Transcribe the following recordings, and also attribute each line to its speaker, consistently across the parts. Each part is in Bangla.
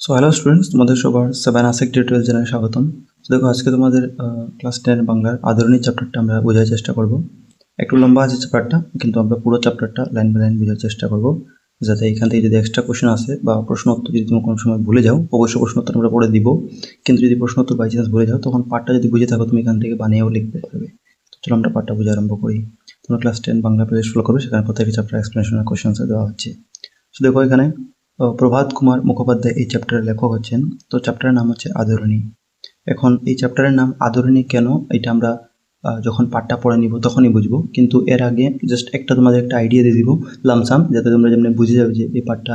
Speaker 1: সো হ্যালো স্টুডেন্টস, তোমাদের সবার সেভেন আসেক টিউটোরিয়াল চ্যানেলে স্বাগতম। দেখো, আজকে তোমাদের ক্লাস 10 বাংলার আদরণী চ্যাপ্টারটা আমরা বোঝার চেষ্টা করব। একটু লম্বা আছে চ্যাপ্টারটা, কিন্তু আমরা পুরো চ্যাপ্টারটা লাইন বাই লাইন বোঝার চেষ্টা করব, যাতে এখান থেকে যদি এক্সট্রা কোশ্চেন আসে বা প্রশ্ন উত্তর যদি তুমি কোনো সময় ভুলে যাও, অবশ্যই প্রশ্ন উত্তর আমরা পরে দিব। কিন্তু যদি প্রশ্ন উত্তর বাই চান্স ভুলে যাও, তখন পার্টটা যদি বুঝে থাকো তুমি এখান থেকে বানিয়েও লিখতে পারবে। তো চলো আমরা পার্টটা বুঝে আরম্ভ করি। তোমরা ক্লাস 10 বাংলা প্লে ফলো করবে, সেখানে প্রত্যেকটি চ্যাপ্টার এক্সপ্লেনেশন আর কোশ্চেন দেওয়া হচ্ছে। তো দেখো, এখানে প্রভাত কুমার মুখোপাধ্যায় এই চ্যাপ্টারের লেখক হচ্ছেন। তো চ্যাপ্টারের নাম হচ্ছে আদরণী। এখন এই চ্যাপ্টারের নাম আদরণী কেন, এটা আমরা যখন পাঠটা পড়ে নিব তখনই বুঝবো। কিন্তু এর আগে জাস্ট তোমাদের একটা আইডিয়া দিয়ে দিব লামসাম, যাতে তোমরা যেমনি বুঝে যাবে যে এই পাঠটা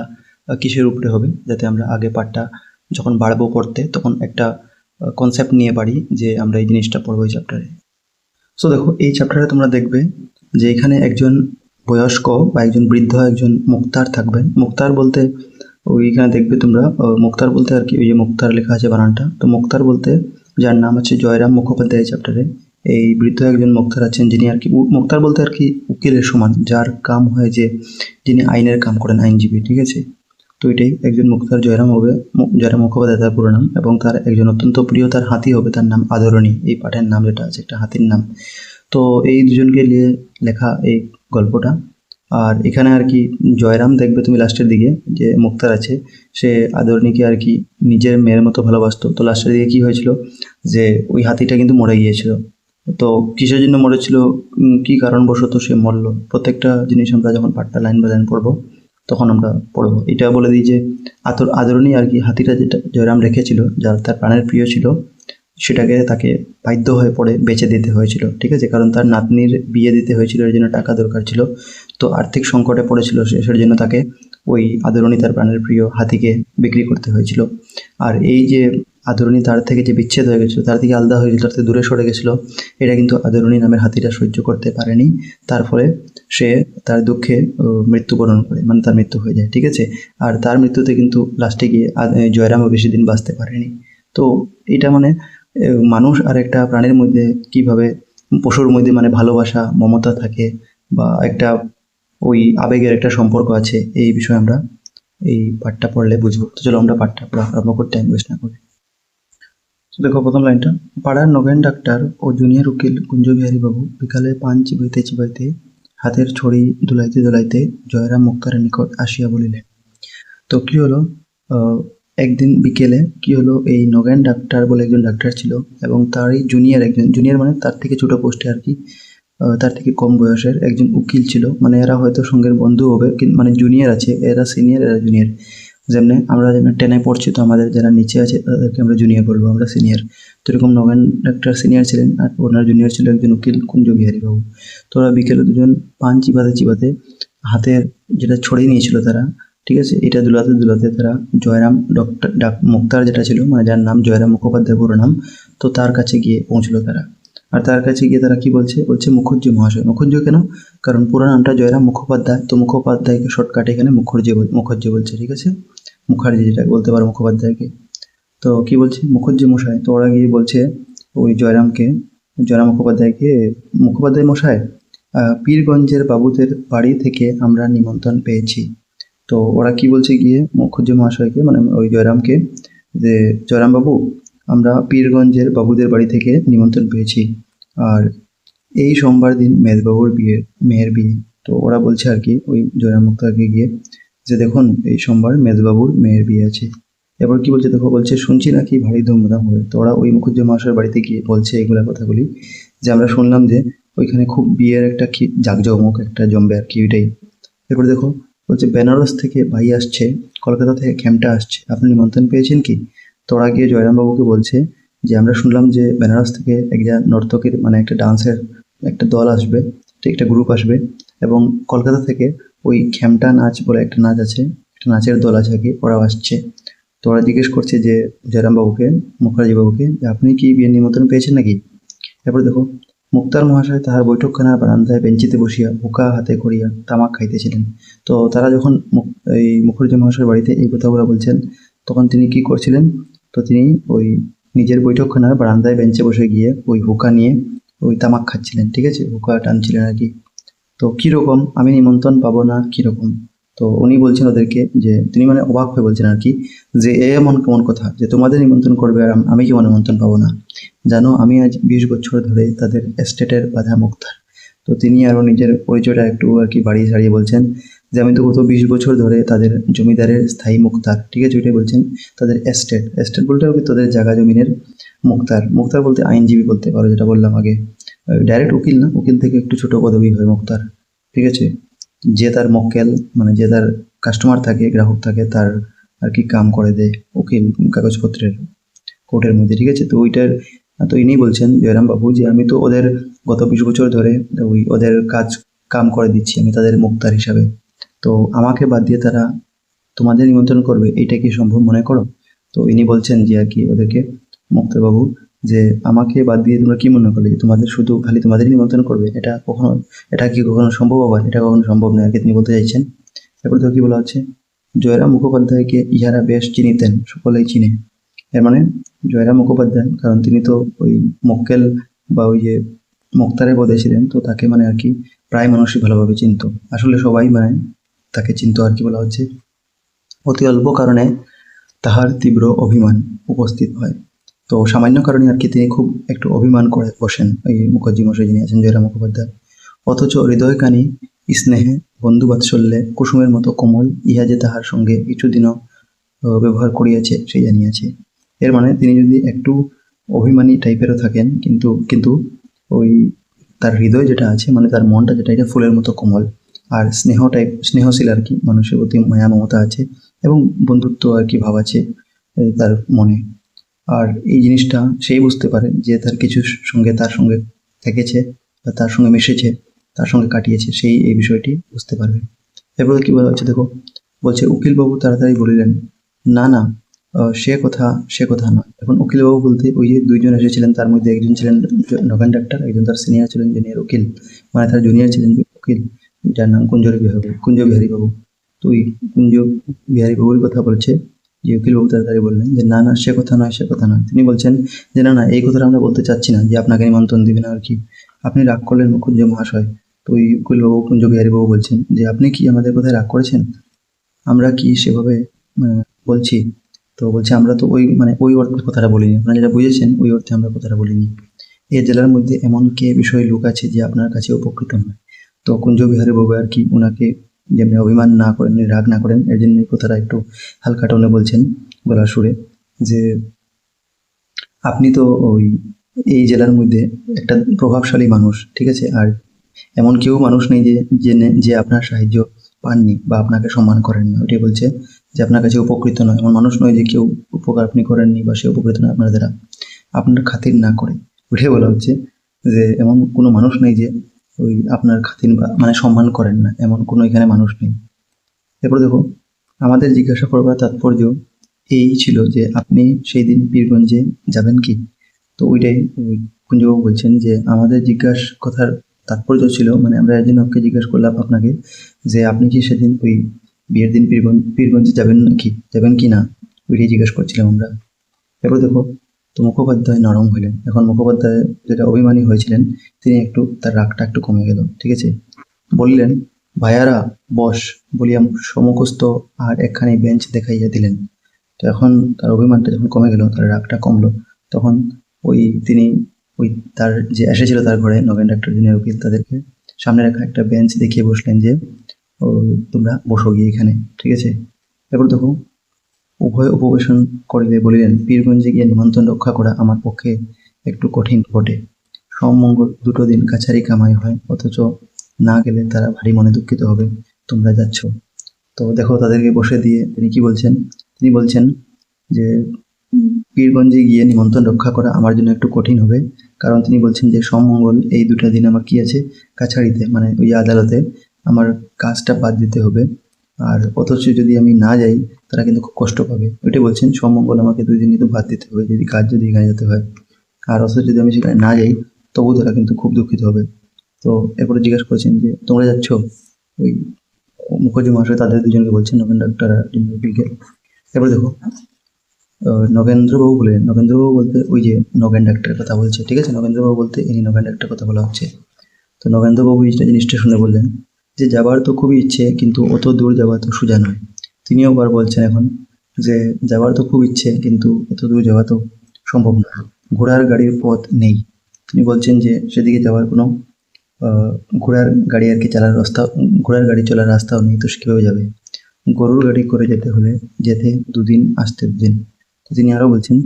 Speaker 1: কিসের উপরে হবে, যাতে আমরা আগে পাঠটা যখন বাড়বো পড়তে তখন একটা কনসেপ্ট নিয়ে পারি যে আমরা এই জিনিসটা পড়বো এই চ্যাপ্টারে। সো দেখো, এই চ্যাপ্টারে তোমরা দেখবে যে এখানে একজন বয়স্ক বা একজন বৃদ্ধ একজন মুক্তার থাকবেন। মুক্তার বলতে ওইখানে দেখবে তোমরা, মুক্তার বলতে আর কি, ওই যে মুক্তার লেখা আছে বানানটা, তো মুক্তার বলতে যার নাম হচ্ছে জয়রাম মুখোপাধ্যায় চ্যাপ্টারে এই বৃদ্ধ একজন মুক্তার আছেন, যিনি আর কি মুক্তার বলতে আর কি উকিলের সমান, যার কাম হয় যে যিনি আইনের কাম করেন, আইনজীবী, ঠিক আছে। তো এটাই একজন মুক্তার জয়রাম হবে, জয়রাম মুখোপাধ্যায় তার পুরো নাম, এবং তার একজন অত্যন্ত প্রিয় তার হাতি হবে, তার নাম আদরণী। এই পাঠের নাম যেটা আছে একটা হাতির নাম। তো এই দুজনকে নিয়ে লেখা এই গল্পটা। আর এখানে আর কি জয়রাম দেখবে তুমি লাস্টের দিকে যে মুক্তার আছে, সে আদরণীকে আর কি নিজের মেয়ের মতো ভালোবাসতো। তো লাস্টের দিকে কি হয়েছিল যে ওই হাতিটা কিন্তু মরে গিয়েছিল। তো কিসের জন্য মরেছিল, কি কারণবশত সে মরলো, প্রত্যেকটা জিনিস আমরা যখন পাঠটা লাইন বাই লাইন পড়বো তখন আমরা পড়বো। এটা বলে দিই যে আদরণী আর কি হাতিটা যেটা জয়রাম রেখেছিল, যার তার প্রাণের প্রিয় ছিল, সেটাকে তাকে বাধ্য হয়ে পড়ে বেচে দিতে হয়েছিল, ঠিক আছে। কারণ তার নাতনির বিয়ে দিতে হয়েছিল, এর জন্য টাকা দরকার ছিল। তো আর্থিক সংকটে পড়েছিল সে, সেটার জন্য তাকে ওই আদরণী তার প্রাণের প্রিয় হাতিকে বিক্রি করতে হয়েছিল। আর এই যে আদরণী তার থেকে যে বিচ্ছেদ হয়ে গেছিলো, তার থেকে আলাদা হয়ে গেছিল, তার থেকে দূরে সরে গেছিলো, এটা কিন্তু আদরণী নামের হাতিটা সহ্য করতে পারেনি। তার ফলে সে তার দুঃখে মৃত্যুবরণ করে, মানে তার মৃত্যু হয়ে যায়, ঠিক আছে। আর তার মৃত্যুতে কিন্তু লাস্টে গিয়ে জয়রামও বেশি দিন বাঁচতে পারেনি। তো এটা মানে মানুষ আর একটা প্রাণীর মধ্যে কিভাবে, পশুর মধ্যে মানে ভালোবাসা মমতা থাকে, বা একটা ওই আবেগের একটা সম্পর্ক আছে, এই বিষয়ে আমরা এই পাঠটা পড়লে বুঝবো। তো চলো আমরা পাঠটা পুরো আরম্ভ করতে টাইম ওয়েস্ট না করি। তো দেখো প্রথম লাইনটা, পাড়ার নগেন ডাক্তার ও জুনিয়র উকিল কুঞ্জবিহারী বাবু বিকালে পান চিবাইতে চিবাইতে হাতের ছড়ি দুলাইতে দুলাইতে জয়রাম মুক্তারের নিকট আসিয়া বলিলেন। তো কি হলো, একদিন বিকেলে কি হলো, এই নগেন ডাক্তার বলে একজন ডাক্তার ছিল, এবং তারই জুনিয়র একজন, জুনিয়র মানে তার থেকে ছোট পোস্টে আর কি, তার থেকে কম বয়সের একজন উকিল ছিল। মানে এরা হয়তো সঙ্গের বন্ধু হবে, মানে জুনিয়র আছে, এরা সিনিয়র এরা জুনিয়র। যেমনি আমরা যেমন টেনে পড়ছি, তো আমাদের যারা নিচে আছে তাদেরকে আমরা জুনিয়র বলবো, আমরা সিনিয়র। তো এরকম নগেন ডাক্তার সিনিয়র ছিলেন, আর ওনার জুনিয়র ছিল একজন উকিল কুঞ্জবিহারী বাবু। তো ওরা বিকেলে দুজন পান চিবাতে চিবাতে হাতের যেটা ছড়িয়ে নিয়েছিল তারা, ঠিক আছে, এটা দুলাতে দুলাতে তারা জয়রাম মুক্তার যেটা ছিল, মানে যার নাম জয়রাম মুখোপাধ্যায় পুরো নাম, তো তার কাছে গিয়ে পৌঁছলো তারা। আর তার কাছে গিয়ে তারা কি বলছে, বলছে মুখুজ্জে মহাশয়। মুখুজ্জে কেন? কারণ পুরো নামটা জয়রাম মুখোপাধ্যায়, তো মুখোপাধ্যায়কে শর্টকাটে এখানে মুখুজ্জে বলছে, ঠিক আছে, মুখার্জি যেটা বলতে পারো মুখোপাধ্যায়কে। তো কি বলছে, মুখুজ্জে মশাই। তো ওরা গিয়ে বলছে ওই জয়রাম মুখোপাধ্যায়কে, মুখোপাধ্যায় মশাই, পীরগঞ্জের বাবুদের বাড়ি থেকে আমরা নিমন্ত্রণ পেয়েছি। তো ওরা কি বলছে গিয়ে মুখুজ্জে মহাশয়কে, মানে ওই জয়রামকে, যে জয়রাম বাবু, আমরা পীরগঞ্জের বাবুদের বাড়ি থেকে নিমন্ত্রণ পেয়েছি, আর এই সোমবার দিন মেজবাবুর মেয়ের বিয়ে। তো ওরা বলছে আর কি ওই জয়রাম মুক্তারকে গিয়ে যে দেখুন, এই সোমবার মেজবাবুর মেয়ের বিয়ে আছে। এবার কি বলছে দেখো, বলছে শুনছি নাকি ভারী ধুমধাম হবে। তো ওরা ওই মুখুজ্জে মহাশয়ের বাড়িতে গিয়ে বলছে এগুলা কথাগুলি, যে আমরা শুনলাম যে ওইখানে খুব বিয়ের একটা কি জাঁকজমক একটা জমবে আর কি, ওইটাই। এরপরে দেখো, বলছে বেনারস থেকে ভাই আসছে, কলকাতা থেকে খেমটা আসছে, আপনি নিমন্ত্রণ পেয়েছেন কি? তো ওরা গিয়ে জয়রামবাবুকে বলছে যে আমরা শুনলাম যে বেনারস থেকে একটা নর্তকীর, মানে একটা ডান্সের একটা দল আসবে, ঠিক একটা গ্রুপ আসবে, এবং কলকাতা থেকে ওই খেমটা নাচ বলে একটা নাচ আছে, একটা নাচের দল আছে আর কি, ওরাও আসছে। তো ওরা জিজ্ঞেস করছে যে জয়রামবাবুকে, মুখার্জিবাবুকে, যে আপনি কি বিয়ের নিমন্ত্রণ পেয়েছেন নাকি? এরপর দেখো, মুক্তার মহাশয় তাহার বৈঠকখানার বারান্দায় বেঞ্চিতে বসিয়া হুঁকা হাতে করিয়া তামাক খাইতেছিলেন। তো তারা যখন এই মুখার্জি মহাশয়ের বাড়িতে এই কথাগুলো বলছেন, তখন তিনি কি করছিলেন? তো তিনি ওই নিজের বৈঠকখানার বারান্দায় বেঞ্চে বসে গিয়ে ওই হুঁকা নিয়ে ওই তামাক খাচ্ছিলেন, ঠিক আছে, হুঁকা টানছিলেন আর কি। তো কীরকম, আমি নিমন্ত্রণ পাবো না কীরকম? তো উনি বলছেন ওদেরকে যে তিনি মানে অবাক হয়ে বলছেন আর কি, যে এ এমন কেমন কথা যে তোমাদের নিমন্ত্রণ করবে আর আমি কেমন নিমন্ত্রণ পাবো না? জানো আমি আজ 20 বছর ধরে তাদের এস্টেটের বাধা মুক্তার। তো তিনি আরও নিজের পরিচয়টা একটু আর কি বাড়িয়ে ছাড়িয়ে বলছেন যে আমি তো গত 20 বছর ধরে তাদের জমিদারের স্থায়ী মুক্তার, ঠিক আছে, ওইটাই বলছেন। তাদের এস্টেট, এস্টেট বলতে আর কি তাদের জায়গা জমিনের মুক্তার। মুক্তার বলতে আইনজীবী বলতে পারো, যেটা বললাম আগে। ডাইরেক্ট উকিল না, উকিল থেকে একটু ছোট পদবি হয় মুক্তার, ঠিক আছে। যে তার মক্কেল মানে যে তার কাস্টমার থাকে, গ্রাহক থাকে, তার আর কি কাম করে দেয় উকিল কাগজপত্রের কোর্টের মধ্যে, ঠিক আছে। তো ওইটার তো ইনি বলছেন জয়রাম বাবু যে আমি তো ওদের গত 20 বছর ধরে ওই ওদের কাজ কাম করে দিচ্ছি, আমি তাদের মুক্তার হিসাবে। তো আমাকে বাদ দিয়ে তারা তোমাদের নিমন্ত্রণ করবে, এটা কি সম্ভব মনে করো? তো ইনি বলছেন যে আর কি ওদেরকে, মুক্তারবাবু, যে আমাকে বাদ দিয়ে তোমরা কি মনে করলে যে তোমাদের শুধু খালি তোমাদেরই নিমন্ত্রণ করবে? এটা কখনো, এটা কি কখনো সম্ভব? আবার এটা কখনো সম্ভব নয় আর কি তিনি বলতে চাইছেন। তারপরে তো কি বলা হচ্ছে, জয়রাম মুখোপাধ্যায়কে ইহারা বেশ চিনিতেন, সকলেই চিনে। এর মানে জয়রাম মুখোপাধ্যায়, কারণ তিনি তো ওই মক্কেল বা ওই যে মুক্তারের পদে ছিলেন, তো তাকে মানে আর কি প্রায় মানুষই ভালোভাবে চিনতো। আসলে সবাই মানে তাকে চিনতো আর কি বলা হচ্ছে। অতি অল্প কারণে তাহার তীব্র অভিমান উপস্থিত হয়। তো সামান্য কারণে আর কি তিনি খুব একটু অভিমান করে বসেন এই মুখার্জি মশাই যিনি আছেন জয়রাম মুখোপাধ্যায়। অথচ হৃদয়কানি স্নেহে বন্ধু বাৎসল্যে কুসুমের মতো কোমল, ইহা যে তাহার সঙ্গে কিছুদিনও ব্যবহার করিয়াছে সেই জানিয়াছে। এর মানে তিনি যদি একটু অভিমানী টাইপেরও থাকেন, কিন্তু কিন্তু ওই তার হৃদয় যেটা আছে মানে তার মনটা যেটা, এটা ফুলের মতো কোমল আর স্নেহশীল আর কি, মানুষের প্রতি মায়া মমতা আছে এবং বন্ধুত্ব আর কি ভাব আছে তার মনে। আর এই জিনিসটা সেই বুঝতে পারে যে তার কিছু সঙ্গে তার সঙ্গে থেকেছে বা তার সঙ্গে মিশেছে, তার সঙ্গে কাটিয়েছে, সেই এই বিষয়টি বুঝতে পারবে। এরপরে কি বলা হচ্ছে দেখো, বলছে উকিলবাবু তাড়াতাড়ি বলিলেন, না না, সে কথা নয়। এখন উকিলবাবু বলতে ওই যে দুইজন এসেছিলেন, তার মধ্যে একজন ছিলেন নগেন ডাক্তার, একজন তার সিনিয়র ছিলেন জুনিয়র উকিল, মানে তার জুনিয়র ছিলেন উকিল, যার নাম কুঞ্জ বিহারী বাবু। তো ওই কুঞ্জ বিহারী বাবুর কথা বলছে যে উকিলবাবু তাড়াতাড়ি বললেন যে না না, সে কথা নয়। তিনি বলছেন যে না না, এই কথাটা আমরা বলতে চাচ্ছি না যে আপনাকে নিমন্ত্রণ দিবে না আর কি, আপনি রাগ করলেন মুকুঞ্জ মহাশয়। তো ওই উকিলবাবু কুঞ্জ বিহারী বাবু বলছেন যে আপনি কি আমাদের কথায় রাগ করেছেন? আমরা কি সেভাবে বলছি? তো বলছে আমরা তো ওই অর্থে কথাটা বলিনি, আপনারা যেটা বুঝেছেন ওই অর্থে আমরা কথাটা বলিনি। এই জেলার মধ্যে এমন কে বিষয় লোক আছে যে আপনার কাছে উপকৃত নয়? তো কুঞ্জ বিহারী বাবু আর কি ওনাকে যেমনি অভিমান না করেন, রাগ না করেন, এর জন্য এই কথাটা একটু হালকা টোনে বলছেন গলার সুরে, যে আপনি তো ওই এই জেলার মধ্যে একটা প্রভাবশালী মানুষ, ঠিক আছে, আর এমন কেউ মানুষ নেই যে আপনার সাহায্য পাননি বা আপনাকে সম্মান করেন না। ওইটাই বলছে যে আপনার কাছে উপকৃত নয়, এমন মানুষ নয় যে কেউ উপকার আপনি করেননি বা সে উপকৃত নয় আপনার দ্বারা, আপনার খাতির না করে। ওইটাই বলা হচ্ছে যে এমন কোনো মানুষ নেই যে ওই আপনার খাতির বা মানে সম্মান করেন না, এমন কোনো এখানে মানুষ নেই। এরপর দেখো, আমাদের জিজ্ঞাসা করবার তাৎপর্য এই ছিল যে আপনি সেই দিন পীরগঞ্জে যাবেন কি? তো ওইটাই ওই কুঞ্জবাবু বলছেন যে আমাদের কথার তাৎপর্য ছিল মানে আমরা এর জন্য আপনাকে জিজ্ঞাসা করলাম আপনাকে যে আপনি কি সেদিন ওই বিয়ের দিন পীরগঞ্জে যাবেন কি না, ওইটাই জিজ্ঞাসা করছিলাম আমরা। এরপর দেখো, তো মুখোপাধ্যায় নরম হইলেন। এখন মুখোপাধ্যায় যেটা অভিমানী হয়েছিলেন, তিনি একটু তার রাগটা একটু কমে গেল, ঠিক আছে। বললেন, ভাইয়ারা বস বলিয়া সমুখস্থ আর একখানি বেঞ্চ দেখাইয়া দিলেন। তো এখন তার অভিমানটা যখন কমে গেল, তার রাগটা কমলো, তখন তিনি ওই তার যে এসেছিল তার ঘরে নগেন ডাক্তার জুনিয়র উকিল, তাদেরকে সামনে রাখা একটা বেঞ্চ দেখিয়ে বসলেন যে তোমরা বসো গিয়ে এখানে, ঠিক আছে। এরপর দেখো, উভয় উপবেশন করিলে বলিলেন, পীরগঞ্জে গিয়ে নিমন্ত্রণ রক্ষা করা আমার পক্ষে একটু কঠিন বটে। সোম-মঙ্গল 2 দিন কাছারি কামাই হয়, অথচ না গেলে তারা ভারী মনে দুঃখিত হবে, তোমরা যাচ্ছ। তো দেখো তাদেরকে বসে দিয়ে তিনি কি বলছেন, তিনি বলছেন যে পীরগঞ্জে গিয়ে নিমন্ত্রণ রক্ষা করা আমার জন্য একটু কঠিন হবে, কারণ তিনি বলছেন যে সোম-মঙ্গল এই 2 দিন আমার কি আছে, কাছারিতে মানে ওই আদালতে আমার কাজটা বাদ দিতে হবে, আর অথচ যদি আমি না যাই তারা কিন্তু খুব কষ্ট পাবে। ওইটাই বলছেন সোম-মঙ্গল আমাকে 2 দিন কিন্তু বাদ দিতে হবে যদি এখানে যেতে হয়, আর অথচ যদি আমি সেখানে না যাই তবু তারা কিন্তু খুব দুঃখিত হবে। তো এরপরে জিজ্ঞাসা করছেন যে তোমরা যাচ্ছ? ওই মুখার্জি মহাশয় তাদের দুজনকে বলছেন, নগেন ডাক্তার আর উকিলকে। এরপর দেখো, নগেন্দ্রবাবু বলতে ওই যে নগেন ডাক্তারের কথা বলছে, ঠিক আছে। নগেন্দ্রবাবু বলতে ইনি নগেন ডাক্তার কথা বলা হচ্ছে। তো নগেন্দ্রবাবু জিনিসটা শুনে বললেন, যে যাবার তো খুবই ইচ্ছে, কিন্তু অত দূর যাওয়া তো সোজা নয়। তিনিও আবার বলছেন এখন যে যাবার তো খুব ইচ্ছে, কিন্তু এত দূর যাওয়া তো সম্ভব না, ঘোড়ার গাড়ির পথ নেই। তিনি বলছেন যে সেদিকে যাওয়ার কোনো আহ, ঘোড়ার গাড়ি আর কি চালার রাস্তা, ঘোড়ার গাড়ি চলার রাস্তাও নেই, তো সে কীভাবে যাবে? গরুর গাড়ি করে যেতে হলে যেতে 2 দিন, আসতে 2 দিন। তো তিনি আরও বলছেন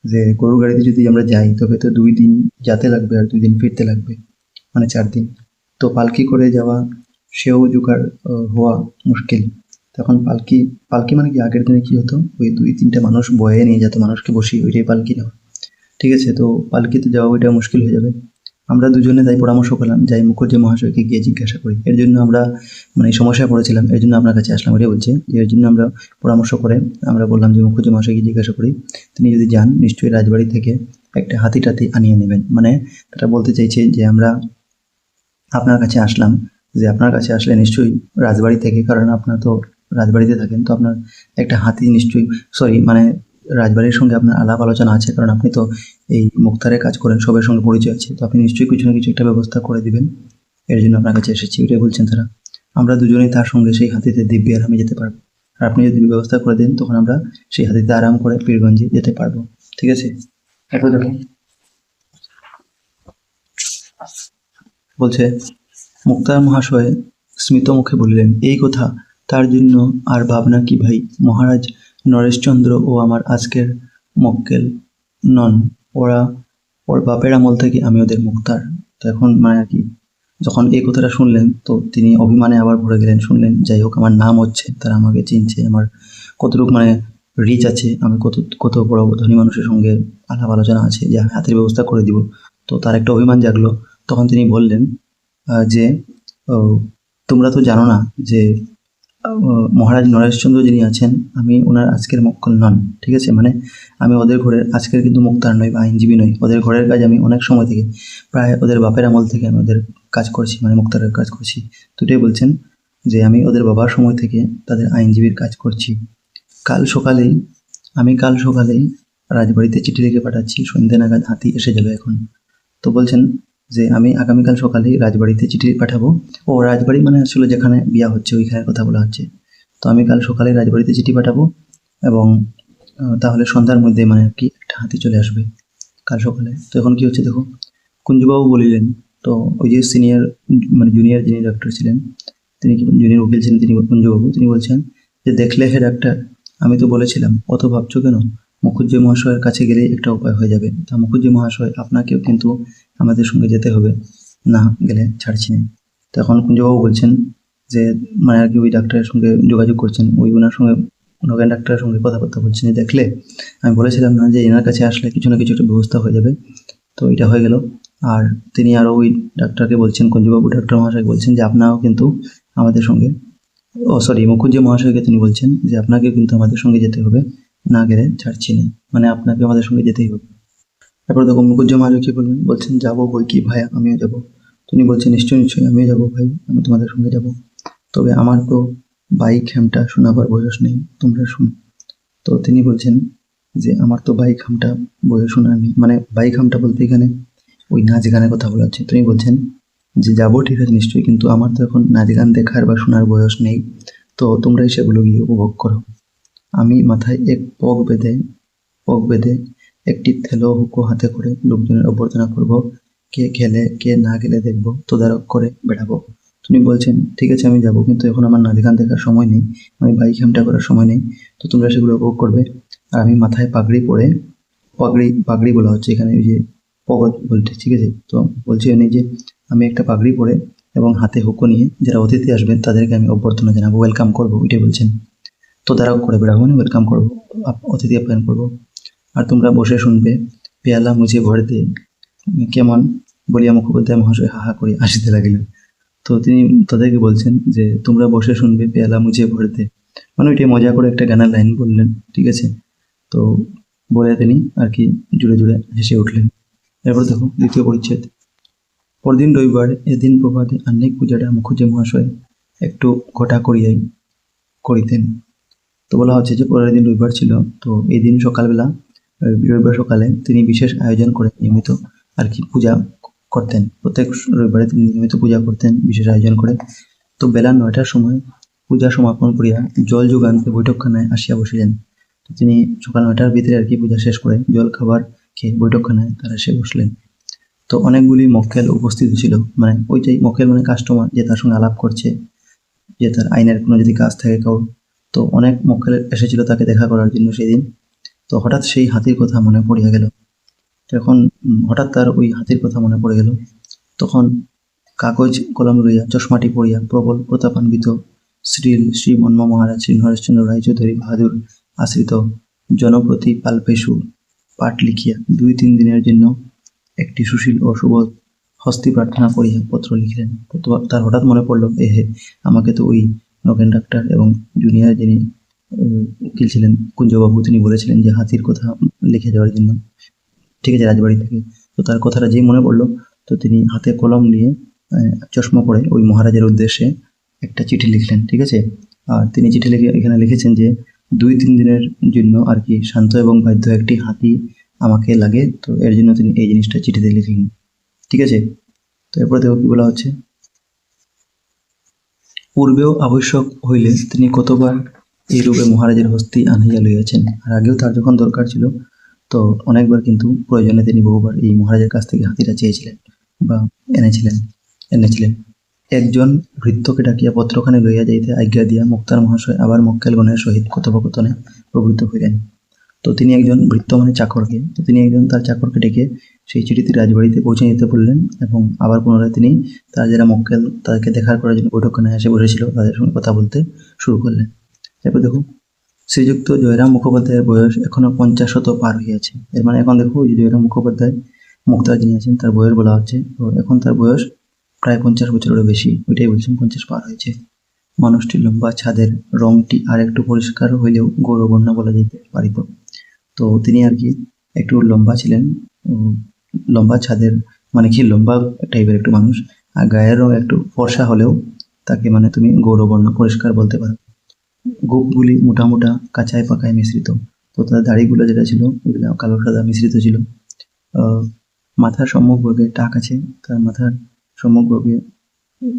Speaker 1: যে গরুর গাড়িতে যদি আমরা যাই তবে তো 2 দিন যেতে লাগবে আর 2 দিন ফিরতে লাগবে, মানে 4 দিন। তো পালকি করে যাওয়া সেও জোগাড় হওয়া মুশকিল। তখন পালকি, পালকি মানে কি, আগের দিনে কি হতো, ওই 2-3টে মানুষ বয়ে নিয়ে যেত, মানুষকে বসিয়ে, ওইটাই পালকি নেওয়া। ঠিক আছে, তো পালকিতে যাওয়া ওইটা মুশকিল হয়ে যাবে। আমরা দুজনে তাই পরামর্শ করলাম, যাই মুখুজ্জে মহাশয়কে গিয়ে জিজ্ঞাসা করি। এর জন্য আমরা মানে এই সমস্যায় পড়েছিলাম, এর জন্য আপনার কাছে আসলাম। ওটাই বলছে যে এর জন্য আমরা পরামর্শ করে আমরা বললাম যে মুখুজ্জে মহাশয়কে জিজ্ঞাসা করি, তিনি যদি যান নিশ্চয়ই রাজবাড়ি থেকে একটা হাতি টাতি আনিয়ে নেবেন। মানে তারা বলতে চাইছে যে আমরা আপনার কাছে আসলাম, যে আপনার কাছে আসলে নিশ্চয়ই রাজবাড়ি থেকে, কারণ আপনার তো রাজবাড়িতে থাকেন, তো আপনার একটা হাতি নিশ্চয়ই, সরি মানে রাজবাড়ির সঙ্গে আপনার আলাপ আলোচনা আছে, কারণ আপনি তো এই মুক্তারের কাজ করেন, সবার সঙ্গে পরিচয় আছে, তো আপনি নিশ্চয়ই কিছু না কিছু একটা ব্যবস্থা করে দিবেন। এর জন্য আপনার কাছে এসেছি, ওইটাই বলছেন তারা। আমরা দুজনেই তার সঙ্গে সেই হাতিতে দিব্যি আরামে যেতে পারবো, আর আপনি যদি ব্যবস্থা করে দেন তখন আমরা সেই হাতিতে আরাম করে পীরগঞ্জে যেতে পারবো। ঠিক আছে, এরপর দেখুন বলছে, মুক্তার মহাশয় স্মিত মুখে বলিলেন, এই কথা, তার জন্য আর ভাবনা কি ভাই? মহারাজ নরেশচন্দ্র ও আমার আজকের মক্কেল নন, ওরা ওর বাপের আমল থেকে আমি ওদের মুক্তার। তো এখন মানে আর কি, যখন এই কথাটা শুনলেন তো তিনি অভিমানে আবার ভরে গেলেন। শুনলেন যাই হোক, আমার নাম হচ্ছে, তারা আমাকে চিনছে, আমার কতটুকু মানে রিচ আছে, আমি কত কত বড় ধনী মানুষের সঙ্গে আলাপ আলোচনা আছে যে আমি হাতের ব্যবস্থা করে দিব। তো তার একটা অভিমান জাগলো। তখন তিনি বললেন যে ও, তোমরা তো জানো না যে মহারাজ নরেশচন্দ্র যিনি আছেন, আমি ওনার আজকের মক্কেল নন। ঠিক আছে, মানে আমি ওদের ঘরের আজকের কিন্তু মুক্তার নই বা আইনজীবী নই। ওদের ঘরের কাজ আমি অনেক সময় থেকে, প্রায় ওদের বাপের আমল থেকে আমি ওদের কাজ করছি, মানে মুক্তারের কাজ করছি। দুটোই বলছেন যে আমি ওদের বাবার সময় থেকে তাদের আইনজীবীর কাজ করছি। কাল সকালেই কাল সকালেই রাজবাড়িতে চিঠি লিখে পাঠাচ্ছি, সন্ধ্যে নাগাদ হাতি এসে যাবে এখন। তো বলছেন যে আমি আগামীকাল সকালেই রাজবাড়িতে চিঠি পাঠাবো। ও রাজবাড়ি মানে আসলে যেখানে বিয়া হচ্ছে ওইখানের কথা বলা হচ্ছে। তো আমি কাল সকালে রাজবাড়িতে চিঠি পাঠাবো, এবং তাহলে সন্ধ্যার মধ্যে মানে আর কি একটা হাতি চলে আসবে কাল সকালে। তো এখন কি হচ্ছে দেখো, কুঞ্জবাবু বলিলেন, তো ওই যে সিনিয়র মানে জুনিয়র যিনি ডাক্তার ছিলেন, তিনি কি জুনিয়র উকিল ছিলেন, তিনি কুঞ্জবাবু, তিনি বলছেন যে দেখলে হে ডাক্তার, আমি তো বলেছিলাম, অত ভাবছো কেন? মুখুজ্জে মহাশয়ের কাছে গেলেই একটা উপায় হয়ে যাবে। তা মুখুজ্জে মহাশয়, আপনাকেও কিন্তু আমাদের সঙ্গে যেতে হবে, না গেলে ছাড়ছি না। তখন কুঞ্জবাবু বলছেন যে মানে আর কি ওই ডাক্তারের সঙ্গে যোগাযোগ করছেন, ওই ওনার সঙ্গে নগেন ডাক্তারের সঙ্গে কথাবার্তা বলছেন যে দেখলে, আমি বলেছিলাম না যে এনার কাছে আসলে কিছু না কিছু একটা ব্যবস্থা হয়ে যাবে। তো এটা হয়ে গেল। আর তিনি আরও ওই ডাক্তারকে বলছেন, কুঞ্জবাবু ডাক্তার মহাশয়কে বলছেন যে আপনারাও কিন্তু আমাদের সঙ্গে, ও সরি মুখুজ্জে মহাশয়কে তিনি বলছেন যে আপনাকে কিন্তু আমাদের সঙ্গে যেতে হবে, না গেলে ছাড়ছি না, মানে আপনাকে আমাদের সঙ্গে যেতেই হবে। তারপর দেখো মুখুজ্জে মহাশয় কি বলবেন, বলছেন যাবো বই কি ভাই, আমিও যাবো। তিনি বলছেন নিশ্চয়ই নিশ্চয়ই আমিও যাবো ভাই, আমি তোমাদের সঙ্গে যাবো, তবে আমার তো বাইক হ্যামটা শোনাবার বয়স নেই, তোমরা শুনো। তো তিনি বলছেন যে আমার তো বাইক হামটা বয়স শোনার নেই, মানে বাইক হামটা বলতে এখানে ওই নাচ গানের কথা বলা হচ্ছে। তিনি বলছেন যে যাবো ঠিক আছে নিশ্চয়ই, কিন্তু আমার তো এখন নাচ গান দেখার বা শোনার বয়স নেই, তো তোমরাই সেগুলো গিয়ে উপভোগ করো। আমি মাথায় এক পগ বেঁধে একটি থেলো হুঁকো হাতে করে লোকজনের অভ্যর্থনা করব, কে গেলে কে না গেলে দেখব, তদারক করে বেড়াবো। তিনি বলছেন ঠিক আছে আমি যাব, কিন্তু এখন আমার নাচ গান দেখার সময় নেই, আমি বাইক হ্যামটা করার সময় নেই, তো তোমরা সেগুলো উপভোগ করবে। আর আমি মাথায় পাগড়ি পরে, পাগড়ি বলা হচ্ছে এখানে ওই যে পগত বলতে, ঠিক আছে। তো বলছি উনি যে আমি একটা পাগড়ি পরে এবং হাতে হুঁকো নিয়ে যারা অতিথি আসবেন তাদেরকে আমি অভ্যর্থনা জানাবো, ওয়েলকাম করবো, ওইটাই বলছেন। তদারক করে বেড়াবো মানে ওয়েলকাম করবো, অতিথি আপ্যায়ন করবো। আর তোমরা বসে শুনবে, পেয়ালা মুছে ভর দে কেমন, বলিয়া মুখোপাধ্যায় মহাশয় হাহা করে হাসিতে লাগিলেন। তো তিনি তাদেরকে বলছেন যে তোমরা বসে শুনবে, পেয়ালা মুছে ভর দে, মানে ওইটাই মজা করে একটা গানের লাইন বললেন, ঠিক আছে। তো বলে তিনি আর কি জুড়ে জুড়ে হেসে উঠলেন। এরপর দেখো দ্বিতীয় পরিচ্ছেদ। পরদিন রবিবার, এদিন প্রভাতে আহ্নিক পূজাটা মুখুজ্জে মহাশয় একটু ঘটা করিতেন। তো বলা হচ্ছে যে পরের দিন রবিবার ছিল, তো এই দিন সকালবেলা রবিবার সকালে তিনি বিশেষ আয়োজন করে নিয়মিত আর কি পূজা করতেন। প্রত্যেক রবিবারে তিনি নিয়মিত পূজা করতেন বিশেষ আয়োজন করে। তো বেলা 9টার সময় পূজা সমাপন করিয়া জল যোগানতে বৈঠকখানায় আসিয়া বসিলেন। তো তিনি সকাল 9টার ভিতরে আর কি পূজা শেষ করে জল খাবার খেয়ে বৈঠকখানায় তারা এসে বসলেন। তো অনেকগুলি মক্কেল উপস্থিত ছিল, মানে ওইটাই মক্কেল মানে কাস্টমার, যে তার সঙ্গে আলাপ করছে, যে তার আইনের কোনো যদি কাজ থাকে কারোর। তো অনেক মক্কেল এসেছিল তাকে দেখা করার জন্য সেই দিন। তো হঠাৎ সেই হাতির কথা মনে পড়িয়া গেল। তখন হঠাৎ তার ওই হাতির কথা মনে পড়ে গেল। তখন কাগজ কলম লইয়া চশমাটি পড়িয়া প্রবল প্রতাপান্বিত শ্রী মন্ম মহারাজ শ্রী হরেশচন্দ্র রায়চৌধুরী বাহাদুর আশ্রিত জনপ্রতি পাল্পেশু পাঠ লিখিয়া 2-3 দিনের জন্য একটি সুশীল ও সুবোধ হস্তি প্রার্থনা করিয়া পত্র লিখিলেন। তো তার হঠাৎ মনে পড়ল, আমাকে তো ওই নগেন ডাক্তার এবং জুনিয়র যিনি উকিল ছিলেন কুঞ্জবাবু, তিনি বলেছিলেন যে হাতির কথা লিখে যাওয়ার জন্য, ঠিক আছে, রাজবাড়ি থেকে। তো তার কথাটা যেই মনে পড়লো, তো তিনি হাতে কলম নিয়ে চশমা পরে ওই মহারাজের উদ্দেশ্যে একটা চিঠি লিখলেন, ঠিক আছে। আর তিনি চিঠি লিখে এখানে লিখেছেন যে 2-3 দিনের জন্য আর কি শান্ত এবং বাধ্য একটি হাতি আমাকে লাগে, তো এর জন্য তিনি এই জিনিসটা চিঠিতে লিখলেন, ঠিক আছে। তো এরপর দেখো কি বলা হচ্ছে, পূর্বেও আবশ্যক হইলে তিনি কতবার এই রূপে মহারাজের হস্তি আনাইয়া লইয়াছেন। আর আগেও তার যখন দরকার ছিল, তো অনেকবার কিন্তু প্রয়োজনে তিনি বহুবার এই মহারাজের কাছ থেকে হাতিটা চেয়েছিলেন বা এনেছিলেন। একজন ভৃত্যকে ডাকিয়া পত্রখানি লইয়া যাইতে আজ্ঞা দিয়া মুক্তার মহাশয় আবার মক্কেলগণের সহিত কথোপকথনে প্রবৃত্ত হইলেন। তো তিনি একজন ভৃত্য মানে চাকরকে, তো তিনি একজন তার চাকরকে ডেকে সেই চিঠিটি রাজবাড়িতে পৌঁছে দিতে বললেন, এবং আবার পুনরায় তিনি তার যারা মক্কেল তাদেরকে দেখার করার জন্য বৈঠকখানায় এসে বসেছিল তাদের সঙ্গে কথা বলতে শুরু করলেন। এরপর দেখুন, শ্রীযুক্ত জয়রাম মুখোপাধ্যায়ের বয়স এখনো 50 পার হইয়াছে। এর মানে এখন দেখো যে জয়রাম মুখোপাধ্যায় মুক্তার যিনি আছেন তার বয়স বলা হচ্ছে, তো এখন তার বয়স প্রায় 50 বছরেরও বেশি, ওইটাই বলছেন 50 পার হয়েছে। মানুষটির লম্বা ছাদের রংটি আর একটু পরিষ্কার হইলেও গৌরবর্ণ বলা যেতে পারিত। তো তিনি আর কি একটু লম্বা ছিলেন, লম্বা ছাদের মানে কি লম্বা টাইপের একটু মানুষ, আর গায়ের রং একটু ফর্সা হলেও তাকে মানে তুমি গৌরবর্ণ পরিষ্কার বলতে পারো। গোপগুলি মোটা মোটা কাঁচায় পাকায় মিশ্রিত, তো তার দাড়িগুলো যেটা ছিল ওগুলো কালো সাদা মিশ্রিত ছিল। মাথার সম্মুখভাগে টাক আছে, তার মাথার সম্মুখভাগে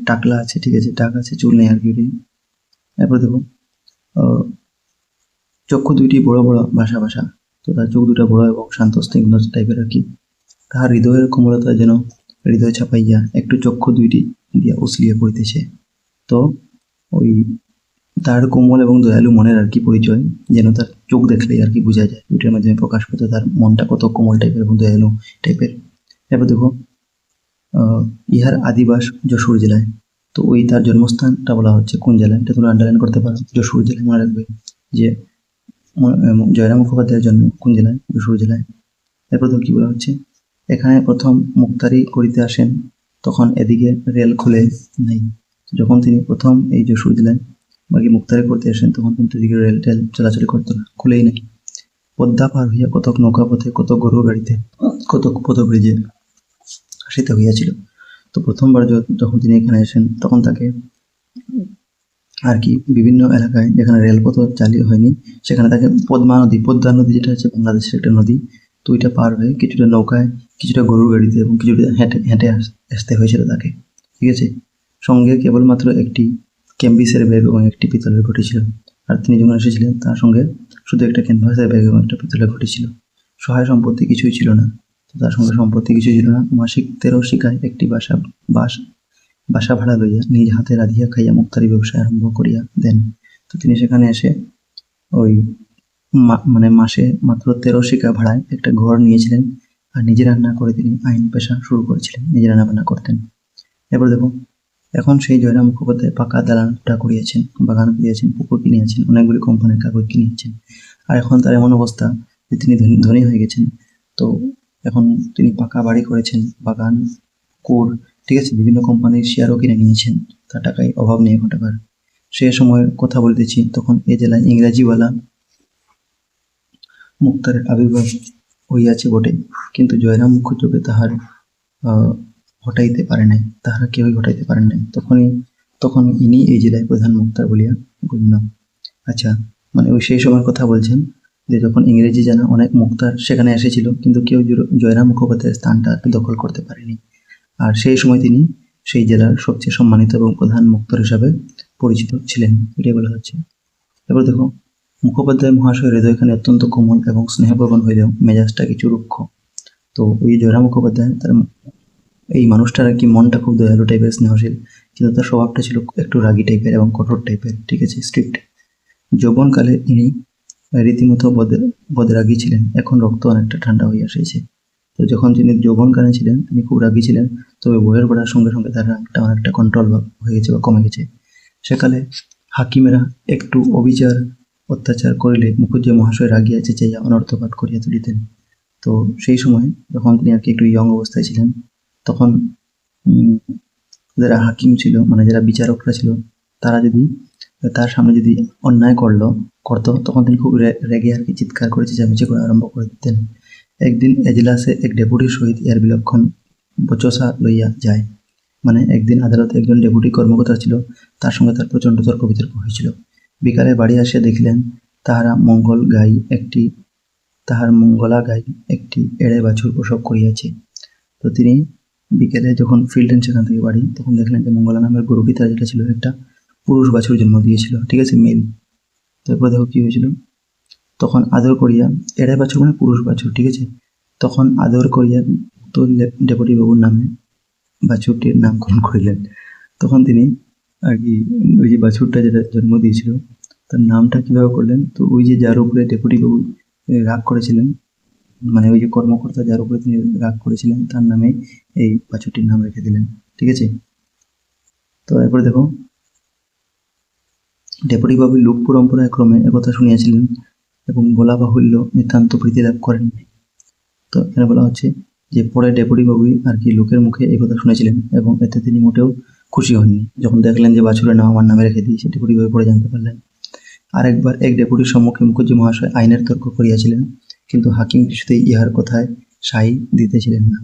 Speaker 1: টাকলা আছে, ঠিক আছে, টাক আছে, চুল নেই আর কি। এরপর দেখো, চক্ষু দুইটি বড় বড় ভাষা ভাষা, তো তার চোখ দুটা বড় এবং শান্ত স্নিগ্ধ টাইপের আর কি। তাহার হৃদয়ের কোমলতা যেন হৃদয় ছাপাইয়া একটু চক্ষু দুইটি দিয়া উছলিয়া পড়িতেছে। তো ওই তার কোমল এবং দয়ালু মনের আর কি পরিচয় যেন তার চোখ দেখলেই আর কি বোঝা যায়, ওইটার মাধ্যমে প্রকাশ পেত তার মনটা কত কোমল টাইপের এবং দয়ালু টাইপের। এরপর দেখো, ইহার আদিবাস যশোর জেলায়। তো ওই তার জন্মস্থানটা বলা হচ্ছে কোন জেলায়, এটা তোমরা আন্ডারলাইন করতে পারো, যশোর জেলায় মনে রাখবে যে জয়রাম মুখোপাধ্যায়ের জন্ম কোন জেলায়, যশোর জেলায়। এরপর তো কি বলা হচ্ছে, এখানে প্রথম মুক্তারি করিতে আসেন তখন এদিকে রেল খুলে নাই। যখন তিনি প্রথম এই যশোর জেলায় বাকি মুক্তারি করতে আসেন তখন কিন্তু এদিকে রেল টেল চলাচল করতো না, খুলেই নাই। পদ্মা পার হইয়া কতক নৌকা পথে, কত গরু গাড়িতে, কত পথ ব্রিজে আসিতে হইয়াছিল। তো প্রথমবার যখন তিনি এখানে আসেন তখন তাকে আর কি বিভিন্ন এলাকায় যেখানে রেলপথ চালু হয়নি সেখানে তাকে পদ্মা নদী যেটা হচ্ছে বাংলাদেশের একটা নদী, তো ওইটা পার হয়ে কিছুটা নৌকায়, কিছুটা গরুর গাড়িতে এবং কিছুটা হেঁটে আসতে হয়েছিল তাকে, ঠিক আছে। সঙ্গে কেবলমাত্র একটি ক্যাম্বিসের ব্যাগ এবং একটি পিতলের ঘটি ছিল। আর তিনি যখন এসেছিলেন তার সঙ্গে শুধু একটা ক্যানভাসের ব্যাগ এবং একটা পিতলের ঘটি ছিল। সহায় সম্পত্তি কিছুই ছিল না, তার সঙ্গে সম্পত্তি কিছুই ছিল না। মাসিক 13 শিকায় একটি বাসা ভাড়া লইয়া নিজ হাতে রাঁধিয়া খাইয়া মুক্তারি ব্যবসায় আরম্ভ করিয়া দেন। তো তিনি সেখানে এসে ওই মানে মাসে মাত্র 13 শিকা ভাড়ায় একটা ঘর নিয়েছিলেন, আর নিজে রান্না করে তিনি আইন পেশা শুরু করেছিলেন, নিজে রান্না বান্না করতেন। এরপর দেখো, এখন সেই জয়রাম মুখোপাধ্যায় পাকা দালানটা করিয়েছেন, বাগান করিয়েছেন, পুকুর কিনিয়েছেন, অনেকগুলি কোম্পানির কাগজ কিনিয়েছেন। আর এখন তার এমন অবস্থা যে তিনি ধনী হয়ে গেছেন। তো এখন তিনি পাকা বাড়ি করেছেন, বাগান, পুকুর, ঠিক আছে, বিভিন্ন কোম্পানির শেয়ারও কিনে নিয়েছেন, তার টাকায় অভাব নেই এখন টাকার। সে সময়ের কথা বলতেছি, তখন এ জেলায় ইংরাজিওয়ালা মুক্তারের আবির্ভাব হইয়াছে বটে, কিন্তু জয়রাম মুখোযোগে তাহার ঘটাইতে পারে নাই, তাহারা কেউই ঘটাইতে পারেন নাই। তখন ইনি এই জেলায় প্রধান মুক্তার বলিয়া গণ্য। আচ্ছা, মানে ওই সেই সময়ের কথা বলছেন যে যখন ইংরেজি জানা অনেক মুক্তার সেখানে এসেছিল, কিন্তু কেউ জয়রাম মুখোপাধ্যায়ের স্থানটা দখল করতে পারেনি। আর সেই সময় তিনি সেই জেলার সবচেয়ে সম্মানিত এবং প্রধান মুক্তর হিসাবে পরিচিত ছিলেন, এটাই বলা হচ্ছে। এবার দেখো, মুখোপাধ্যায় মহাশয়ের হৃদয়খানি অত্যন্ত কোমল এবং স্নেহপ্রবণ হইলেও মেজাজটা কিছু রুক্ষ। তো ওই জয়রাম মুখোপাধ্যায় তার এই মানুষটার আর কি মনটা খুব দয়ালু টাইপের, স্নেহশীল, কিন্তু তার স্বভাবটা ছিল একটু রাগী টাইপের এবং কঠোর টাইপের, ঠিক আছে, স্ট্রিক্ট। যৌবনকালে তিনি রীতিমতো বদরাগী ছিলেন, এখন রক্ত অনেকটা ঠান্ডা হয়ে এসেছে। তো যখন তিনি যৌবনকালে ছিলেন তিনি খুব রাগী ছিলেন, তবে বয়স বাড়ার সঙ্গে সঙ্গে তার রাগটা অনেকটা কন্ট্রোল হয়ে গেছে বা কমে গেছে। সেকালে হাকিমেরা একটু অবিচার অত্যাচার করিলে মুখুজ্জে মহাশয় রাগিয়া চেঁচাইয়া অনর্থপাত করিয়া তুলিতেন। তো সেই সময় যখন তিনি আর কি একটু ইয়ং অবস্থায় ছিলেন, তখন যারা হাকিম ছিল, মানে যারা বিচারকরা ছিল, তারা যদি তার সামনে যদি অন্যায় করতো, তখন তিনি খুব রেগে আর কি চিৎকার করে চেঁচামেচি করে আরম্ভ করে দিতেন। একদিন এজলাসে এক ডেপুটির সহিত এর বিলক্ষণ বচসা লইয়া যায়। মানে একদিন আদালতে একজন ডেপুটি কর্মকর্তা ছিল, তার সঙ্গে তার প্রচণ্ড তর্ক বিতর্ক হয়েছিল। বিকালে বাড়ি আসিয়া দেখিলেন তাহার মঙ্গলা গাই একটি এড়ে বাছুর প্রসব করিয়াছে। তো তিনি বিকেলে যখন ফিরলেন সেখান থেকে বাড়ি, তখন দেখলেন যে মঙ্গলা নামের গরুটি তার যেটা ছিল একটা পুরুষ বাছুর জন্ম দিয়েছিল, ঠিক আছে, মেল। তারপরে দেখো কি হয়েছিল, তখন আদর করিয়া, এড়ে বাছুর মানে পুরুষ বাছুর, ঠিক আছে, তখন আদর করিয়া তো ডেপুটি বাবুর নামে বাছুরটির নামকরণ করিলেন। তখন তিনি আর কি ওই যে বাছুরটা যেটা জন্ম দিয়েছিল তার নামটা কিভাবে করলেন, তো ওই যে যার উপরে ডেপুটি বাবু রাগ করেছিলেন, মানে ওই যে কর্মকর্তা যার উপরে তিনি রাগ করেছিলেন তার নামে এই বাছুরটির নাম রেখে দিলেন, ঠিক আছে। তো এরপরে দেখো, ডেপুটি বাবু লোক পরম্পরায় ক্রমে একথা শুনিয়াছিলেন এবং বলা বাহুল্য নিতান্ত প্রীতি লাভ করেননি। তো এখানে বলা হচ্ছে যে পরে ডেপুটি বাবুই আর কি লোকের মুখে এই কথা শুনেছিলেন এবং এতে তিনি মোটেও খুশি হননি। যখন দেখলেন যে বাছুরের নাম আমার নামে রেখে দিয়েছে, ডেপুটি বাবু পরে জানতে পারলেন। আরেকবার এক ডেপুটির সম্মুখে মুখুজ্জে মহাশয় আইনের তর্ক করিয়াছিলেন, কিন্তু হাকিম কিছুতেই ইহার কথায় সাই দিতেছিলেন না।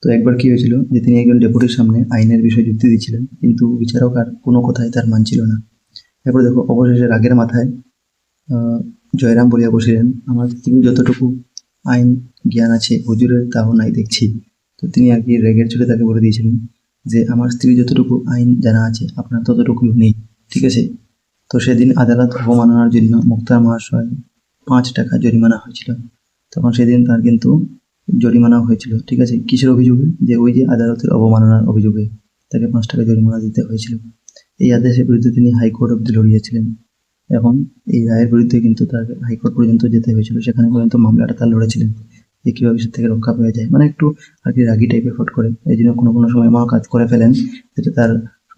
Speaker 1: তো একবার কি হয়েছিল যে তিনি একজন ডেপুটির সামনে আইনের বিষয়ে যুক্তি দিচ্ছিলেন, কিন্তু বিচারক আর কোনো কথাই তার মানছিল না। এরপর দেখো, অবশেষে রাগের মাথায় জয়রাম বলিয়া বসিলেন, আমার তিনি যতটুকু আইন জ্ঞান আছে হুজুরের তাও নাই দেখছি। তো তিনি আর কি রেগের চোটে তাকে বলে দিয়েছিলেন যে আমার স্ত্রী যতটুকু আইন জানা আছে আপনার ততটুকু নেই, ঠিক আছে। তো সেদিন আদালত অবমাননার জন্য মুক্তার মহাশয় 5 টাকা জরিমানা হয়েছিল। তখন সেদিন তার কিন্তু জরিমানা হয়েছিল, ঠিক আছে, কিসের অভিযোগে, যে ওই যে আদালতের অবমাননার অভিযোগে তাকে 5 টাকা জরিমানা দিতে হয়েছিল। এই আদেশের বিরুদ্ধে তিনি হাইকোর্ট অব্দি লড়িয়েছিলেন। এখন এই রায়ের বিরুদ্ধে কিন্তু তার হাইকোর্ট পর্যন্ত যেতে হয়েছিল, সেখানে পর্যন্ত মামলাটা তার লড়েছিলেন যে কীভাবে সে থেকে রক্ষা পাওয়া যায়। মানে একটু আর কি রাগি টাইপের ফট করে, এই জন্য কোনো কোনো সময় এমন কাজ করে ফেলেন যেটা তার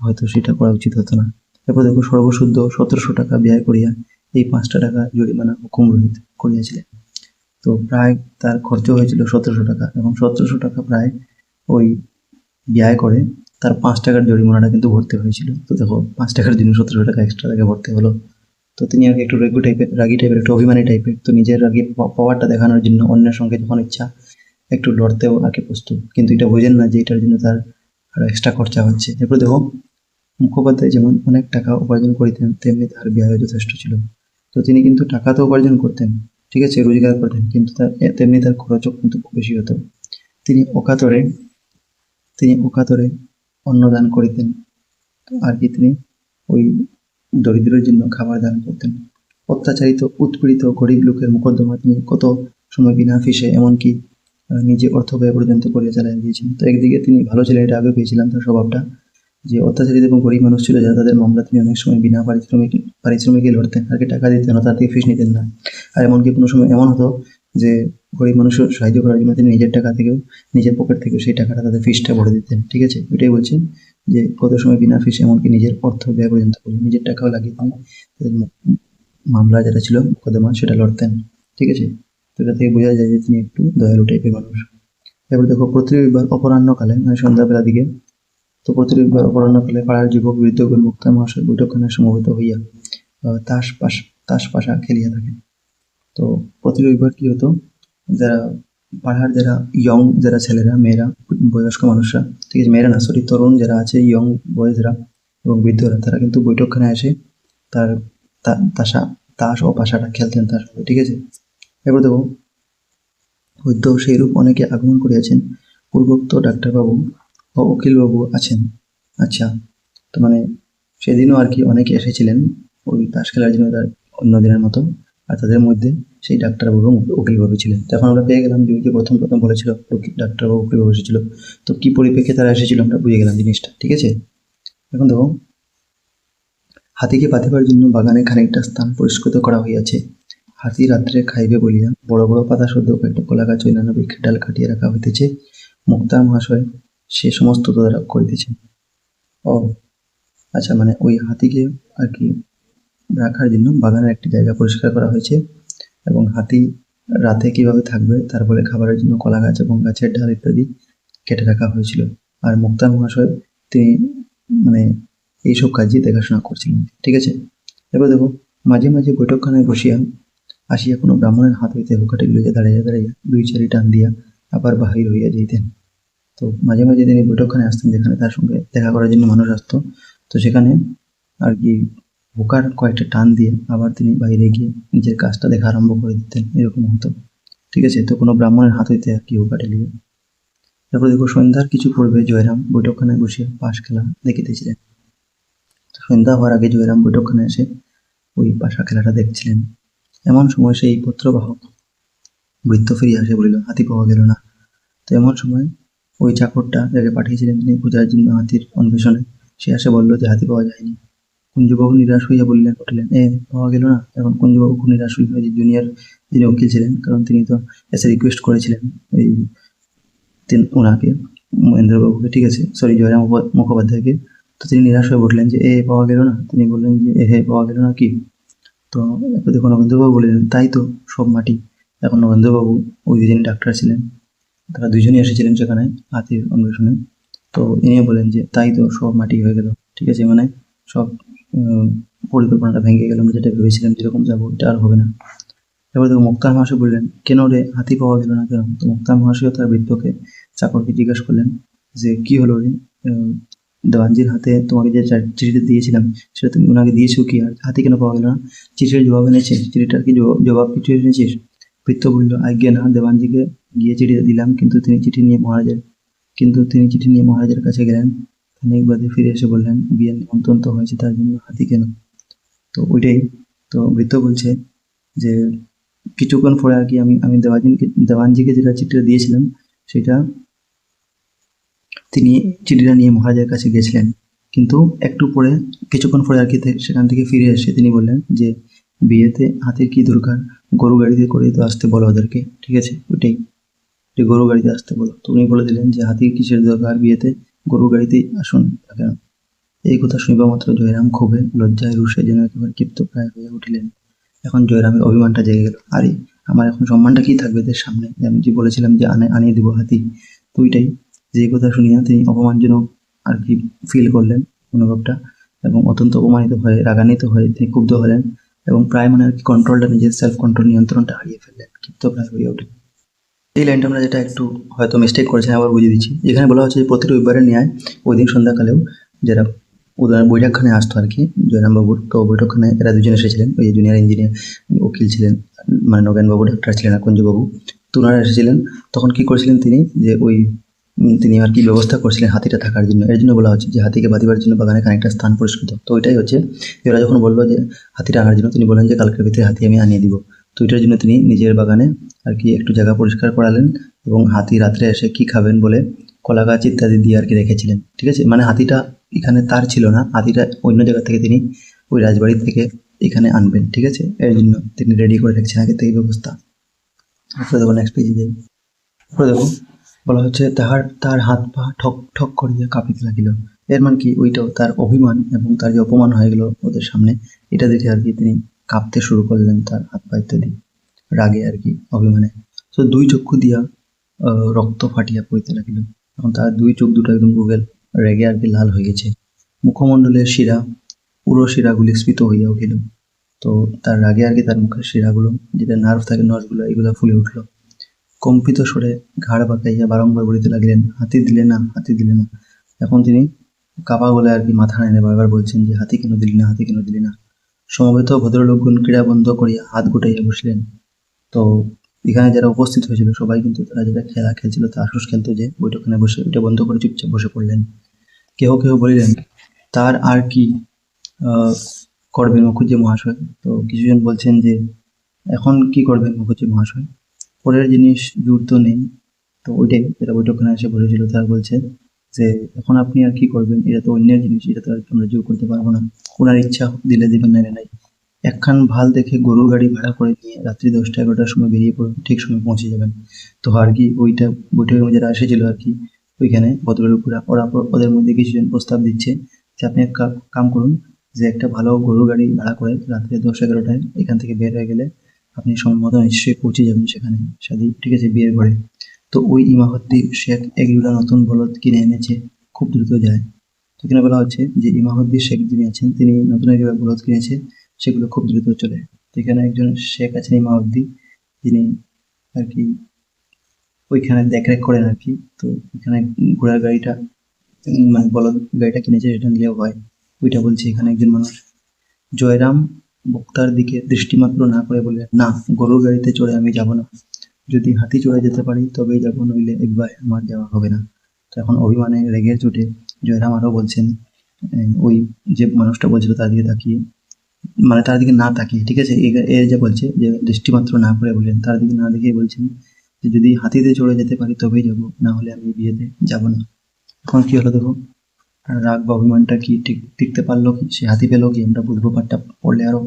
Speaker 1: হয়তো সেটা করা উচিত হতো না। এরপর দেখো, সর্বশুদ্ধ 1700 টাকা ব্যয় করিয়া এই 5 টাকা জরিমানা হুকুম রহিত করিয়াছিলেন। তো প্রায় তার খরচ হয়েছিল 1700 টাকা, এবং 1700 টাকা প্রায় ওই ব্যয় করে তার 5 টাকার জরিমানাটা কিন্তু ভরতে হয়েছিল। তো দেখো 5 টাকার জন্য 1700 টাকা এক্সট্রা তাকে ভরতে হলো। তো তিনি আর কি একটু রাগি টাইপের, একটু অভিমানী টাইপের। তো নিজের রাগি পাওয়ারটা দেখানোর জন্য অন্যের সঙ্গে যখন ইচ্ছা একটু লড়তেও আর কি প্রস্তুত, কিন্তু এটা বোঝেন না যে এটার জন্য তার আরো এক্সট্রা খরচা হচ্ছে। এরপর দেখো, মুখোপাধ্যায় যেমন অনেক টাকা উপার্জন করিতেন, তেমনি তার ব্যয় যথেষ্ট ছিল। তো তিনি কিন্তু টাকা তো উপার্জন করতেন, ঠিক আছে, রোজগার করতেন, কিন্তু তেমনি তার খরচও কিন্তু খুব বেশি হতো। তিনি অকাতরে অন্নদান করিতেন, আর কি তিনি ওই দরিদ্রের জন্য খাবার দান করতেন। অত্যাচারিত উৎপীড়িত গরিব লোকের মোকদ্দমা তিনি কত সময় বিনা ফিসে, এমনকি নিজে অর্থ ব্যয় পর্যন্ত করিয়া চালিয়ে দিয়েছেন। তো একদিকে তিনি ভালো ছিলেন, এটা আগে পেয়েছিলাম তার স্বভাবটা, যে অত্যাচারিত এবং গরিব মানুষ ছিল যারা, তাদের মামলা তিনি অনেক সময় বিনা পারিশ্রমিকে লড়তেন, আর কি টাকা দিতেন না, তার থেকে ফিস নিতেন না। আর এমনকি কোনো সময় এমন হতো যে গরিব মানুষের সাহায্য করার জন্য তিনি নিজের টাকা থেকেও, নিজের পকেট থেকেও সেই টাকাটা তাদের ফিসটা ভরে দিতেন, ঠিক আছে। এটাই বলছেন যে কত সময় বিনা ফিস, এমনকি নিজের অর্থ ব্যয় পর্যন্ত করে, নিজের টাকাও লাগিয়ে তিনি তাদের মামলা যেটা ছিল মোকদ্দমা সেটা লড়তেন, ঠিক আছে। তো এটা থেকে বোঝা যায় যে তিনি একটু দয়ালু টাইপের মানুষ। এবার দেখো, প্রতি রবিবার অপরাহ্নকালে, মানে সন্ধ্যাবেলা দিকে, তো প্রতি রবিবার অপরাহ্নকালে পাড়ার যুবক বৃদ্ধগণ মুক্তা মহাশয় বৈঠকখানায় সমবেত হইয়া তাস পাশা খেলিয়া থাকেন। তো প্রতি রবিবার কি হতো, যারা পাড়ার যারা ইয়ং যারা ছেলেরা, মেয়েরা, বয়স্ক মানুষরা, ঠিক আছে, মেয়েরা না সরি, তরুণ যারা আছে, ইয়ং বয়েজরা এবং বৃদ্ধরা, তারা কিন্তু বৈঠকখানায় এসে তার তাস ও পাশাটা খেলতেন তার সাথে, ঠিক আছে। এবার দেখো, হয়তো সেইরূপ অনেকে আগমন করিয়াছেন। পূর্বোক্ত ডাক্তারবাবু ও উকিলবাবু আছেন? আচ্ছা, তো মানে সেদিনও আর কি অনেকে এসেছিলেন ওই তাস খেলার জন্য তার অন্য দিনের মতো, আর তাদের মধ্যে সেই ডাক্তারবাবু এবং উকিলবাবু ছিলেন। তখন আমরা পেয়ে গেলাম যে ওই যে প্রথম প্রথম বলেছিল ডাক্তারবাবু উকিলবাবু এসেছিল, তো কি পরিপ্রেক্ষিতে তারা এসেছিল আমরা বুঝে গেলাম জিনিসটা। ঠিক আছে, এখন দেখো, হাতিকে বাঁধিবার জন্য বাগানে খানিকটা স্থান পরিষ্কৃত করা হইয়াছে। হাতি রাত্রে খাইবে বলিয়া বড় বড় পাতা সদ্য কয়েকটা কলা গাছ অন্যান্য বৃক্ষের ডাল কাটিয়া রাখা হইতেছে। মুক্তার মহাশয় সে সমস্ত তদারক করিতেছেন। ও আচ্ছা, মানে ওই হাতিকে আর কি রাখার জন্য বাগানের একটি জায়গা পরিষ্কার করা হয়েছে, এবং হাতি রাতে কিভাবে থাকবে তারপরে খাবারের জন্য কলা গাছ এবং গাছের ডাল ইত্যাদি কেটে রাখা হয়েছিল। আর মুক্তার মহাশয় তিনি মানে এইসব কাজই দেখাশোনা করছিলেন। ঠিক আছে, এবার দেখো, মাঝে মাঝে বৈঠকখানায় বসিয়া আসিয়া কোনো ব্রাহ্মণের হাত হইতে হুকাটি লইয়া দাঁড়াইয়া দাঁড়াইয়া দুই চারি টান দিয়া আবার বাহির হইয়া যাইতেন। তো মাঝে মাঝে তিনি বৈঠকখানায় আসতেন, যেখানে তার সঙ্গে দেখা করার জন্য মানুষ আসতো। তো সেখানে আর কি হুকার কয়েকটা টান দিয়ে আবার তিনি বাইরে গিয়ে নিজের কাজটা দেখা আরম্ভ করে দিতেন, এরকম হতো। ঠিক আছে, তো কোনো ব্রাহ্মণের হাত হইতে আর কি হুকাটি লিয়ে। তারপরে দেখো, সন্ধ্যার কিছু পূর্বে জয়রাম বৈঠকখানায় বসিয়া পাশ খেলা দেখিতেছিলেন। সন্ধ্যা হওয়ার আগে জয়রাম বৈঠকখানায় এসে ওই পাশা খেলাটা দেখছিলেন। এমন সময় সেই পত্রবাহক বৃত্ত ফিরিয়া আসে বলিল, হাতি পাওয়া গেল না। তো এমন সময় ওই চাকরটা যাকে পাঠিয়েছিলেন তিনি খোঁজার জন্য হাতির অন্বেষণে, সে আসে বলল যে হাতি পাওয়া যায়নি। কুঞ্জবাবু নিরাশ হইয়া উঠিলেন, পাওয়া গেল না। এখন কুঞ্জবাবু খুব নিরাশ হইল, যে জুনিয়র যিনি উকিল ছিলেন, কারণ তিনি তো এসে রিকোয়েস্ট করেছিলেন এই ওনাকে, মহেন্দ্রবাবুকে, ঠিক আছে, সরি, জয়রাম মুখোপাধ্যায়কে। তো তিনি নিরাশ হয়ে উঠলেন যে পাওয়া গেল না। তিনি বললেন যে পাওয়া গেল না কি? তো এরপর দেখুন, নগেন্দ্রবাবু বললেন, তাই তো, সব মাটি। এখন নগেন্দ্রবাবু ওই যিনি ডাক্তার ছিলেন, তারা দুজনই এসেছিলেন সেখানে হাতির অন্বেষণে। তো ইনি বলেন যে তাই তো, সব মাটি হয়ে গেল। ঠিক আছে, মানে সব পরিকল্পনাটা ভেঙে গেল, আমরা যেটা ভেবেছিলাম যেরকম যাবো এটা আর হবে না। এবার দেখো, মুক্তার মহাশয় বললেন, কেন রে, হাতি পাওয়া গেল না কেন? তো মুক্তার মহাশয় তার বৃদ্ধকে চাকরকে জিজ্ঞাসা করলেন যে কি হলো রে, দেওয়ানজির হাতে তোমাকে যে চিঠিটা দিয়েছিলাম সেটা তুমি ওনাকে দিয়েছো কি, আর হাতি কেন পাওয়া গেল না? চিঠির জবাব এনেছিস? চিঠিটার কি জবাব কিছু এনেছিস? বৃদ্ধ বলল, আজ্ঞে না, দেওয়ানজিকে গিয়ে চিঠি দিলাম, কিন্তু তিনি চিঠি নিয়ে মহারাজের কাছে গেলেন। খানিক বাদে ফিরে এসে বললেন, বিয়ের নিমন্ত্রণ তো হয়েছে, তার জন্য হাতি কেন? তো ওইটাই, তো বৃদ্ধ বলছে যে কিছুক্ষণ পরে আর কি আমি আমি দেওয়ানজিকে যেটা চিঠিটা দিয়েছিলাম সেটা তিনি চিঠিটা নিয়ে মহারাজের কাছে গেছিলেন, কিন্তু একটু পরে, কিছুক্ষণ পরে আর কি সেখান থেকে ফিরে এসে তিনি বললেন যে বিয়েতে হাতির কি দরকার, গরু গাড়িতে করে তো আসতে বলো ওদেরকে। ঠিক আছে, ওইটাই, যে গরু গাড়িতে আসতে বলো। তো উনি বলে দিলেন যে হাতির কিসের দরকার, বিয়েতে গরু গাড়িতেই আসুন কেন। এই কথা শুনিবা মাত্র জয়রাম ক্ষোভে লজ্জায় রুষে যেন একেবারে ক্ষিপ্ত প্রায় হয়ে উঠিলেন। এখন জয়রামের অভিমানটা জেগে গেল, আরে আমার এখন সম্মানটা কি থাকবে এদের সামনে, আমি যে বলেছিলাম যে আনিয়ে দিব হাতি। তো ওইটাই, যে কথা শুনিয়া তিনি অপমানজনক আর কি ফিল করলেন অনুভবটা, এবং অত্যন্ত অপমানিত হয়ে রাগান্বিত হয়ে তিনি ক্ষুব্ধ হলেন, এবং প্রায় মানে আর কি কন্ট্রোলটা, নিজের সেলফ কন্ট্রোল, নিয়ন্ত্রণটা হারিয়ে ফেললেন, ক্ষিপ্ত প্রায় হয়ে উঠলেন। এই লাইনটা আমরা যেটা একটু হয়তো মিস্টেক করেছেন, আবার বুঝিয়ে দিচ্ছি। এখানে বলা হচ্ছে যে প্রতি রবিবারের ন্যায় ওই দিন সন্ধ্যাকালেও যারা বৈঠকখানে আসতো আর কি জয়রামবাবুর, তো বৈঠকখানে এরা দুজন এসেছিলেন, ওই জুনিয়র ইঞ্জিনিয়ার উকিল ছিলেন, মানে নগেনবাবু ডাক্তার ছিলেন আর কুঞ্জবাবু। তো ওনারা এসেছিলেন, তখন কি করেছিলেন তিনি, যে ওই তিনি আর কি ব্যবস্থা করছিলেন হাতিটা থাকার জন্য। এর জন্য বলা হচ্ছে যে হাতিকে বাঁধিবার জন্য বাগানে খানিকটা স্থান পরিষ্কৃত। তো ওইটাই হচ্ছে, এরা যখন বললো যে হাতিটা আনার জন্য, তিনি বললেন যে কালকের ভিতরে হাতি আমি আনিয়ে দিব। তো এটার জন্য তিনি নিজের বাগানে আর কি একটু জায়গা পরিষ্কার করালেন, এবং হাতি রাত্রে এসে কি খাবেন বলে কলা গাছ ইত্যাদি দিয়ে আর কি রেখেছিলেন। ঠিক আছে, মানে হাতিটা এখানে তার ছিল না, হাতিটা অন্য জায়গা থেকে তিনি ওই রাজবাড়ি থেকে এখানে আনবেন। ঠিক আছে, এর জন্য তিনি রেডি করে রেখেছেন আগে থেকে ব্যবস্থা। তারপরে দেখো নেক্সট পেজে যাই। তারপরে দেখো, বলা হচ্ছে তার হাত পা ঠক ঠক করিয়া কাঁপিতে লাগিল। এর মানে কি, ওইটাও তার অভিমান এবং তার যে অপমান হয়ে গেল ওদের সামনে, এটা দেখে আর কি তিনি কাঁপতে শুরু করলেন, তার হাত পা ইত্যাদি রাগে আর কি, অভিমানে। তো দুই চক্ষু দিয়া রক্ত ফাটিয়া পড়িতে লাগিল। এখন তার দুই চোখ দুটো একদম গুগল রেগে আর কি লাল হয়ে গেছে। মুখমণ্ডলের শিরা, পুরো শিরাগুলি স্ফীত হইয়া উঠিল। তো তার রাগে আর কি তার মুখের শিরাগুলো, যেটা নার্ভ থাকে নর্ভগুলো, এগুলো ফুলে উঠল। কম্পিত স্বরে ঘাড় বাঁকাইয়া বারংবার বলিতে লাগলেন, হাতি দিলে না, হাতি দিলে না। এখন তিনি কাপা গলায় আর কি মাথা নেড়ে বারবার বলছেন যে হাতি কেন দিলি না, হাতি কেন দিলি না। সমবেত ভদ্রলোকগণ ক্রীড়া বন্ধ করিয়া হাত গুটাইয়া বসলেন। তো এখানে যারা উপস্থিত হয়েছিল সবাই কিন্তু তারা যেটা খেলা খেলছিল তাস খেলতো, যে ওইটাখানে বসে ওইটা বন্ধ করে চুপচাপ বসে পড়লেন। কেহ কেহ বলিলেন, তার আর কি করবেন মুখুজ্জে মহাশয়। তো কিছুজন বলছেন যে এখন কি করবেন মুখুজ্জে মহাশয়, পরের জিনিস জোর তো নেই। তো ওইটাই যারা বৈঠকখানে এসে বসেছিল তারা বলছে যে এখন আপনি আর কি করবেন, এটা তো অন্যের জিনিস, এটা তো আর আমরা জোর করতে পারবো না, ওনার ইচ্ছা দিলে দিবেন, নাইলে নাই। একখান ভাল দেখে গরুর গাড়ি ভাড়া করে নিয়ে রাত্রি 10টা-11টার সময় বেরিয়ে পড়ুন, ঠিক সময় পৌঁছে যাবেন। তো আর কি ওইটা বৈঠকের মধ্যে যারা এসেছিল আর কি ওইখানে ভদ্রলোকেরা, ওরা ওদের মধ্যে কিছুজন প্রস্তাব দিচ্ছে যে আপনি এক কাম করুন, যে একটা ভালো গরুর গাড়ি ভাড়া করে রাত্রে 10-11টায় এখান থেকে বের হয়ে গেলে আপনি সময় মতো নিশ্চয়ই পৌঁছে যাবেন সেখানে শাদী, ঠিক আছে, বিয়ের ঘরে। তো ওই ইমামতি শেখ এগুলা নতুন বলদ কিনে এনেছে, খুব দ্রুত যায়। তো এখানে বলা হচ্ছে যে ইমামউদ্দিন শেখ যিনি আছেন তিনি নতুন এক বলদ কিনেছে, সেগুলো খুব দ্রুত চলে। তো এখানে একজন শেখ আছেন ইমামউদ্দিন, যিনি আর কি ওইখানে দেখরেখ করেন আর কি। তো এখানে ঘোড়ার গাড়িটা মানে বলদ গাড়িটা কিনেছে, সেটা নিলেও হয়। ওইটা বলছে এখানে একজন মানুষ। জয়রাম বক্তার দিকে দৃষ্টিমাত্র না করে বলে, না, গরুর গাড়িতে চড়ে আমি যাব না, যদি হাতি চড়ে যেতে পারি তবেই যাবো, নইলে একবার আমার যাওয়া হবে না। তো এখন অভিমানে রেগের চোটে জয়রাম আরও বলছেন, ওই যে মানুষটা বলছিল তার দিকে তাকিয়ে, মানে তার দিকে না তাকিয়ে, ঠিক আছে, এর যে বলছে যে দৃষ্টিমাত্র না করে বললেন, তার দিকে না দেখে বলছেন যে যদি হাতিতে চড়ে যেতে পারি তবেই যাব, না হলে আমি বিয়েতে যাব না। এখন কি হলো দেখো, রাগ বা অভিমানটা কি ঠিক টিকতে পারলো কি, সে হাতি পেলো কি, আমরা বুঝবো পারটা পড়লে আরো।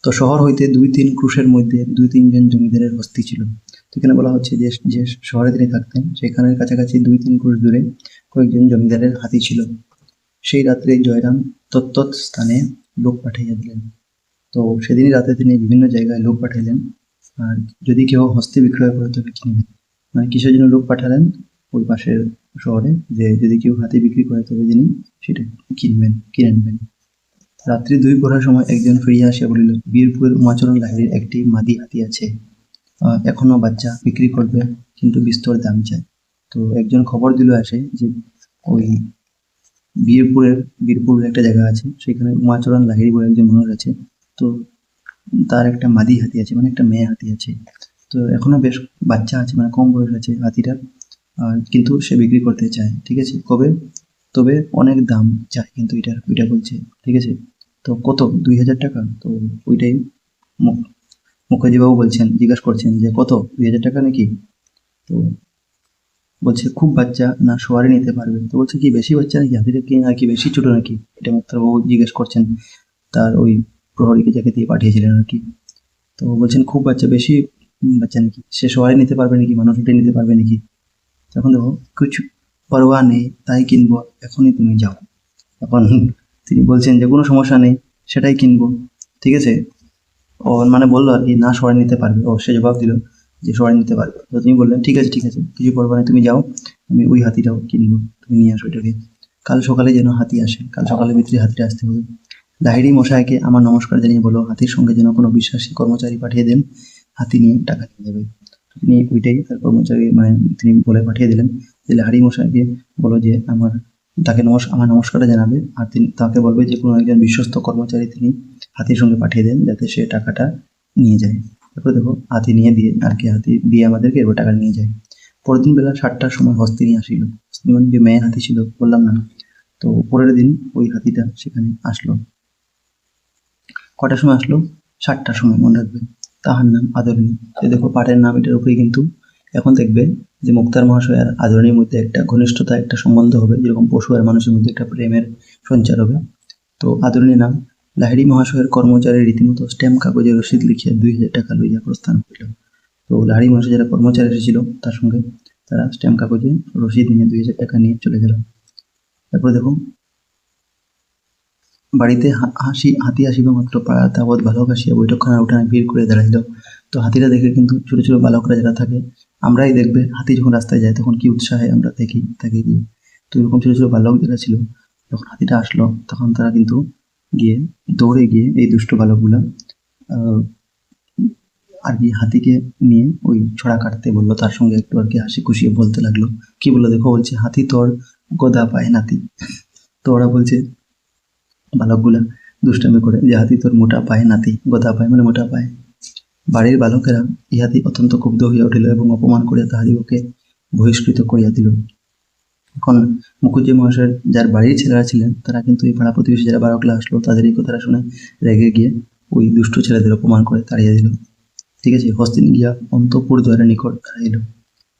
Speaker 1: তো শহর হইতে 2-3 ক্রুশের মধ্যে 2-3 জন জমিদারের বস্তি ছিল। তো এখানে বলা হচ্ছে যে যে শহরে তিনি থাকতেন সেখানের কাছাকাছি 2-3 ক্রুশ দূরে কয়েকজন জমিদারের হাতি ছিল। সেই রাত্রে জয়রাম তত্তৎ স্থানে লোক পাঠাইয়া দিলেন। তো সেদিনই রাতে তিনি বিভিন্ন জায়গায় লোক পাঠাইলেন, আর যদি কেউ হস্তে বিক্রয় করে তবে কিনবেন। মানে কিসের জন্য লোক পাঠালেন ওই পাশের শহরে, যে যদি কেউ হাতি বিক্রি করে তবে তিনি সেটা কিনে নেবেন। রাত্রি 2 প্রহরের সময় একজন ফিরিয়া আসিয়া বলিল, বীরপুরের উমাচরণ লাহিড়ীর একটি মাদি হাতি আছে, এখনো বাচ্চা, বিক্রি করবে, কিন্তু বিস্তর দাম চায়। তো একজন খবর দিল আসে যে ওই বীরপুর একটা জায়গা আছে, সেখানে উমাচরণ লাহিড়ী বলে একজন মানুষ আছে। তো তার একটা মাদি হাতি আছে, মানে একটা মেয়ে হাতি আছে। তো এখনো বেশ বাচ্চা আছে, মানে কম বয়স আছে হাতিটার, কিন্তু সে বিক্রি করতে চায়, ঠিক আছে, কবে, তবে অনেক দাম চায় কিন্তু ওইটা বলছে, ঠিক আছে। তো কত, 2,000 টাকা। তো ওইটাই মুখার্জিবাবু বলছেন, জিজ্ঞাসা করছেন যে কত, 2,000 টাকা নাকি। তো বলছে খুব বাচ্চা না সবারই নিতে পারবে। তো বলছে কি বেশি বাচ্চা নাকি, হাতিটা কি আর কি বেশি ছোট নাকি, এটা মুক্তারবাবু জিজ্ঞেস করছেন তার ওই প্রহরীকে, যাকে দিয়ে পাঠিয়েছিলেন আর কি। তো বলছেন খুব বাচ্চা, বেশি বাচ্চা নাকি, সে সবাই নিতে পারবে নাকি, মানুষ এটা নিতে পারবে নাকি। তখন দেখো, কিছু পরোয়া নেই, তাই কিনবো, এখনই তুমি যাও। এখন তিনি বলছেন যে কোনো সমস্যা নেই, সেটাই কিনবো, ঠিক আছে। ও মানে বললো আর কি না সবাই নিতে পারবে, ও সে জবাব দিল যে সবাই নিতে পারবে। তো তুমি বললেন ঠিক আছে ঠিক আছে, কিছু করবে না, তুমি যাও, আমি ওই হাতিটাও কিনবো, তুমি নিয়ে আসো এটাকে। কাল সকালে যেন হাতি আসে, কাল সকালের ভিতরে হাতিটা আসতে হবে। লাহিড়ী মশাইকে আমার নমস্কার জানিয়ে বলো, হাতির সঙ্গে যেন কোনো বিশ্বাসী কর্মচারী পাঠিয়ে দেন, হাতি নিয়ে টাকা নিয়ে যাবে। তিনি ওইটাই তার কর্মচারী, মানে তিনি বলে পাঠিয়ে দিলেন যে লাহিড়ী মশাইকে বলো যে আমার নমস্কারটা জানাবে, আর তিনি তাকে বলবে যে কোনো একজন বিশ্বস্ত কর্মচারী তিনি হাতির সঙ্গে পাঠিয়ে দেন, যাতে সে টাকাটা নিয়ে যায়। তারপর দেখো হাতি নিয়ে দিয়ে আর কি, হাতি দিয়ে আমাদেরকে এবার টাকা নিয়ে যায়। পরের দিন বেলা 7টার সময় হস্তিনী আসিল। হস্তিনী মানে যে মেয়ে হাতি ছিল বললাম না। তো পরের দিন ওই হাতিটা সেখানে আসলো। কটার সময় আসলো, 7টার সময়, মনে রাখবে। তাহার নাম আদরিণী। সে দেখো পাঠের নাম, এটার উপরেই কিন্তু এখন দেখবে যে মুক্তার মহাশয় আর আদরিণীর মধ্যে একটা ঘনিষ্ঠতা, একটা সম্বন্ধ হবে, যেরকম পশু আর মানুষের মধ্যে একটা প্রেমের সঞ্চার হবে। তো আদরিণীর নাম। লাহিড়ী মহাশয়ের কর্মচারী রীতিমতো স্ট্যাম্প কাগজে রসিদ লিখিয়া 2,000 টাকা লইয়া প্রস্থান করিল। তো লাহিড়ী মহাশয় যারা কর্মচারী এসেছিল তার সঙ্গে তারা স্ট্যাম্প কাগজে রসিদ নিয়ে 2,000 টাকা নিয়ে চলে গেল। তারপরে দেখো, বাড়িতে হাতি আসিবা মাত্র পাড়া তাবৎ বালক বৈঠকখানার উঠানে ভিড় করে দাঁড়াইল। তো হাতিটা দেখে কিন্তু ছোট ছোট বালকরা যারা থাকে, আমরাই দেখবে হাতি যখন রাস্তায় যায় তখন কি উৎসাহে আমরা দেখি তাকে গিয়ে। তো এরকম ছোট ছোট বালক যারা ছিল, যখন হাতিটা আসলো তখন তারা কিন্তু গিয়ে দৌড়ে গিয়ে এই দুষ্ট বালকগুলা আর কি হাতিকে নিয়ে ওই ছড়া কাটতে বললো, তার সঙ্গে একটু আর কি হাসি খুশিয়ে বলতে লাগলো। কি বললো দেখো, বলছে হাতি তোর গদা পায় নাতি। তো ওরা বলছে, বালকগুলা দুষ্টামি করে, যে হাতি তোর মোটা পায় নাতি, গদা পায় মানে মোটা পায়। বাড়ির বালকেরা ইহাতে অত্যন্ত ক্ষুব্ধ হইয়া উঠিল এবং অপমান করিয়া তাহাদিগকে বহিষ্কৃত করিয়া দিল। এখন মুখুজ্জি মহাশয়ের যার বাড়ির ছেলেরা ছিলেন তারা কিন্তু এই পাড়া প্রতিবেশী যারা বালকরা আসলো তাদের এই কথাটা শুনে রেগে গিয়ে ওই দুষ্ট ছেলেদের অপমান করে তাড়িয়ে দিল। ঠিক আছে, হস্তিনী গিয়া অন্তঃপুর দ্বারের নিকট দাঁড়াইল।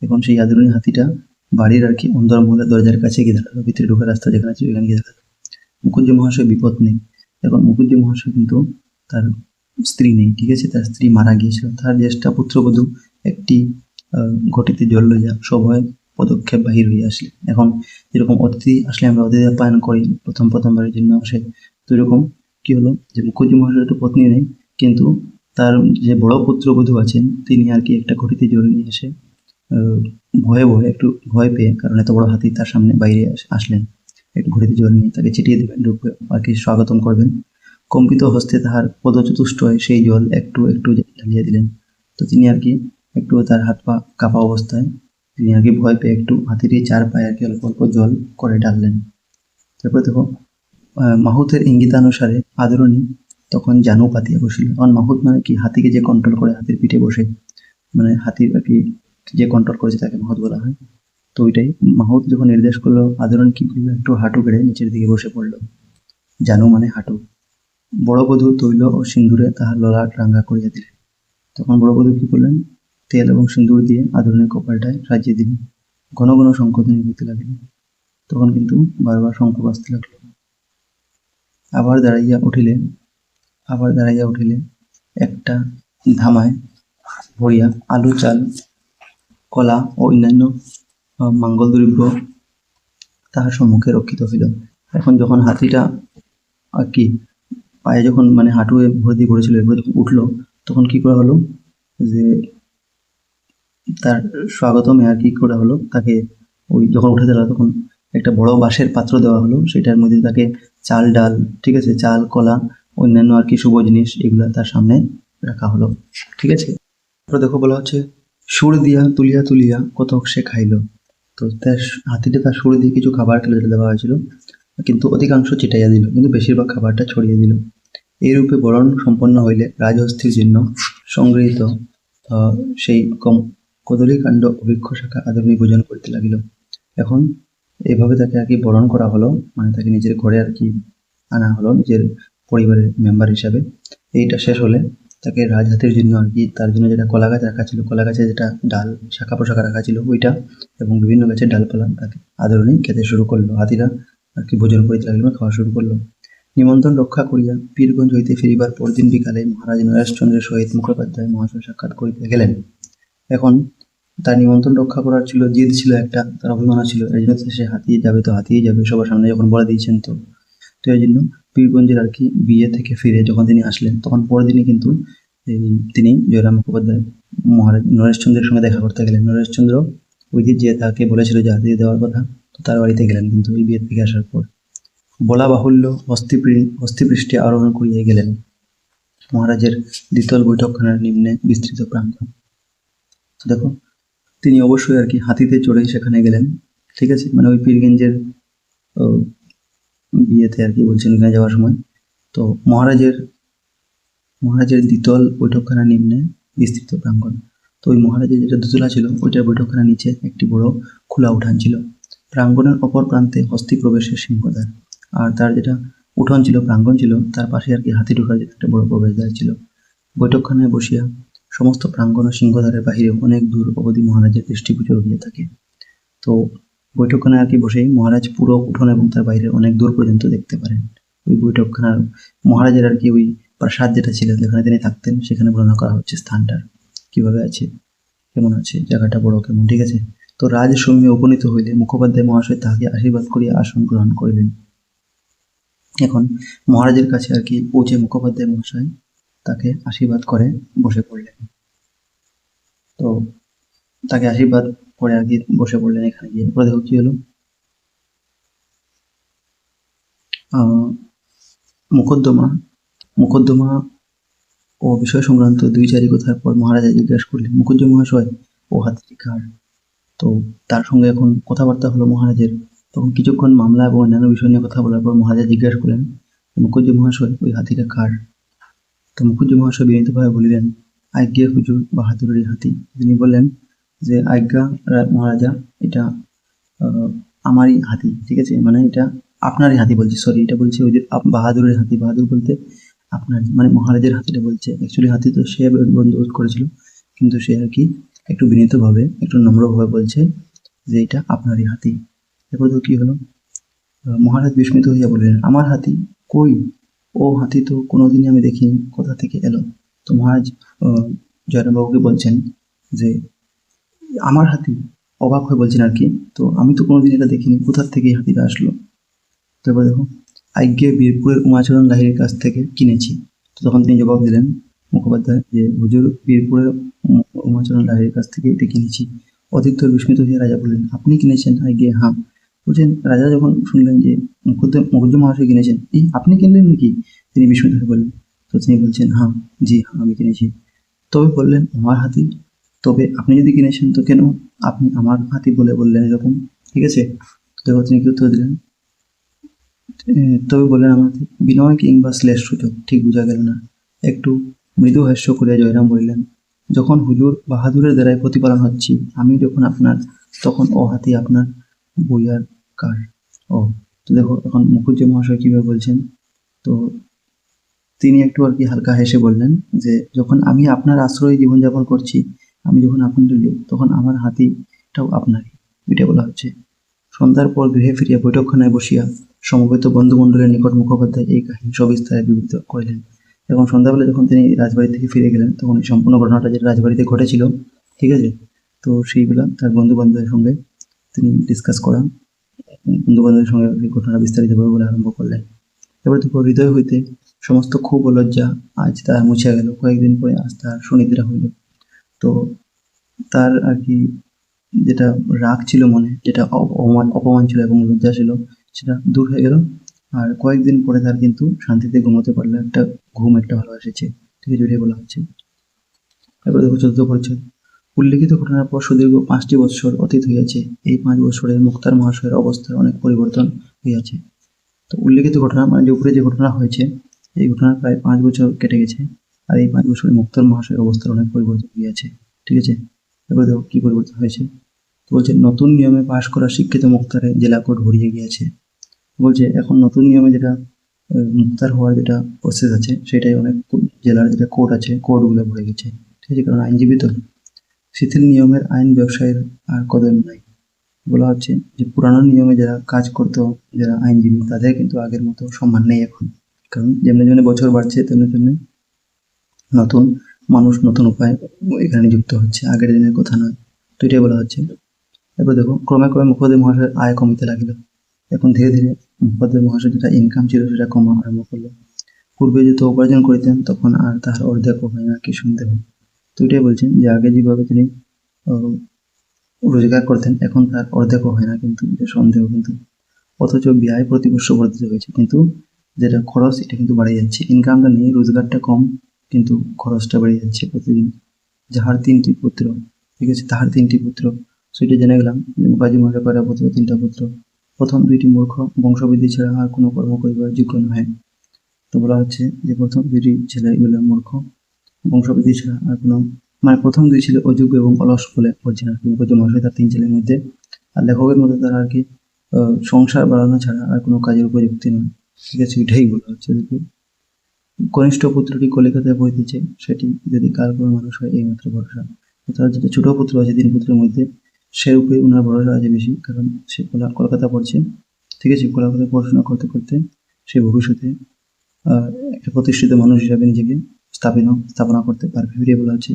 Speaker 1: এখন সেই আদরণী হাতিটা বাড়ির আর কি অন্দরমহলের দরজার কাছে গিয়ে দাঁড়ালো, ভিতরে ঢোকার রাস্তা যেখানে আছে ওইখানে গিয়ে দাঁড়ালো। মুখুজ্জি মহাশয় বিপদ নেই। এখন মুখুজ্জি মহাশয় কিন্তু তার স্ত্রী নেই, ঠিক আছে, তার স্ত্রী মারা গিয়েছিল। তার জ্যেষ্ঠা পুত্রবধূ একটি ঘটিতে জল লইয়া সভয়ে পদক্ষেপ বাহির হইয়া আসলে। এখন যেরকম অতিথি আসলে আমরা অতিথি আপ্যায়ন করি প্রথমবারের জন্য আসে, তো এরকম কি হলো যে মুখুজ্জি মহাশয়ের একটু পত্নী নেই, কিন্তু তার যে বড় পুত্রবধূ আছেন তিনি আর কি একটা ঘটিতে জল নিয়ে এসে ভয়ে একটু ভয় পেয়ে, কারণ এত বড় হাতি তার সামনে বাইরে আসলেন, একটু ঘটিতে জল নিয়ে তাকে ছিটিয়ে দেবেন, আর কি স্বাগতম করবেন। কম্পিত হস্তে তাহার পদচতুষ্টয় সেই জল একটু একটু ঢালিয়ে দিলেন। তো তিনি আর কি একটু তার হাত পা কাঁপা অবস্থায় তিনি আর কি ভয় পেয়ে একটু হাতিটির চার পায়ে আর কি অল্প অল্প জল করে ঢাললেন। তারপর দেখো মাহুতের ইঙ্গিতানুসারে আদরণী তখন জানু পাতিয়া বসিল। কারণ মাহুত মানে কি হাতিকে যে কন্ট্রোল করে, হাতির পিঠে বসে, মানে হাতির আর কি যে কন্ট্রোল করেছে তাকে মাহুত বলা হয়। তো ওইটাই মাহুত যখন নির্দেশ করলো আদরণ কি করলো, একটু হাঁটু গেড়ে নিচের দিকে বসে পড়লো। জানু মানে হাঁটু। বড় বধূ তৈল ও সিন্দুরে তাহার ললাট রাঙ্গা করিয়া দিলেন। তখন বড় বধূ কি করলেন, তেল এবং সিন্দুর দিয়ে আদরণের কপালটায় সাজিয়ে দিলেন। ঘন ঘন শঙ্খধ্বনি হইতে লাগিল। তখন কিন্তু বারবার শঙ্খ বাজতে লাগলো। আবার দাঁড়াইয়া উঠিলে একটা ধামায় ভরিয়া আলু, চাল, কলা ও অন্যান্য মাঙ্গলদ্রব্য তাহার সম্মুখে রক্ষিত হইল। এখন যখন হাতিটা আর কি পায়ে যখন মানে হাঁটুয়ে ভরে দিয়ে পড়েছিল, এরপরে যখন উঠলো তখন কি করা হলো যে তার স্বাগতমে আর কি করা হলো, তাকে ওই যখন উঠে দিল তখন একটা বড় বাঁশের পাত্র দেওয়া হলো, সেটার মধ্যে তাকে চাল ডাল, ঠিক আছে, চাল কলা অন্যান্য আর কি শুভ জিনিস এগুলা তার সামনে রাখা হলো। ঠিক আছে, তারপর দেখো বলা হচ্ছে সুর দিয়া তুলিয়া তুলিয়া কতক সে খাইল। তো তার হাতিটা তার সুর দিয়ে কিছু খাবার খেলে দেওয়া হয়েছিল, কিন্তু অধিকাংশ চিটাইয়া দিল, কিন্তু বেশিরভাগ খাবারটা ছড়িয়ে দিল। এইরূপে বরণ সম্পন্ন হইলে রাজহস্তির জন্য সংগৃহীত সেই কদলীকাণ্ড অভিক্ষ শাখা আদরণী ভোজন করতে লাগিল। এখন এইভাবে তাকে আর কি বরণ করা হলো, মানে তাকে নিজের ঘরে আর কি আনা হলো নিজের পরিবারের মেম্বার হিসাবে। এইটা শেষ হলে তাকে রাজহাতির জন্য আর কি তার জন্য যেটা কলা গাছ রাখা ছিল, কলা গাছের যেটা ডাল শাখা পোশাখা রাখা ছিল ওইটা এবং বিভিন্ন গাছের ডালপালা তাকে আদরণী খেতে শুরু করলো। হাতিরা আর কি ভোজন করিতে লাগলো, খাওয়া শুরু করলো। নিমন্ত্রণ রক্ষা করিয়া পীরগঞ্জ হইতে ফিরিবার পরদিন বিকালে মহারাজ নরেশচন্দ্রের সহিত মুখোপাধ্যায় মহাশয় সাক্ষাৎ করিতে গেলেন। এখন তার নিমন্ত্রণ রক্ষা করার ছিল, জিদ ছিল একটা, তার অভিমান ছিল, এই জন্য সে হাতিয়ে যাবে, তো হাতিয়ে যাবে, সবার সামনে যখন বলে দিয়েছেন তো এই জন্য পীরগঞ্জের আর কি বিয়ে থেকে ফিরে যখন তিনি আসলেন তখন পরের দিনই কিন্তু তিনি জয়রাম মুখোপাধ্যায় মহারাজ নরেশচন্দ্রের সঙ্গে দেখা করতে গেলেন। নরেশচন্দ্র ওই দিন যে তাকে বলেছিল যে হাতিয়ে দেওয়ার কথা, তো তার বাড়িতে গেলেন কিন্তু এই বিয়ে থেকে আসার পর। বলা বাহুল্য হস্তিপৃষ্ঠে আরোহণ করিয়া গেলেন মহারাজের দ্বিতল বৈঠকখানার নিম্নে বিস্তৃত প্রাঙ্গণ। দেখো তিনি অবশ্যই আর কি হাতিতে চড়েই সেখানে গেলেন। ঠিক আছে, মানে ওই পীরগঞ্জের বিয়েতে আর কি বলছেন ওখানে যাওয়ার সময়। তো মহারাজের দ্বিতল বৈঠকখানার নিম্নে বিস্তৃত প্রাঙ্গণ। তো ওই মহারাজের যেটা দোতলা ছিল ওইটার বৈঠকখানার নিচে একটি বড় খোলা উঠান ছিল। প্রাঙ্গণের অপর প্রান্তে হস্তি প্রবেশের সিংহদ্বার, আর তার যেটা উঠান ছিল প্রাঙ্গণ ছিল তার পাশে আর কি হাতি ঢোকার জন্য একটা বড় প্রবেশদ্বার ছিল। বৈঠকখানায় বসিয়া সমস্ত প্রাঙ্গণ ও সিংহদ্বারের বাহিরে অনেক দূর অবধি মহারাজের দৃষ্টিগোচর হইয়া থাকে। তো বৈঠকখানায় আর কি বসেই মহারাজ পুরো উঠোন এবং তার বাইরে অনেক দূর পর্যন্ত দেখতে পারেন। ওই বৈঠকখানার মহারাজের আর কি ওই প্রাসাদ যেটা ছিল যেখানে তিনি থাকতেন সেখানে বর্ণনা করা হচ্ছে স্থানটার কিভাবে আছে, কেমন আছে, জায়গাটা বড় কেমন। ঠিক আছে, তো রাজসৌম্যে উপনীত হইলে মুখোপাধ্যায় মহাশয় তাহাকে আশীর্বাদ করিয়া আসন গ্রহণ করিলেন। এখন মহারাজের কাছে আর কি পৌঁছে মুখোপাধ্যায় মহাশয় তাকে আশীর্বাদ করে বসে পড়লেন। তো তাকে আশীর্বাদ করে আর কি বসে পড়লেন। এখানে গিয়ে পরে দেখো কি হলো, মোকদ্দমা ও বিষয় সংক্রান্ত দুই চারি কথার পর মহারাজা জিজ্ঞাসা করলেন মুখুজ্জি মহাশয় ও হাতিটি কার। তো তার সঙ্গে এখন কথাবার্তা হলো মহারাজের। তখন কিছুক্ষণ মামলা এবং অন্যান্য বিষয় নিয়ে কথা বলার পর মহারাজা জিজ্ঞাসা করলেন মুখুজ্জি মহাশয় ওই হাতিটা কার। তো মুখুজ্জি মহাশয় বিনীতভাবে বলিলেন আজ্ঞে হুজুর বাহাদুরের হাতি। তিনি বললেন যে আজ্ঞা মহারাজা, এটা আমারই হাতি, ঠিক আছে, মানে এটা আপনারই হাতি বলছে, সরি এটা বলছে হুজুর বাহাদুরের হাতি। বাহাদুর বলতে আপনারই, মানে মহারাজের হাতিটা বলছে। অ্যাকচুয়ালি হাতি তো সে বন্দোবস্ত করেছিল, কিন্তু সে আর কি একটু বিনীতভাবে একটু নম্রভাবে বলছে যে এটা আপনারই হাতি। এরপর তো কি হলো, মহারাজ বিস্মিত হইয়া বললেন, আমার হাতি কই? ও হাতি তো কোনোদিনই আমি দেখিনি, কোথা থেকে এলো? তো মহারাজ জয়রামবাবুকে বলছেন যে আমার হাতি, অবাক হয়ে বলছেন আর কি, তো আমি তো কোনোদিন এটা দেখিনি, কোথার থেকে এই হাতিটা আসলো? তারপর দেখো, আজ্ঞে বীরপুরের উমাচরণ লাহিড়ীর কাছ থেকে কিনেছি। তো তখন তিনি জবাব দিলেন মুখোপাধ্যায় যে হুজুর বীরপুরের উমাচরণ লাহিড়ীর কাছ থেকে এটা কিনেছি। অধিকতর বিস্মিত হয়ে রাজা বললেন, আপনি কিনেছেন? আজ্ঞে হ্যাঁ। বলছেন রাজা যখন শুনলেন যে মুখুজ্জে মহাশয় কিনেছেন, এই আপনি কিনলেন নাকি? তিনি বিস্মিত হয়ে বললেন। তো তিনি বলছেন হ্যাঁ, জি হ্যাঁ আমি কিনেছি। তবে বললেন আমার হাতি, তবে আপনি যদি কিনেছেন তো কেন আপনি আমার হাতি বলে বললেন এরকম, ঠিক আছে? দেখো তিনি কি উত্তর দিলেন, তবে বললেন আমার হাতি। বিনয় কিংবা শ্লেষ সূচক ঠিক বোঝা গেল না। একটু মৃদু হাস্য করিয়া জয়রাম বললেন, যখন হুজুর বাহাদুরের দ্বারাই প্রতিপালন হচ্ছি, আমি যখন আপনার, তখন ও হাতি আপনার বইয়ার কার? ও, তো দেখো এখন মুখুজ্জে মহাশয় কিভাবে বলছেন, তো তিনি একটু আর কি হালকা হেসে বললেন যে যখন আমি আপনার আশ্রয়ে জীবনযাপন করছি, আমি যখন আপনার লোক, তখন আমার হাতিটাও আপনারই, এটা বলা হচ্ছে। সন্ধ্যার পর গৃহে ফিরিয়া বৈঠকখানায় বসিয়া সমবেত বন্ধুমণ্ডলের নিকট মুখোপাধ্যায় এই কাহিনী সবিস্তারে বিবৃত করিলেন। এবং সন্ধ্যাবেলা যখন তিনি রাজবাড়ি থেকে ফিরে গেলেন, তখন এই সম্পূর্ণ ঘটনাটা যেটা রাজবাড়িতে ঘটেছিল, ঠিক আছে, তো সেইগুলা তার বন্ধু বান্ধবের সঙ্গে তিনি ডিসকাস করান, বন্ধু বান্ধবের সঙ্গে এই ঘটনাটা বিস্তারিতভাবে বলে আরম্ভ করলেন। এবার দেখো, হৃদয় হইতে সমস্ত ক্ষোভ ও লজ্জা আজ তাহার মুছিয়া গেল। কয়েকদিন পরে আজ তাহার সুনিদ্রা হইল। তো তার আর কি যেটা রাগ ছিল মনে, যেটা অপমান ছিল এবং লজ্জা ছিল, সেটা দূর হয়ে গেল। আর কয়েকদিন পরে তার কিন্তু শান্তিতে ঘুমোতে পারলো, একটা ঘুম একটা ভালো এসেছে, ঠিক আছে, এটাই বলা হচ্ছে। এবার দেখো চতুর্থ পরিচ্ছদ। উল্লিখিত ঘটনার পর সুদীর্ঘ 5টি বৎসর অতীত হইয়াছে। এই 5 বৎসরে মুক্তার মহাশয়ের অবস্থার অনেক পরিবর্তন হইয়াছে। তো উল্লিখিত ঘটনা মানে যে উপরে যে ঘটনা হয়েছে, এই ঘটনার প্রায় 5 বছর কেটে গেছে, আর এই 5 বছরে মুক্তার মহাশয়ের অবস্থার অনেক পরিবর্তন হইয়াছে, ঠিক আছে। এবার দেখো কি পরিবর্তন হয়েছে। তো বলছে নতুন নিয়মে পাশ করা শিক্ষিত মুক্তারে জেলা কোর্ট ভরিয়ে গিয়েছে। বলছে এখন নতুন নিয়মে যেটা মুক্তার হওয়ার যেটা প্রসেস আছে, সেটাই অনেক জেলার যেটা কোর্ট আছে, কোর্টগুলো ভরে গেছে, ঠিক আছে, কারণ আইনজীবী তো। শিথিল নিয়মের আইন ব্যবসায়ের আর কদর নাই। বলা হচ্ছে যে পুরানো নিয়মে যারা কাজ করতো, যারা আইনজীবী, তাদের কিন্তু আগের মতো সম্মান নেই এখন, কারণ যেমনি যেমনি বছর বাড়ছে তেমনি তেমনি নতুন মানুষ নতুন উপায় এখানে নিযুক্ত হচ্ছে, আগের দিনের কথা নয়। তো এটাই বলা হচ্ছে। এবার দেখো ক্রমে ক্রমে মুখোপাধ্যায় মহাশয়ের আয় কমিতে লাগিল। এখন ধীরে ধীরে মুখোপাধ্যায় মহাশয় যেটা ইনকাম ছিল সেটা কমা আরম্ভ করলো। পূর্বে যত উপার্জন করিতেন তখন আর তাহার অর্ধেকও হয় না, কি সন্দেহ। তো এটাই বলছেন যে আগে যেভাবে তিনি রোজগার করতেন, এখন তার অর্ধেকও হয় না, কিন্তু এটা সন্দেহ কিন্তু। অথচ ব্যয় প্রতি বছর বর্ধিত হয়েছে, কিন্তু যেটা খরচ এটা কিন্তু বাড়ে যাচ্ছে। ইনকামটা নেই, রোজগারটা কম, কিন্তু খরচটা বেড়ে যাচ্ছে প্রতিদিন। যাহার 3টি পুত্র, ঠিক আছে, তাহার 3টি পুত্র, সেটা জেনে গেলাম যে মুখার্জি মহাশয় কয়টা পুত্র? 3টা পুত্র। প্রথম 2টি মূর্খ, বংশবৃদ্ধি ছাড়া আর কোনো কর্ম করিবার যোগ্য নহে। তো বলা হচ্ছে যে প্রথম 2টি ছেলেগুলো মূর্খ, বংশবৃদ্ধি ছাড়া আর কোনো, মানে প্রথম 2 ছিল অযোগ্য এবং অলস বলে বলছেন আর কি মুখার্জি মহাশয় তার 3 ছেলের মধ্যে। আর লেখকের মধ্যে তারা আর কি সংসার বাড়ানো ছাড়া আর কোনো কাজের উপযুক্তি নয়, ঠিক আছে, এটাই বলা হচ্ছে। দেখো কনিষ্ঠ পুত্রটি কলিকাতায় পড়িতেছে, সেটি যদি কাল কোনো মানুষ হয় এইমাত্র ভরসা। তার যেটা ছোট পুত্র আছে 3 পুত্রের মধ্যে, সে উপরে ওনার ভরসা আছে বেশি, কারণ সে কলকাতা পড়ছে, ঠিক আছে, কলকাতায় পড়াশোনা করতে করতে সে ভবিষ্যতে একটা প্রতিষ্ঠিত মানুষ হিসাবে নিজেকে স্থাপনা করতে পারবে, এটাই বলা হচ্ছে।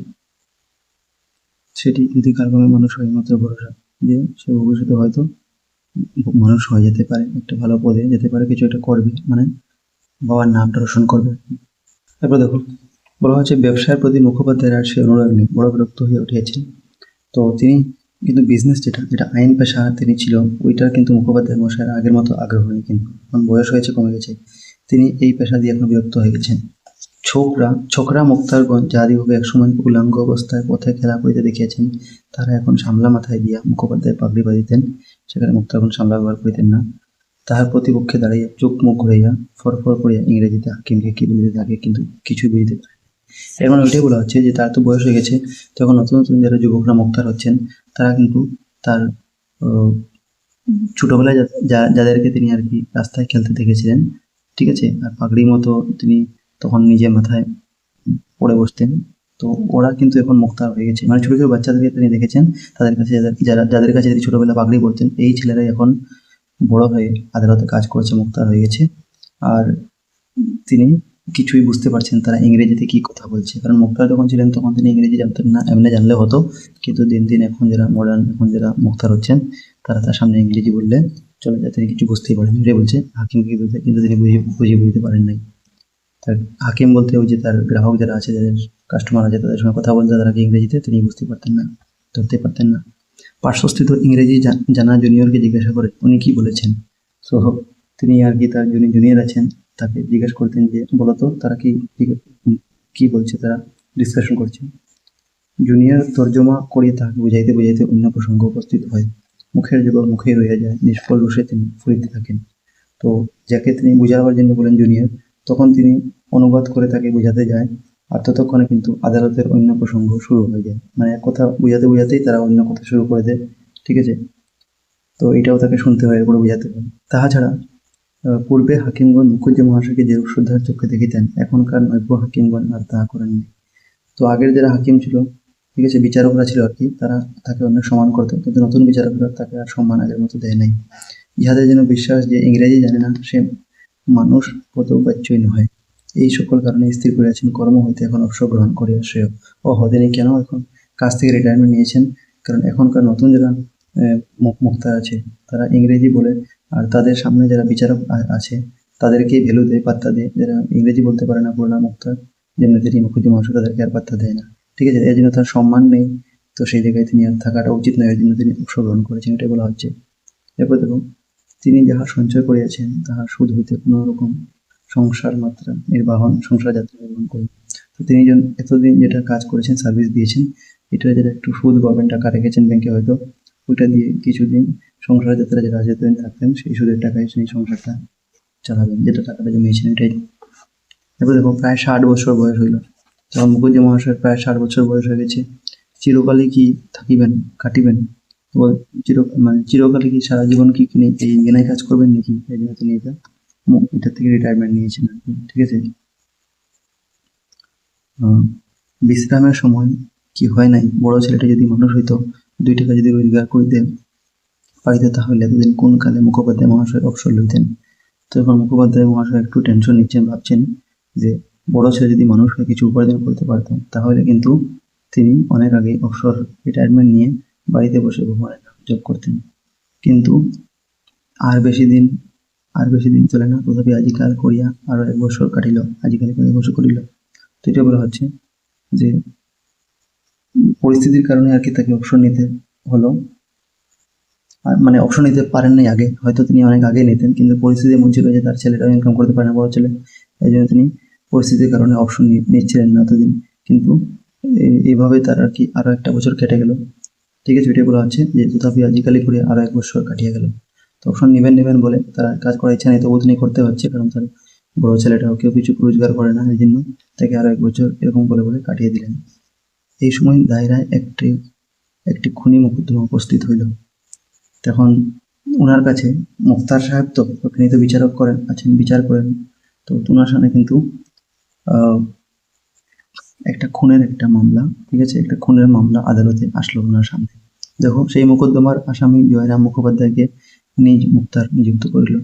Speaker 1: সেটি যদি কাল কোনো মানুষ হয় মাত্র ভরসা, যে সে ভবিষ্যতে হয়তো মানুষ হয়ে যেতে পারে, একটা ভালো পদে যেতে পারে, কিছু একটা করবে, মানে বাবার নামটা রোশন করবে। তারপর দেখো বলা হচ্ছে ব্যবসার প্রতি মুখোপাধ্যায়ের আর সে অনুরাগ নেই, বড় বিরক্ত হয়ে উঠিয়েছে। তো তিনি কিন্তু বিজনেস যেটা যেটা আইন পেশা তিনি ছিল, ওইটার কিন্তু মুখোপাধ্যায় মশাইয়ের আগের মতো আগ্রহ নেই, কিন্তু এখন বয়স হয়েছে, কমে গেছে, তিনি এই পেশা দিয়ে এখন বিরক্ত হয়ে গেছেন। ছোকরা মুক্তারগঞ্জ যাদিগকে একসময় উলাঙ্গ অবস্থায় পথে খেলা করিতে দেখিয়াছেন, তারা এখন সামলা মাথায় দিয়া মুখোপাধ্যায় পাগড়ি বাঁধিতেন, সেখানে মুক্তারগঞ্জ সামলা ব্যবহার করিতেন না। তাহার প্রতিপক্ষে দাঁড়াইয়া চোখ মুখ ঘুরাইয়া ফরফর করিয়া ইংরেজিতে হাকিমকে কি বলিতে থাকে, কিন্তু কিছুই বুঝিতে পারে। এর মানে ওইটাই বলা হচ্ছে যে তার তো বয়স হয়ে গেছে, তখন নতুন নতুন যারা যুবকরা মুক্তার হচ্ছেন তারা কিন্তু তার ছোটবেলায় যাদেরকে তিনি আর কি রাস্তায় খেলতে দেখেছিলেন, ঠিক আছে, আর পাগড়ি মতো তিনি তখন নিজে মাথায় পড়ে বসতেন, তো ওরা কিন্তু এখন মুক্তার হয়ে গেছে। মানে ছোট ছোট বাচ্চাদেরকে তিনি দেখেছেন, তাদের কাছে যাদের কাছে তিনি ছোটবেলা পাগড়ি পড়তেন, এই ছেলেরাই এখন বড় হয়ে আদালতে কাজ করছে, মুক্তার হয়ে গেছে। আর তিনি কিছুই বুঝতে পারছেন তারা ইংরেজিতে কি কথা বলছে, কারণ মুক্তার যখন ছিলেন তখন তিনি ইংরেজি জানতেন না, এমনি জানলে হতো, কিন্তু দিন দিন এখন যারা মডার্ন, এখন যারা মুক্তার হচ্ছেন তারা তার সামনে ইংরেজি বললে চলে যায়, তিনি কিছু বুঝতেই পারেন। এটাই বলছে হাকিম কিন্তু তিনি বুঝিয়ে বুঝতে পারেন নাই। তার হাকিম বলতে ওই যে তার গ্রাহক যারা আছে, যাদের কাস্টমার আছে, তাদের সঙ্গে কথা বলতে তারা ইংরেজিতে তিনি বুঝতে পারতেন না, ধরতে পারতেন না। পার্শ্বস্থিত ইংরেজি জানা জুনিয়রকে জিজ্ঞাসা করে উনি কি বলেছেন। সো তিনি আর কি তার জুনিয়র আছেন তাকে জিজ্ঞেস করতেন যে বলতো তারা কি বলছে, তারা ডিসকাশন করছে। জুনিয়র তর্জমা করিয়ে তাহাকে বুঝাইতে বুঝাইতে অন্য প্রসঙ্গ উপস্থিত হয়, মুখের জবাব মুখেই রইয়া যায়, নিষ্ফল রোষে তিনি ফুরিতে থাকেন। তো যাকে তিনি বুঝাবার জন্য বলেন জুনিয়র, তখন তিনি অনুবাদ করে তাকে বোঝাতে যায়, আর ততক্ষণে কিন্তু আদালতের অন্য প্রসঙ্গ শুরু হয়ে যায়। মানে এক কথা বুঝাতে বুঝাতেই তারা অন্য কথা শুরু করে দেয়, ঠিক আছে। তো এটাও তাকে শুনতে হয়, এরপরে বুঝাতে হয়। তাহা ছাড়া পূর্বে হাকিমগণ মুখুজ্জে মহাশয়কে যে শ্রদ্ধার চোখে দেখিতেন, এখনকার নব্য হাকিমগণ আর তাহা করেননি। তো আগের যারা হাকিম ছিল, ঠিক আছে, বিচারকরা ছিল আর কি, তারা তাকে অনেক সম্মান করতো, কিন্তু নতুন বিচারকরা তাকে আর সম্মান আগের মতো দেয় নাই। ইহাদের যেন বিশ্বাস যে ইংরেজি জানে না সে মানুষ পদবাচ্যই নহে। এই সকল কারণে স্থির করিয়াছেন কর্ম হইতে এখন অবসর গ্রহণ করিয়া শ্রেয়। তিনি কেন এখন কাজ থেকে রিটায়ারমেন্ট নিয়েছেন, কারণ এখনকার নতুন যারা মুক্তা আছে তারা ইংরেজি বলে, আর তাদের সামনে যারা বিচারক আছে তাদেরকেই ভ্যালু দেয়, পাত্তা দেয়। যারা ইংরেজি বলতে পারে না পুরোনো মুক্তা, যেমন তিনি মুখুজ্জি মহাশয়, তাদেরকে আর পাত্তা দেয় না, ঠিক আছে। এর জন্য তার সম্মান নেই, তো সেই জায়গায় তিনি আর থাকাটা উচিত নয়, এর জন্য তিনি অবসর গ্রহণ করেছেন, এটাই বলা হচ্ছে। এরপর দেখুন, তিনি যাহা সঞ্চয় করিয়াছেন তাহা সুদ হইতে কোনো রকম সংসার যাত্রা নির্বাহন করেন। তো তিনি এতদিন যেটা কাজ করেছেন, সার্ভিস দিয়েছেন, এটা যেটা একটু সুদ পাবেন, টাকা রেখেছেন ব্যাংকে হয়তো, ওইটা দিয়ে কিছুদিন সংসার যাত্রা যেটা যেতদিন থাকতেন সেই সুদের টাকায় সেই সংসারটা চালাবেন, যেটা টাকাটা জমিয়েছেন এটাই। এরপর দেখো, প্রায় 60 বছর বয়স হইল, যখন মুখুজ্জি মহাশয়ের প্রায় 60 বছর বয়স হয়ে গেছে। চিরকালই কি থাকিবেন, কাটিবেন, চিরকালে কি সারা জীবন কি এই ইঞ্জিনের কাজ করবেন নাকি, এই জন্য তিনি এটা থেকে রিটায়ারমেন্ট নিয়েছেন আর কি, ঠিক আছে। বিশ্রামের সময় কি হয় নাই, বড় ছেলেটা যদি মানুষ হইতো, 2 টাকা যদি রোজগার করিতে পারিত, তাহলে এতদিন কোন কালে মুখোপাধ্যায় মহাশয় অবসর লইতেন। তো এখন মুখোপাধ্যায় মহাশয় একটু টেনশন নিচ্ছেন, ভাবছেন যে বড় ছেলে যদি মানুষ হয়ে কিছু উপার্জন করতে পারতেন, তাহলে কিন্তু তিনি অনেক আগে অবসর রিটায়ারমেন্ট নিয়ে বাড়িতে বসে ভগবানের নাম জপ করতেন। কিন্তু আর বেশি দিন চলে না, তথাপি আজিকাল করিয়া আরো 1 বছর কাটিল, আজিকাল করে 1 বছর করিল। তো এটা বলা হচ্ছে যে পরিস্থিতির কারণে আর কি তাকে অবসর নিতে হলো, মানে অবসর নিতে পারেন নাই আগে, হয়তো তিনি অনেক আগে নিতেন, কিন্তু পরিস্থিতি এমন ছিল যে তার ছেলেটাও ইনকাম করতে পারে না, বড় ছেলে, এই জন্য তিনি পরিস্থিতির কারণে অবসর নিচ্ছিলেন না এতদিন। কিন্তু এইভাবে তার আর কি আরো 1 বছর কেটে গেল, ঠিক আছে। এটাই বলা হচ্ছে যে তথাপি আজিকালি করে আরো 1 বছর কাটিয়ে গেল। তো অবসর নেবেন বলে তারা কাজ করার ইচ্ছা নেই, তবু তিনি করতে হচ্ছে, কারণ তার বড় ছেলেটাও কেউ কিছু রোজগার করে না, এই জন্য তাকে আরো 1 বছর এরকম বলে কাটিয়ে দিলেন। এই সময় দায়রায় একটি খুনি মোকদ্দমা উপস্থিত হইল। তখন ওনার কাছে মুক্তার সাহেব, তো তিনি তো বিচারক বিচার করেন, তো ওনার সামনে কিন্তু একটা খুনের একটা মামলা, ঠিক আছে, একটা খুনের মামলা আদালতে আসলো ওনার সামনে। দেখো, সেই মোকদ্দমার আসামি জয়রাম মুখোপাধ্যায়কে মুক্তার নিযুক্ত করিল।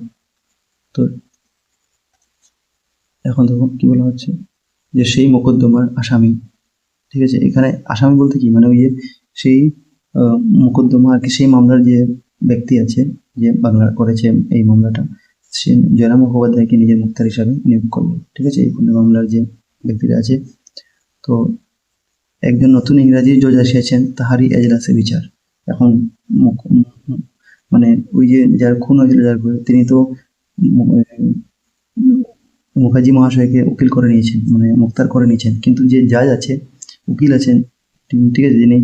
Speaker 1: তো এখন দেখো কি বলা হচ্ছে যে সেই মোকদ্দমার আসামি, ঠিক আছে। এখানে আসামি বলতে কি, মানে ওই যে সেই মোকদ্দমা আর কি, সেই মামলার যে ব্যক্তি আছে, যে বাংলা করেছে এই মামলাটা, সে জয়রাম মুখোপাধ্যায়কে নিজের মুক্তার হিসাবে নিয়োগ করলো, ঠিক আছে, এই মামলার যে ব্যক্তিটা আছে। তো একজন নতুন ইংরাজি জজ আসিয়াছেন, তাহারই এজলাসে বিচার। এখন মানে ওই যে যার খুন হয়েছিল, তিনি তো মুখার্জি মহাশয়কে উকিল করে নিয়েছেন, মানে মুক্তার করে নিয়েছেন, কিন্তু যে জাজ আছে, উকিল আছেন, ঠিক আছে, যিনি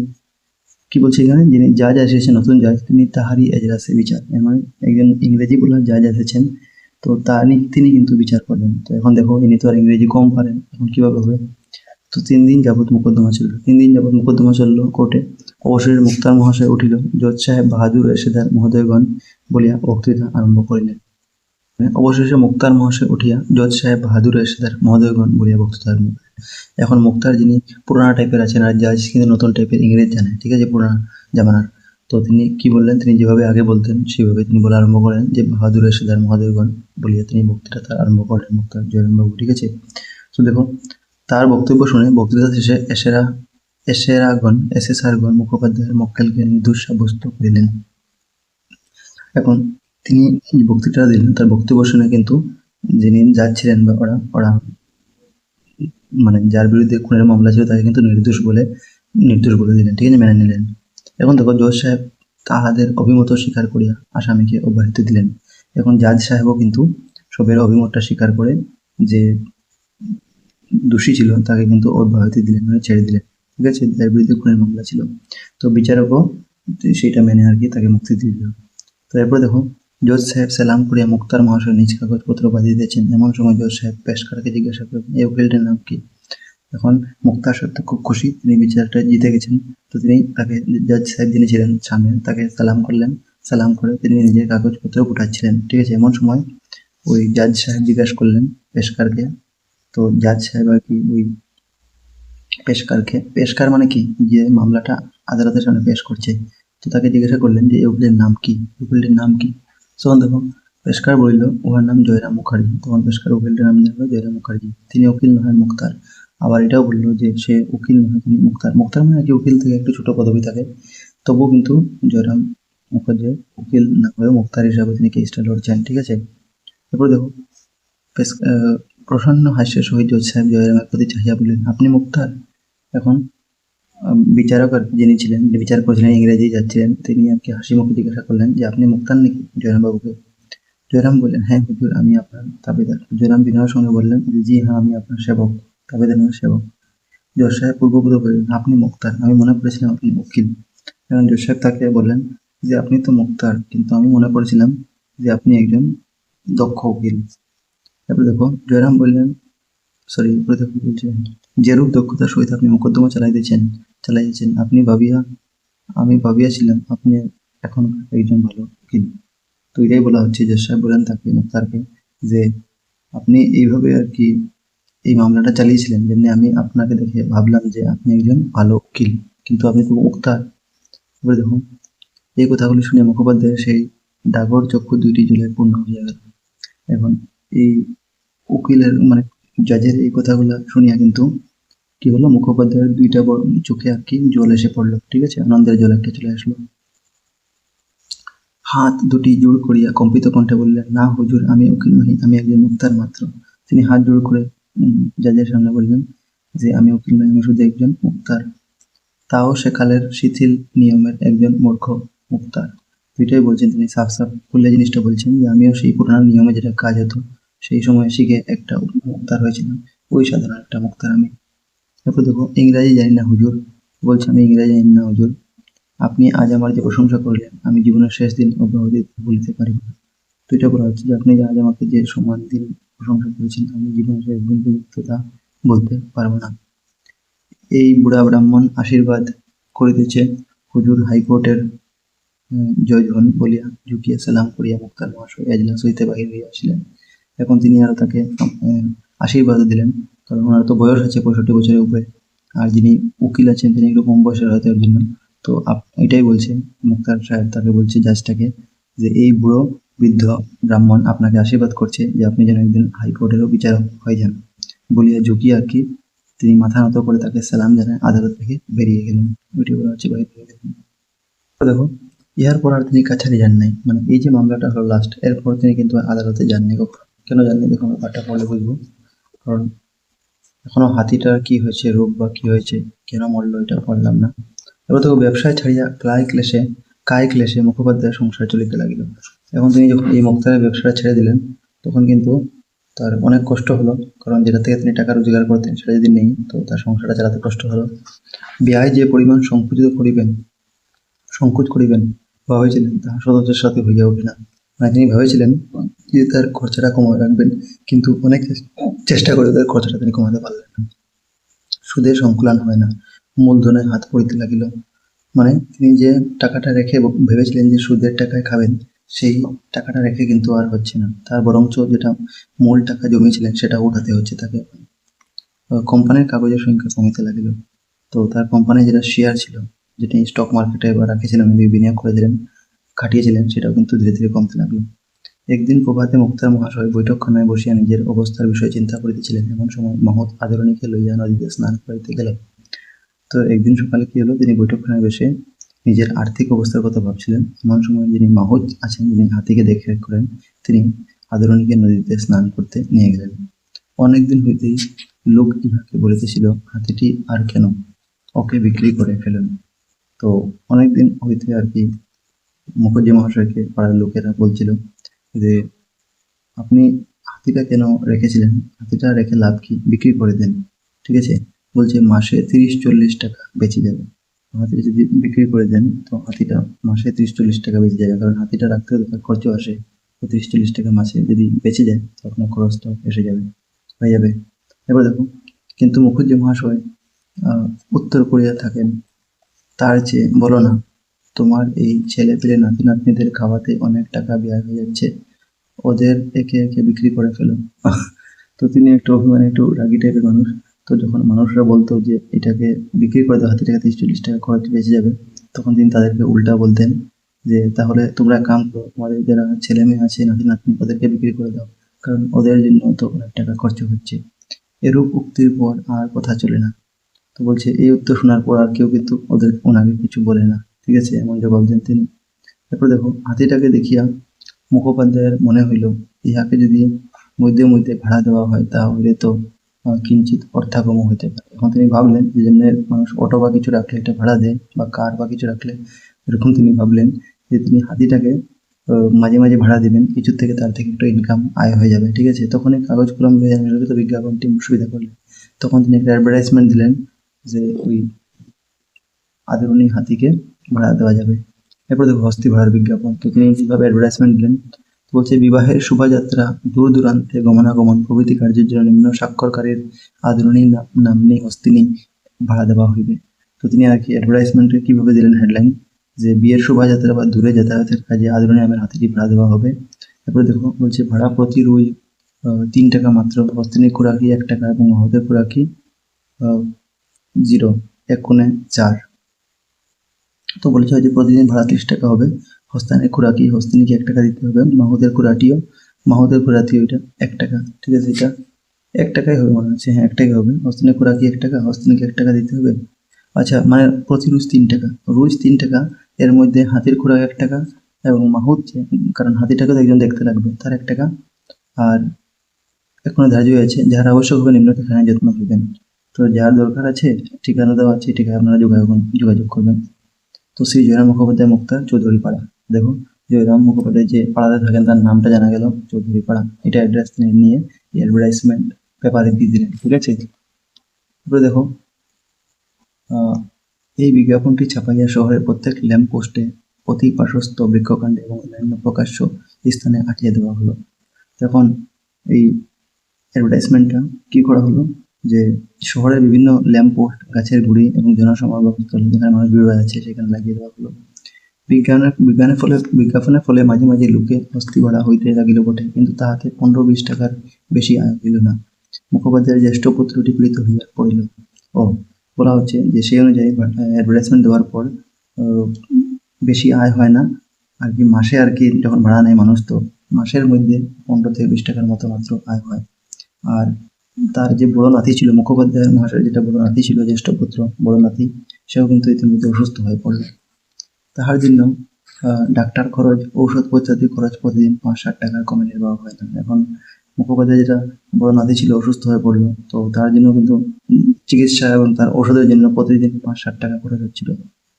Speaker 1: কি বলছে এখানে, যিনি জাজ এসেছেন, নতুন জাজ, তিনি তাহারই এজলাসে বিচার, মানে একজন ইংরেজি বলা জাজ এসেছেন, তো তিনি কিন্তু বিচার করবেন। তো এখন দেখো, ইনি তো আর ইংরেজি কম পারেন, এখন কিভাবে হবে। তো 3 দিন যাবৎ মোকদ্দমা চলল কোর্টে। অবশেষে মুক্তার মহাশয় উঠিল, জজ সাহেব বাহাদুর এসেদার মহোদয়গণ বলিয়া বক্তৃতা আরম্ভ করিলেন। অবশেষে মুক্তার মহাশয় উঠিয়া জজ সাহেব বাহাদুর এসেদার মহোদয়গণ বলিয়া বক্তৃতা আরম্ভ করিলেন। এখন মুক্তার যিনি পুরানা টাইপের আছেন আর জাজ কিন্তু নতুন টাইপের ইংরেজ জানে, ঠিক আছে, পুরানা জামানার। তো তিনি কি বললেন, তিনি যেভাবে আগে বলতেন সেভাবে তিনি বলা আরম্ভ করেন যে বাহাদুর এসেদার মহোদয়গণ বলিয়া তিনি বক্তৃতা আরম্ভ করেন মুক্তার জয়রামবাবু, ঠিক আছে। তো দেখো, তার বক্তব্য শুনে বক্তৃতা শেষে এসেসারগণ মুখোপাধ্যায়ের মক্কেলকে নির্দোষ সাব্যস্ত করিলেন। এখন তিনি যে বক্তৃতা দিলেন তার বক্তব্য শুনে কিন্তু যিনি জাজ ছিলেন বা ওরা মানে যার বিরুদ্ধে খুনের মামলা ছিল তাকে কিন্তু নির্দোষ বলে দিলেন, ঠিক আছে, মেনে নিলেন। এখন দেখো, জজ সাহেব তাহাদের অভিমত স্বীকার করিয়া আসামিকে অব্যাহতি দিলেন। এখন জাজ সাহেবও কিন্তু সবের অভিমতটা স্বীকার করে যে দোষী ছিল তাকে কিন্তু অব্যাহতি দিলেন, মানে ছেড়ে দিলেন, ঠিক আছে, যার বিরুদ্ধে খুনের মামলা ছিল। তো বিচারকও সেটা মেনে আর কি তাকে মুক্তি দিয়ে দিল। তো এরপর দেখো, জজ সাহেব সালাম করিয়া মুক্তার মহাশয় নিজ কাগজপত্র বাঁধিয়ে দিয়েছেন। এমন সময় জজ সাহেব পেশকারকে জিজ্ঞাসা করলেন, এই উকিলটির নাম কি? এখন মুক্তার সাহেব তো খুব খুশি, তিনি বিচারটা জিতে গেছেন। তো তিনি তাকে, জজ সাহেব যিনি ছিলেন সামনে, তাকে সালাম করলেন। সালাম করে তিনি নিজের কাগজপত্র উঠাচ্ছিলেন, ঠিক আছে। এমন সময় ওই জাজ সাহেব জিজ্ঞাসা করলেন পেশকারকে, তো জাজ সাহেব আর কি ওই পেশকার মানে কি, যে মামলাটা আদালতের সামনে পেশ করছে, তো তাকে জিজ্ঞাসা করলেন যে উকিলের নাম কি। তখন দেখো, পেশকার বলিল উহার নাম জয়রাম মুখার্জি। তখন পেশকার উকিলটির নাম জানলো জয়রাম মুখার্জি। তিনি উকিল নহেন, মুক্তার। আবার এটাও বললো যে সে উকিল নয়, তিনি মুক্তার। মুক্তার মানে কি উকিল থেকে একটু ছোট পদবি থাকে, তবুও কিন্তু জয়রাম মুখার্জি উকিল না হয়ে মুক্তার হিসাবে তিনি কেসটা লড়ছেন, ঠিক আছে। এরপর দেখো, প্রসন্ন হাস্যের সহিত জজ সাহেব জয়রামের প্রতি চাহিয়া বললেন, আপনি মুক্তার? এখন বিচারক আর যিনি ছিলেন, বিচার করেছিলেন, ইংরেজি যাচ্ছিলেন, তিনি আর কি হাসি মুখে জিজ্ঞাসা করলেন যে আপনি মুক্তার নাকি জয়রামবাবুকে? জয়রাম বললেন, হ্যাঁ হুজুর, আমি আপনার তাবেদার। জয়রাম বিনয়ের সঙ্গে বললেন, জি হ্যাঁ, আমি আপনার সেবক, তাবেদার নয় সেবক। জজ সাহেব পূর্ববোধ বললেন, আপনি মুক্তার, আমি মনে করেছিলাম আপনি উকিল। এবং জজ সাহেব তাকে বললেন যে আপনি তো মুক্তার, কিন্তু আমি মনে করেছিলাম যে আপনি একজন দক্ষ উকিল। তারপরে দেখো, জয়রাম বললেন, এরপরে দেখো বলছেন, যেরূপ দক্ষতার সহিত আপনি মোকদ্দমা চালাইয়াছেন, আমি ভাবিয়াছিলাম আপনি এখন একজন ভালো উকিল। তো এটাই বলা হচ্ছে, জজ সাহেব বলেন তাকে, মুক্তারকে, যে আপনি এইভাবে আর কি এই মামলাটা চালিয়েছিলেন, যেমনি আমি আপনাকে দেখে ভাবলাম যে আপনি একজন ভালো উকিল, কিন্তু আপনি তো মুক্তার। এবারে দেখুন, এই কথাগুলি শুনে মুখোপাধ্যায়ের সেই ডাগর চক্ষু দুইটি জলে পূর্ণ হইয়া গেল। এখন এই উকিলের মানে জাজের এই কথাগুলো শুনিয়া কিন্তু কি হলো, মুখোপাধ্যায়ের দুইটা চোখে আর কি জল এসে পড়লো, ঠিক আছে, আনন্দের জল একটা চলে আসলো। হাত দুটি জোড় করিয়া কম্পিত কণ্ঠে বললেন, না হুজুর, আমি উকিল নহি, আমি একজন মুক্তার মাত্র। তিনি হাত জোড় করে জাজের সামনে বললেন যে আমি উকিল নই, আমি শুধু একজন মুক্তার, তাও সেকালের শিথিল নিয়মের একজন মূর্খ মুক্তার। দুইটাই বলছেন তিনি, সাফ খুলে জিনিসটা বলছেন যে আমিও সেই পুরানো নিয়মে যেটা কাজ হতো সেই সময় শিখে একটা মুক্তার হয়েছিলাম, ওই সাধারণ একটা মুক্তার আমি। তারপর দেখো, ইংরাজি জানি না হুজুর, বলছে আমি ইংরাজি জানি না হুজুর। আপনি আজ আমার যে প্রশংসা করলেন, আমি জীবনের শেষ দিন অব্যাহতি বলিতে পারিব না। তো এটা বলা হচ্ছে যে আপনি আজ আমাকে যে সম্মান দিন প্রশংসা করেছেন, আমি জীবনের শেষ দিন পর্যন্ত তা বলতে পারবো না। এই বুড়া ব্রাহ্মণ আশীর্বাদ করিতেছে, হুজুর হাইকোর্টের জজ হন বলিয়া ঝুঁকিয়া সালাম করিয়া মুক্তার মহাশয় এজলাস হইতে বাহির হইয়া আসিলেন। এখন তিনি আরো তাকে আশীর্বাদও দিলেন, কারণ ওনার তো বয়স আছে 65 বছরের উপরে, আর যিনি উকিল আছেন তিনি একটু কম বয়সের হয়তো এর জন্য। তো এটাই বলছে মুক্তার সাহেব, তাকে বলছে জাজটাকে যে এই বুড়ো বৃদ্ধ ব্রাহ্মণ আপনাকে আশীর্বাদ করছে যে আপনি যেন একদিন হাইকোর্টেরও বিচারক হয়ে যান, বলিয়া ঝুঁকিয়ে আর কি তিনি মাথা নত করে তাকে সালাম জানায় আদালত থেকে বেরিয়ে গেলেন। ওইটি বলা হচ্ছে বাইরে হয়ে গেলেন। তো দেখো, ইহার পর আর তিনি কাছারি যান নাই, মানে এই যে মামলাটা হলো লাস্ট, এরপর তিনি কিন্তু আদালতে যাননি কখনো। কেন যাননি দেখো, আমরা পাঠটা পড়লে বুঝবো। কারণ এখনো হাতিটার কি হয়েছে, রোগ বা কি হয়েছে, কেন মরলো, এটা পড়লাম না। এবার দেখো, ব্যবসায় ছাড়িয়া কায় ক্লেশে মুখোপাধ্যায়ের সংসার চলিতে লাগিল। এখন তিনি যখন এই মুক্তারের ব্যবসাটা ছেড়ে দিলেন, তখন কিন্তু তার অনেক কষ্ট হলো, কারণ যেটা থেকে তিনি টাকা রোজগার করতেন সেটা যদি নেই তো তার সংসারটা চালাতে কষ্ট হলো। ব্যয় যে পরিমাণ সংকোচ করিবেন ভাবেছিলেন, তাহা সদস্যের সাথে হইয়া ওঠে না। মানে তিনি ভেবেছিলেন যে তার খরচাটা কমায় রাখবেন, কিন্তু অনেক চেষ্টা করে তার খরচাটা তিনি কমাতে পারলেন না। সুদের সংকুলান হয় না, মূলধনে হাত পড়িতে লাগিল। মানে তিনি যে টাকাটা রেখে ভেবেছিলেন যে সুদের টাকায় খাবেন, সেই টাকাটা রেখে কিন্তু আর হচ্ছে না, তার বরঞ্চ যেটা মূল টাকা জমিয়েছিলেন সেটা উঠাতে হচ্ছে তাকে। কোম্পানির কাগজের সংখ্যা কমিতে লাগিল। তো তার কোম্পানির যেটা শেয়ার ছিল, যেটা স্টক মার্কেটে বা রাখেছিলেন, বিনিয়োগ করেছিলেন, খাটিয়েছিলেন, সেটাও কিন্তু ধীরে ধীরে কমতে লাগলো। একদিন প্রভাতে মুক্তার মহাশয় বৈঠকখানায় বসিয়া নিজের অবস্থার বিষয়ে চিন্তা করিতেছিলেন, এমন সময় মহৎ আদরণীকে লইয়া নদীতে স্নান করাইতে গেল। তো একদিন সকালে কি হলো, তিনি বৈঠকখানায় বসে নিজের আর্থিক অবস্থার কথা ভাবছিলেন, এমন সময় যিনি মাহুত আছেন, যিনি হাতিকে দেখরেখ করেন, তিনি আদরণীকে নদীতে স্নান করতে নিয়ে গেলেন। অনেকদিন হইতেই লোক ইহাকে বলিতেছিল, হাতিটি আর কেন, ওকে বিক্রি করে ফেলেন। তো অনেকদিন হইতে আর কি মুখুজ্জি মহাশয়কে পাড়ার লোকেরা বলছিল যে আপনি হাতিটা কেন রেখেছিলেন, হাতিটা রেখে লাভ কি, বিক্রি করে দেন। ঠিক আছে, বলছে মাসে 30-40 টাকা বেঁচে যাবে। হাতিটা যদি বিক্রি করে দেন তো হাতিটা মাসে 30-40 টাকা বেঁচে যাবে, কারণ হাতিটা রাখতে তো তার খরচ আসে। তো 30-40 টাকা মাসে যদি বেঁচে যায় তো আপনার খরচটাও এসে যাবে, হয়ে যাবে। এবার দেখো, কিন্তু মুখুজ্জি মহাশয় উত্তর কোরিয়া থাকেন, তার চেয়ে বলো না, তোমার এই ছেলে পেলে নাতি নাতনিদের খাওয়াতে অনেক টাকা ব্যয় হয়ে যাচ্ছে, ওদের একে একে বিক্রি করে ফেলো। তো তিনি একটু অভিমানী, একটু রাগী টাইপের মানুষ। তো যখন মানুষরা বলতো যে এটাকে বিক্রি করে দাও, হাতে টাকা 30-40 টাকা খরচ বেঁচে যাবে, তখন তিনি তাদেরকে উল্টা বলতেন যে তাহলে তোমরা এক কাম করো, তোমাদের যারা ছেলে মেয়ে আছে, নাতি নাতনি, ওদেরকে বিক্রি করে দাও, কারণ ওদের জন্য তো অনেক টাকা খরচ হচ্ছে। এরূপ উক্তির পর আর কথা চলে না। তো বলছে এই উত্তর শোনার পর আর কেউ কিন্তু ওনাকে কিছু বলে না। ঠিক আছে, এমন জবাব দেন তিনি। এরপর দেখো, হাতিটাকে দেখিয়া মুখোপাধ্যায়ের মনে হইল, ইহাকে যদি মধ্যে মধ্যে ভাড়া দেওয়া হয় তাহলে তো কিঞ্চিৎ অর্থাগম হইতে পারে। এখন তিনি ভাবলেন যে যেমনি মানুষ অটো বা কিছু রাখলে এটা ভাড়া দেয়, বা কার বা কিছু রাখলে, এরকম তিনি ভাবলেন যে তিনি হাতিটাকে মাঝে মাঝে ভাড়া দিবেন, কিছুর থেকে তার থেকে একটু ইনকাম আয় হয়ে যাবে। ঠিক আছে, তখন এই কাগজ কলম লইয়া নির্মিত বিজ্ঞাপনটি সুবিধা করলেন। তখন তিনি একটা অ্যাডভার্টাইজমেন্ট দিলেন যে ওই আদরণী হাতিকে ভাড়া দেওয়া যাবে। এরপর দেখো হস্তি ভাড়ার বিজ্ঞাপন। তো তিনি যেভাবে অ্যাডভার্টাইজমেন্ট দিলেন, বলছে বিবাহের শোভাযাত্রা, দূর দূরান্তে গমনাগমন প্রভৃতি কার্যের জন্য নিম্ন স্বাক্ষরকারীর আদরণী নাম্নী হস্তিনী ভাড়া দেওয়া হইবে। তো তিনি আর কি অ্যাডভার্টাইজমেন্টে কীভাবে দিলেন হেডলাইন, যে বিয়ের শোভাযাত্রা বা দূরে যাতায়াতের কাজে আদরণী নামের হাতিটি ভাড়া দেওয়া হবে। তারপরে দেখো বলছে ভাড়া প্রতি রুই 3 টাকা মাত্র, হস্তিনী খোরাকি 1 টাকা এবং মহোদয় খোরাকি 0, 1×4। তো বলেছে যে প্রতিদিন ভাড়া 30 টাকা হবে। হস্তানের খোরাকি, হস্তিনীকে 1 টাকা দিতে হবে। মাহুদের খোরাটিও এটা 1 টাকা। ঠিক আছে, এটা 1 টাকাই হবে মনে হচ্ছে, হ্যাঁ 1 টাকাই হবে। হস্তিনের খোরাকি 1 টাকা, হস্তিনীকে 1 টাকা দিতে হবে। আচ্ছা, মানে প্রতি রোজ 3 টাকা, রোজ 3 টাকা। এর মধ্যে হাতির খোরাক 1 টাকা এবং মাহুত, কারণ হাতিটাকে তো একজন দেখতে লাগবে, তার 1 টাকা। আর এখনো ধার্য হয়েছে, যাহার আবশ্যক হবে নিম্ন ঠিকানায় যত্ন করবেন। তো যার দরকার আছে, ঠিকানা দেওয়া আছে, ঠিকায় আপনারা যোগাযোগ করবেন। তো শ্রী জয়রাম মুখোপাধ্যায়, মুক্তা, চৌধুরী পাড়া। দেখো, জয়রাম মুখোপাধ্যায় যে পাড়াতে থাকেন তার নামটা জানা গেল, চৌধুরী পাড়া। এটা অ্যাড্রেস নিয়ে অ্যাডভার্টাইজমেন্ট পেপারে দিয়ে দিলেন। ঠিক আছে, তারপরে দেখো এই বিজ্ঞাপনটি ছাপাইয়া শহরের প্রত্যেক ল্যাম্প পোস্টে, অতি পার্শ্বস্থ বৃক্ষকাণ্ডে এবং অন্যান্য প্রকাশ্য স্থানে আঁটিয়ে দেওয়া হলো। তখন এই অ্যাডভার্টাইজমেন্টটা কি করা হলো, যে শহরের বিভিন্ন ল্যাম্প পোস্ট, গাছের গুঁড়ি এবং জনসমাগম স্থল, যেখানে মানুষ ভিড় আছে, সেখানে লাগিয়ে দেওয়া হলো। বিজ্ঞাপনের ফলে মাঝে মাঝে লোকে হস্তি ভাড়া হইতে লাগিল বটে, কিন্তু তাহাতে 15-20 টাকার বেশি আয় হইল না। মুখোপাধ্যায়ের জ্যেষ্ঠ পুত্রটি পীড়িত হইয়া পড়িল। ও, বলা হচ্ছে যে সেই অনুযায়ী অ্যাডভার্টাইজমেন্ট দেওয়ার পর বেশি আয় হয় না আর কি, মাসে আর কি যখন ভাড়া নেয় মানুষ, তো মাসের মধ্যে 15-20 টাকার মতো মাত্র আয় হয়। আর তার যে বড় নাতি ছিল, মুখোপাধ্যায়ের মহাশয়ের যেটা বড় নাতি ছিল, জ্যেষ্ঠ পুত্র বড় নাতি, সেও কিন্তু ইতিমধ্যে অসুস্থ হয়ে পড়ল। তাহার জন্য ডাক্তার খরচ, ঔষধপত্রাদি খরচ প্রতিদিন 5-7 টাকার কমে নির্বাহ হয় না। এখন মুখোপাধ্যায় যেটা বড় নাতি ছিল অসুস্থ হয়ে পড়লো, তো তার জন্য কিন্তু চিকিৎসা এবং তার ওষুধের জন্য প্রতিদিন 5-7 টাকা খরচ হচ্ছিল।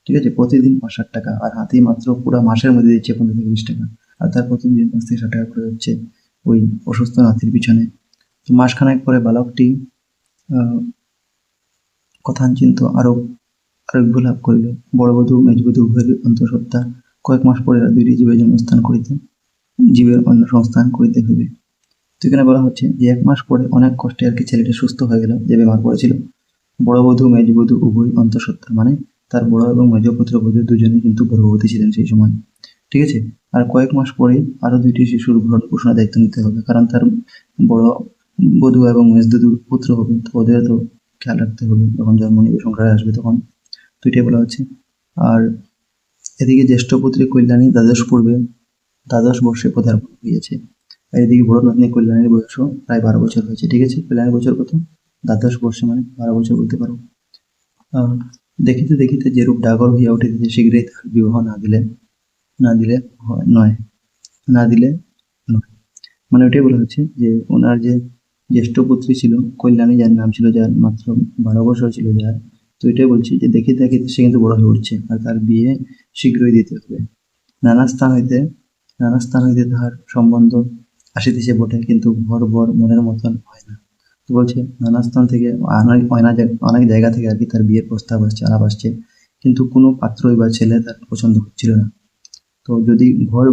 Speaker 1: ঠিক আছে, প্রতিদিন 5-7 টাকা। আর হাতি মাত্র পুরো মাসের মধ্যে দিচ্ছে 15-20 টাকা, আর তার প্রতিদিন 5-7 টাকা খরচ হচ্ছে ওই অসুস্থ নাতির পিছনে। তো মাসখানেক পরে বালকটি কথাঞ্চিন্ত আরোগ্য লাভ করিল। বড়বধূ মেজবধূ উভয়ের অন্তঃসত্ত্বা। কয়েক মাস পরে দুইটি জীবের অন্য সংস্থান করিতে হইবে। তো এখানে বলা হচ্ছে যে 1 মাস পরে অনেক কষ্টে আর কি ছেলেটি সুস্থ হয়ে গেল, যে বেমার পড়েছিল। বড় বধূ মেজ বধূ উভয় অন্তঃসত্ত্বা, মানে তার বড় এবং মেজ পুত্রবধূ দুজনেই কিন্তু গর্ভবতী ছিলেন সেই সময়। ঠিক আছে, আর কয়েক মাস পরে আরো 2টি শিশুর ভরণ পোষণের দায়িত্ব নিতে হবে, কারণ তার বড় বধূ এবং মেজ বধূর পুত্র হবে, তো ওদের তো খেয়াল রাখতে হবে যখন জন্ম নিবে, সংসারে আসবে তখন। দুইটাই বলা হচ্ছে। আর এদিকে জ্যেষ্ঠ পুত্রী কল্যাণী দ্বাদশ বর্ষে পদার্পণ হইয়াছে। আর এদিকে বড় নাতনি কল্যাণীর বয়সও প্রায় 12 বছর হয়েছে। ঠিক আছে, কল্যাণীর বছর কত? দ্বাদশ বর্ষে, মানে 12 বছর বলতে পারো। দেখিতে দেখিতে যেরূপ ডাগর হইয়া উঠিতেছে, শীঘ্রই তাহার বিবাহ না দিলে নয়। মানে ওটাই বলা হচ্ছে যে ওনার যে জ্যেষ্ঠ পুত্রী ছিল কল্যাণী, যার নাম ছিল, যার মাত্র 12 বছর ছিল যার, তো এটাই বলছি যে দেখিতে দেখিতে সে কিন্তু বড় হয়ে উঠছে, আর তার বিয়ে শীঘ্রই দিতে হবে। নানা স্থান হইতে তাহার সম্বন্ধ আসিতেছে বটে, কিন্তু বর মনের মতন হয় না। তো বলছে নানা স্থান থেকে অনেক জায়গা থেকে আর কি তার বিয়ের প্রস্তাব আসছে, আলাপ আসছে, কিন্তু কোনো পাত্রই বা ছেলে তার পছন্দ হচ্ছিল না। তো যদি বর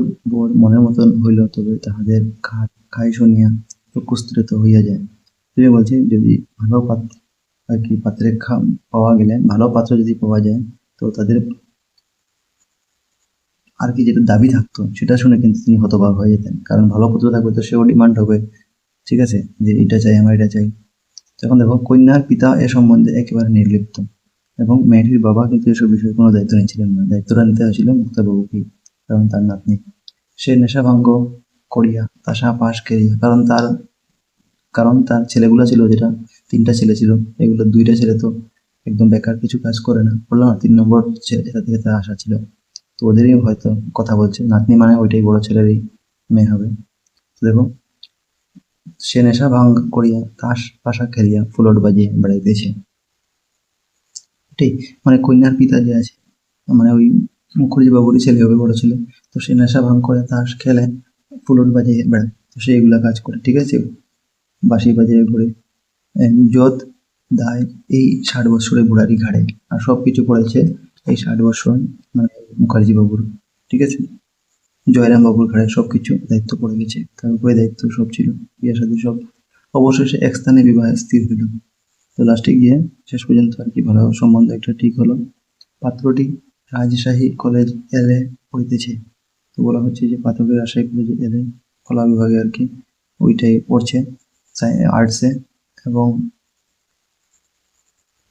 Speaker 1: মনের মতন হইল, তবে তাহাদের খাই শুনিয়া চক্ষুস্ফীত হইয়া যায়। তিনি বলছে যদি ভালো পাত্র আর কি পাওয়া গেলে, ভালো পাত্র যদি পাওয়া যায়, তো তাদের আর কি যেটা দাবি থাকতো সেটা শুনে কিন্তু তিনি হতবাক হয়ে যেতেন, কারণ ভালো পুত্র থাকবে তো সেও ডিমান্ড হবে, ঠিক আছে, যে এটা চাই, আমার এটা চাই। তখন দেখো কন্যার পিতা এ সম্বন্ধে একেবারে নির্লিপ্ত, এবং মেয়েটির বাবা কিন্তু এসব বিষয়ে কোনো দায়িত্ব নিচ্ছিলেন না। দায়িত্বটা নিতে হয়েছিল মুক্তাবাবুকেই, কারণ তার নাতনি। সে নেশা ভঙ্গ করিয়া তাসা পাশ করিয়া, কারণ তার ছেলেগুলো ছিল, যেটা 3টা ছেলে ছিল, এগুলো 2টা ছেলে তো একদম বেকার, কিছু কাজ করে না, বললাম না 3 নম্বর এটা থেকে তার আশা ছিল। তো ওদেরই হয়তো কথা বলছে, নাতনি মানে ওইটাই বড় ছেলেরই মেয়ে হবে। তো দেখো, সে নেশা ভাঙ করিয়া তাস পাশা খেলিয়া ফুলট বাজিয়ে বেড়াইতেছে। ঠিক, মানে কন্যার পিতা যে আছে, মানে ওই মুখুজ্জি বাবুরই ছেলে হবে, বড় ছেলে। তো সে নেশা ভাঙ করে তাস খেলে ফুলট বাজিয়ে বেড়ায়, তো সে এগুলা কাজ করে, ঠিক আছে, বাঁশি বাজিয়ে ঘুরে। যত দায় এই 60 বছরের বুড়ারই ঘাড়ে, আর সব কিছু পড়েছে এই 60 বছর মানে মুখার্জি বাবুর, ঠিক আছে, জয়রাম বাবুর ঘাড়ে সব কিছু দায়িত্ব পড়ে গেছে, তার উপরে দায়িত্ব সব ছিল, বিয়ে শাদী সব। অবশেষে এক স্থানে বিবাহ স্থির হইল। তো লাস্টে গিয়ে শেষ পর্যন্ত আর কি ভালো সম্বন্ধ একটা ঠিক হলো। পাত্রটি রাজশাহী কলেজ এলে পড়িতেছে। তো বলা হচ্ছে যে পাত্রটি রাজশাহী কলেজে এলে কলা বিভাগে আর কি ওইটাই পড়ছে, আর্টসে, এবং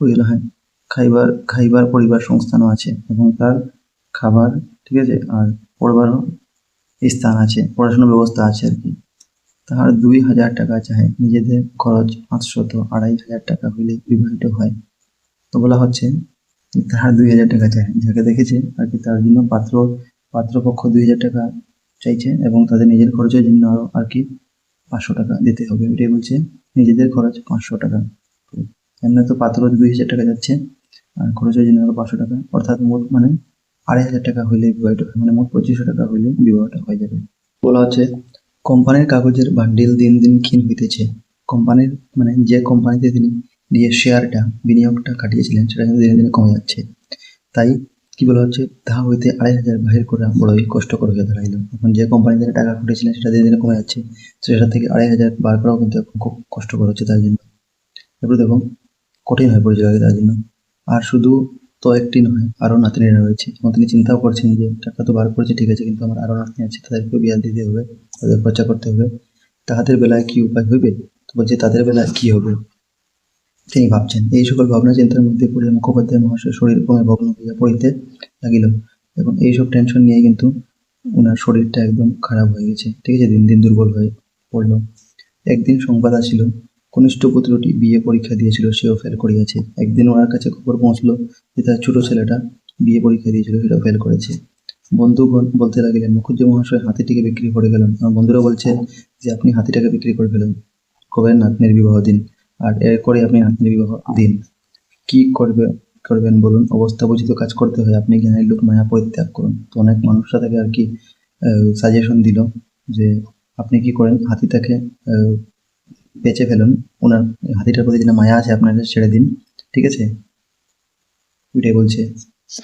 Speaker 1: ওইগুলো, হ্যাঁ, খাইবার পরিবার সংস্থানও আছে, এবং তার খাবার, ঠিক আছে, আর পড়বারও স্থান আছে, পড়াশোনার ব্যবস্থা আছে আর কি। তাহার 2,000 টাকা চাহে, নিজেদের খরচ 500-2,500 টাকা হইলে বিবাহিত হয়। তো বলা হচ্ছে তাহার 2,000 টাকা চায়, যাকে দেখেছে আর কি, তার জন্য পাত্রপক্ষ 2,000 টাকা চাইছে, এবং তাদের নিজের খরচের জন্য আরো আর কি 500 টাকা দিতে হবে। এটাই বলছে, নিজেদের খরচ 500 টাকা। তো এমনি তো পাত্র 2,000 টাকা যাচ্ছে, আর খরচের জন্য আরো 500 টাকা, অর্থাৎ মোট মানে 2,500 টাকা হইলে বিবাহটা হয়, মানে মোট 2,500 টাকা হইলে বিবাহটা হয়ে যাবে। বলা হচ্ছে কোম্পানির কাগজের বান্ডিল দিন দিন ক্ষীণ হইতেছে। কোম্পানির মানে যে কোম্পানিতে তিনি নিজের শেয়ারটা, বিনিয়োগটা কাটিয়েছিলেন, সেটা কিন্তু দিনে দিনে কমে যাচ্ছে। তাই কি বলা হচ্ছে, তাহা হইতে 2,500 বাহির করা বড়ই কষ্টকর হয়ে দাঁড়াইল। এখন যে কোম্পানিতে টাকা খাটিয়েছিলেন সেটা দিনে দিনে কমে যাচ্ছে, তো সেটা থেকে 2,500 বার করাও কিন্তু এখন খুব কষ্টকর হচ্ছে তার জন্য। এরপরে দেখো, কঠিন হয়ে পড়েছিল তার জন্য। আর শুধু তো একটি নয়, আরো নাতনিরা রয়েছে, এবং তিনি চিন্তাও করছেন যে টাকা তো বার করেছে ঠিক আছে, কিন্তু আমার আরো নাতনি আছে, তাদেরকেও বিয়া দিতে হবে, তাদের খরচা করতে হবে, তাহাদের বেলায় কি উপায় হইবে? তো বলছে তাদের বেলায় কি হবে তিনি ভাবছেন। এই সকল ভাবনা চিন্তার মধ্যে পড়িয়া মুখোপাধ্যায় মহাশয় শরীর ক্রমে ভগ্ন হইয়া পড়িতে লাগিল, এবং এইসব টেনশন নিয়ে কিন্তু ওনার শরীরটা একদম খারাপ হয়ে গেছে, ঠিক আছে, দিন দিন দুর্বল হয়ে পড়লো। একদিন সংবাদ আসিল, কনিষ্ঠ পুত্রটি বিয়ে পরীক্ষা দিয়েছিল, সেও ফেল করিয়াছে। একদিন ওনার কাছে খবর পৌঁছলো যে তার ছোট ছেলেটা বিয়ে পরীক্ষা দিয়েছিল, সেটাও ফেল করেছে। বন্ধুগণ বলতে লাগলেন, মুখুজ্জে মহাশয় হাতিটিকে বিক্রি করে গেলেন। আমার বন্ধুরা বলছে যে আপনি হাতিটাকে বিক্রি করে ফেলেন, কবে নাতনির বিবাহ দিন, আর এর করে আপনি নাতনির বিবাহ দিন। কি করবেন বলুন, অবস্থা বুঝি তো কাজ করতে হয়, আপনি জ্ঞানের লোক, মায়া পরিত্যাগ করুন। তো অনেক মানুষরা তাকে আর কি সাজেশন দিল যে আপনি কি করেন, হাতিটাকে বেঁচে ফেলুন, ওনার হাতিটার প্রতি যেটা মায়া আছে আপনার ছেড়ে দিন, ঠিক আছে, ওইটাই বলছে।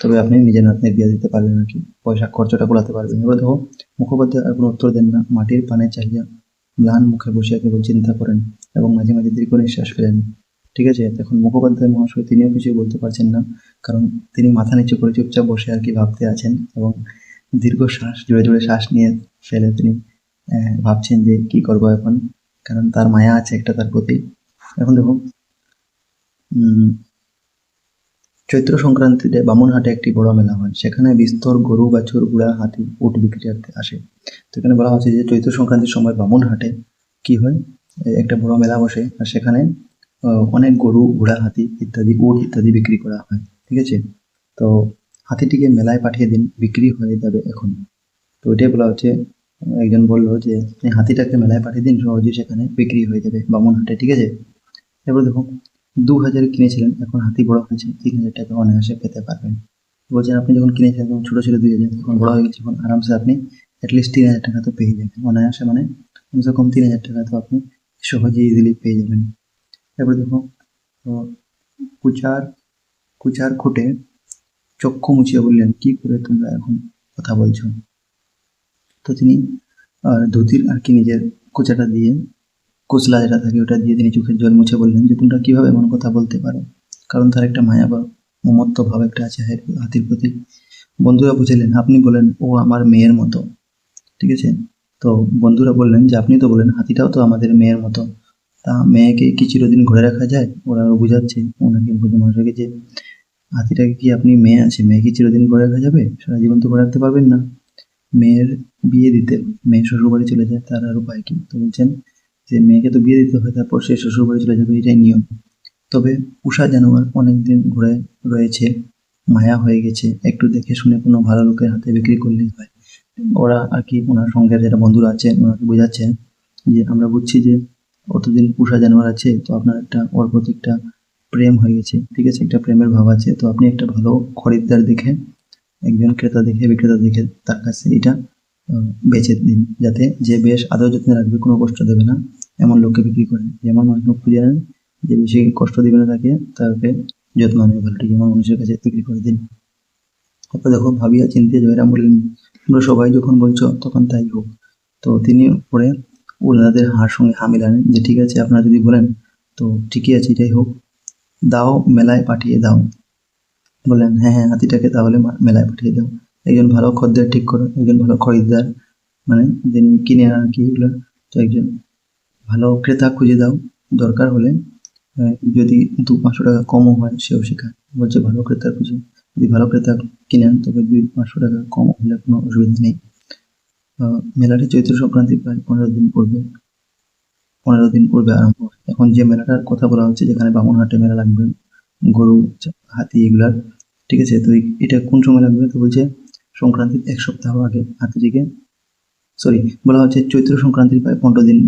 Speaker 1: তবে আপনি নিজের নাতনির বিয়ে দিতে পারবেন আর কি, পয়সা খরচটা কুলাতে পারবেন। এবার দেখো, মুখোপাধ্যায় আর কোনো উত্তর দেন না, মাটির পানে চাহিয়া ম্লান মুখে বসিয়া কেবল চিন্তা করেন, এবং মাঝে মাঝে দীর্ঘ নিঃশ্বাস ফেলেন। ঠিক আছে। তখন মুখোপাধ্যায় মহাশয় তিনিও কিছু বলতে পারছেন না, কারণ তিনি মাথা নিচু করে চুপচাপ বসে আর কি ভাবতে আছেন, এবং দীর্ঘ শ্বাস জোরে জোরে শ্বাস নিয়ে ফেলে তিনি ভাবছেন যে কি করবো এখন, কারণ তার মায়া আছে একটা তার প্রতি। এখন দেখুন, চৈত্র সংক্রান্তিতে বামুনহাটে একটি বড় মেলা হয়, সেখানে বিস্তর গরু বাছুর ঘোড়া হাতি উট বিক্রি আসে। তো এখানে বলা হচ্ছে যে চৈত্র সংক্রান্তির সময় বামুনহাটে কি হয়, একটা বড় মেলা বসে, আর সেখানে অনেক গরু ঘোড়া হাতি ইত্যাদি উট ইত্যাদি বিক্রি করা হয়। ঠিক আছে, তো হাতিটিকে মেলায় পাঠিয়ে দিন, বিক্রি হয়ে যাবে এখন। তো ওইটাই বলা হচ্ছে, একজন বললো যে এই হাতিটাকে মেলায় পাঠিয়ে দিন, সহজেই সেখানে বিক্রি হয়ে যাবে বামুনহাটে। ঠিক আছে, এবার দেখো 2000 কিনেছিলেন, এখন হাতি বড় হয়েছে, 3000 টাকা অনায়াসে পেতে পারবেন। বলছেন আপনি যখন কিনেছিলেন তখন ছোট ছিল 2000, তখন বড় হয়ে গেছে, এখন আরামসে আপনি অ্যাটলিস্ট 3000 টাকা তো পেয়ে যাবেন অনায়াসে, মানে কমসে কম 3000 টাকা তো আপনি সহজেই ইজিলি পেয়ে যাবেন। এবার দেখো, কুচার কুচার খুঁটে চক্ষু মুছিয়ে বললেন, কি করে তোমরা এখন কথা বলছো? তো তিনি ধুতির আর কি নিজের কুচাটা দিয়ে, কুচলা যেটা থাকে ওটা দিয়ে তিনি চোখের জল মুছে বললেন যে তোমরা কিভাবে এমন কথা বলতে পারো, কারণ তার একটা মায়া বা মমত্ব ভাব একটা আছে হাতির প্রতি। বন্ধুরা বুঝলেন, আপনি বলেন ও আমার মেয়ের মতো। ঠিক আছে, তো বন্ধুরা বললেন যে আপনি তো বলেন হাতিটাও তো আমাদের মেয়ের মতো, তা মেয়েকে কি চিরদিন ঘরে রাখা যায়? ওরা বুঝাচ্ছে ওনাকে, মহাশয়কে, যে হাতিটাকে কি আপনি মেয়ে আছে, মেয়ে কি চিরদিন ঘরে রাখা যাবে? সারা জীবন তো ঘরে রাখতে পারবেন না। মেয়ের বিয়ে দিতে, মেয়ে শ্বশুরবাড়ি চলে যায়, তার আর উপায় কি? তো বলছেন যে মেয়েকে তো বিয়ে দিতে হয়, তারপর সে শ্বশুরবাড়ি চলে যাবে, এটাই নিয়ম। তবে পোষা জানোয়ার অনেকদিন ঘুরে রয়েছে, মায়া হয়ে গেছে, একটু দেখে শুনে কোনো ভালো লোকের হাতে বিক্রি করলেই হয়। ওরা আর কি ওনার সঙ্গে যারা বন্ধুরা আছেন ওনাকে বোঝাচ্ছেন যে আমরা বুঝছি যে অতদিন পোষা জানোয়ার আছে, তো আপনার একটা ওর প্রতি একটা প্রেম হয়ে গেছে, ঠিক আছে, একটা প্রেমের ভাব আছে, তো আপনি একটা ভালো খরিদ্দার দেখে, একজন ক্রেতা দেখে, বিক্রেতা দেখে তার কাছে এটা বেচে দিন, যাতে যে বেশ আদর যত্নে রাখবে, কোনো কষ্ট দেবে না, এমন লোককে বিক্রি করেন। যেমন মানুষ খুঁজে নেন যে বেশি কষ্ট দিবে না তাকে যত্ন নেবে ভালো, ঠিক এমন মানুষের কাছে বিক্রি করে দিন। তারপর দেখো, ভাবিয়া চিন্তিয়া জয়রাম বললেন, তোমরা সবাই যখন বলছো তখন তাই হোক। তো তিনি পরে ওনাদের হার সঙ্গে হা মিলালেন যে ঠিক আছে, আপনারা যদি বলেন তো ঠিকই আছে, এটাই হোক, দাও মেলায় পাঠিয়ে দাও। বললেন হ্যাঁ হ্যাঁ, হাতিটাকে তাহলে মেলায় পাঠিয়ে দাও। একজন ভালো খদ্দের ঠিক করো, একজন ভালো খরিদ্দার, মানে যিনি কিনে আর কি এগুলো, তো একজন ভালো ক্রেতা খুঁজে দাও। দরকার হলে যদি 200-500 টাকা কমও হয় সেও শেখায়। বলছে ভালো ক্রেতা খুঁজে, যদি ভালো ক্রেতা কিনেন তবে 200-500 টাকা কম হলে কোনো অসুবিধা নেই। মেলাটি চৈত্র সংক্রান্তি প্রায় 15 দিন পূর্বে আরম্ভ হয়। এখন যে মেলাটার কথা বলা হচ্ছে, যেখানে বামুনহাটে মেলা লাগবে গরু হাতি এগুলার, ঠিক আছে, তো এটা কোন সময় লাগবে? তো বলছে সংক্রান্তির 1 সপ্তাহ আগে হাতিটিকে, সরি, বলা হচ্ছে চৈত্র সংক্রান্তির প্রায় 15 দিন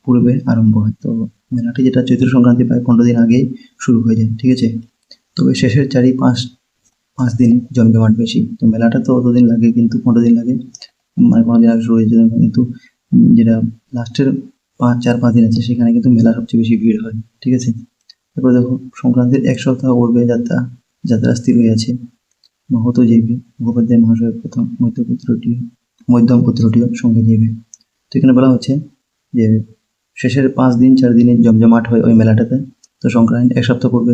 Speaker 1: পূর্বে আরম্ভ হয়। তো মেলাটি যেটা চৈত্র সংক্রান্তি প্রায় 15 দিন আগেই শুরু হয়ে যায়। ঠিক আছে, তবে শেষের 4-5 দিন জমজমাট বেশি। তো মেলাটা তো অতদিন লাগে, কিন্তু 15 দিন লাগে, মানে 15 দিন আগে শুরু হয়েছে, কিন্তু যেটা লাস্টের 4-5 দিন আছে সেখানে কিন্তু মেলা সবচেয়ে বেশি ভিড় হয়। ঠিক আছে, তারপর দেখো, সংক্রান্তির 1 সপ্তাহ পূর্বে যাত্রা স্থির হয়ে আছে। মাহাতো যাইবে, মুখোপাধ্যায় মহাশয়ের প্রথম মধ্যম পুত্রটিও সঙ্গে যাইবে। তো এখানে বলা হচ্ছে যে শেষের 5-4 দিনের জমজমাট হয় ওই মেলাটাতে। তো সংক্রান্তি 1 সপ্তাহ পূর্বে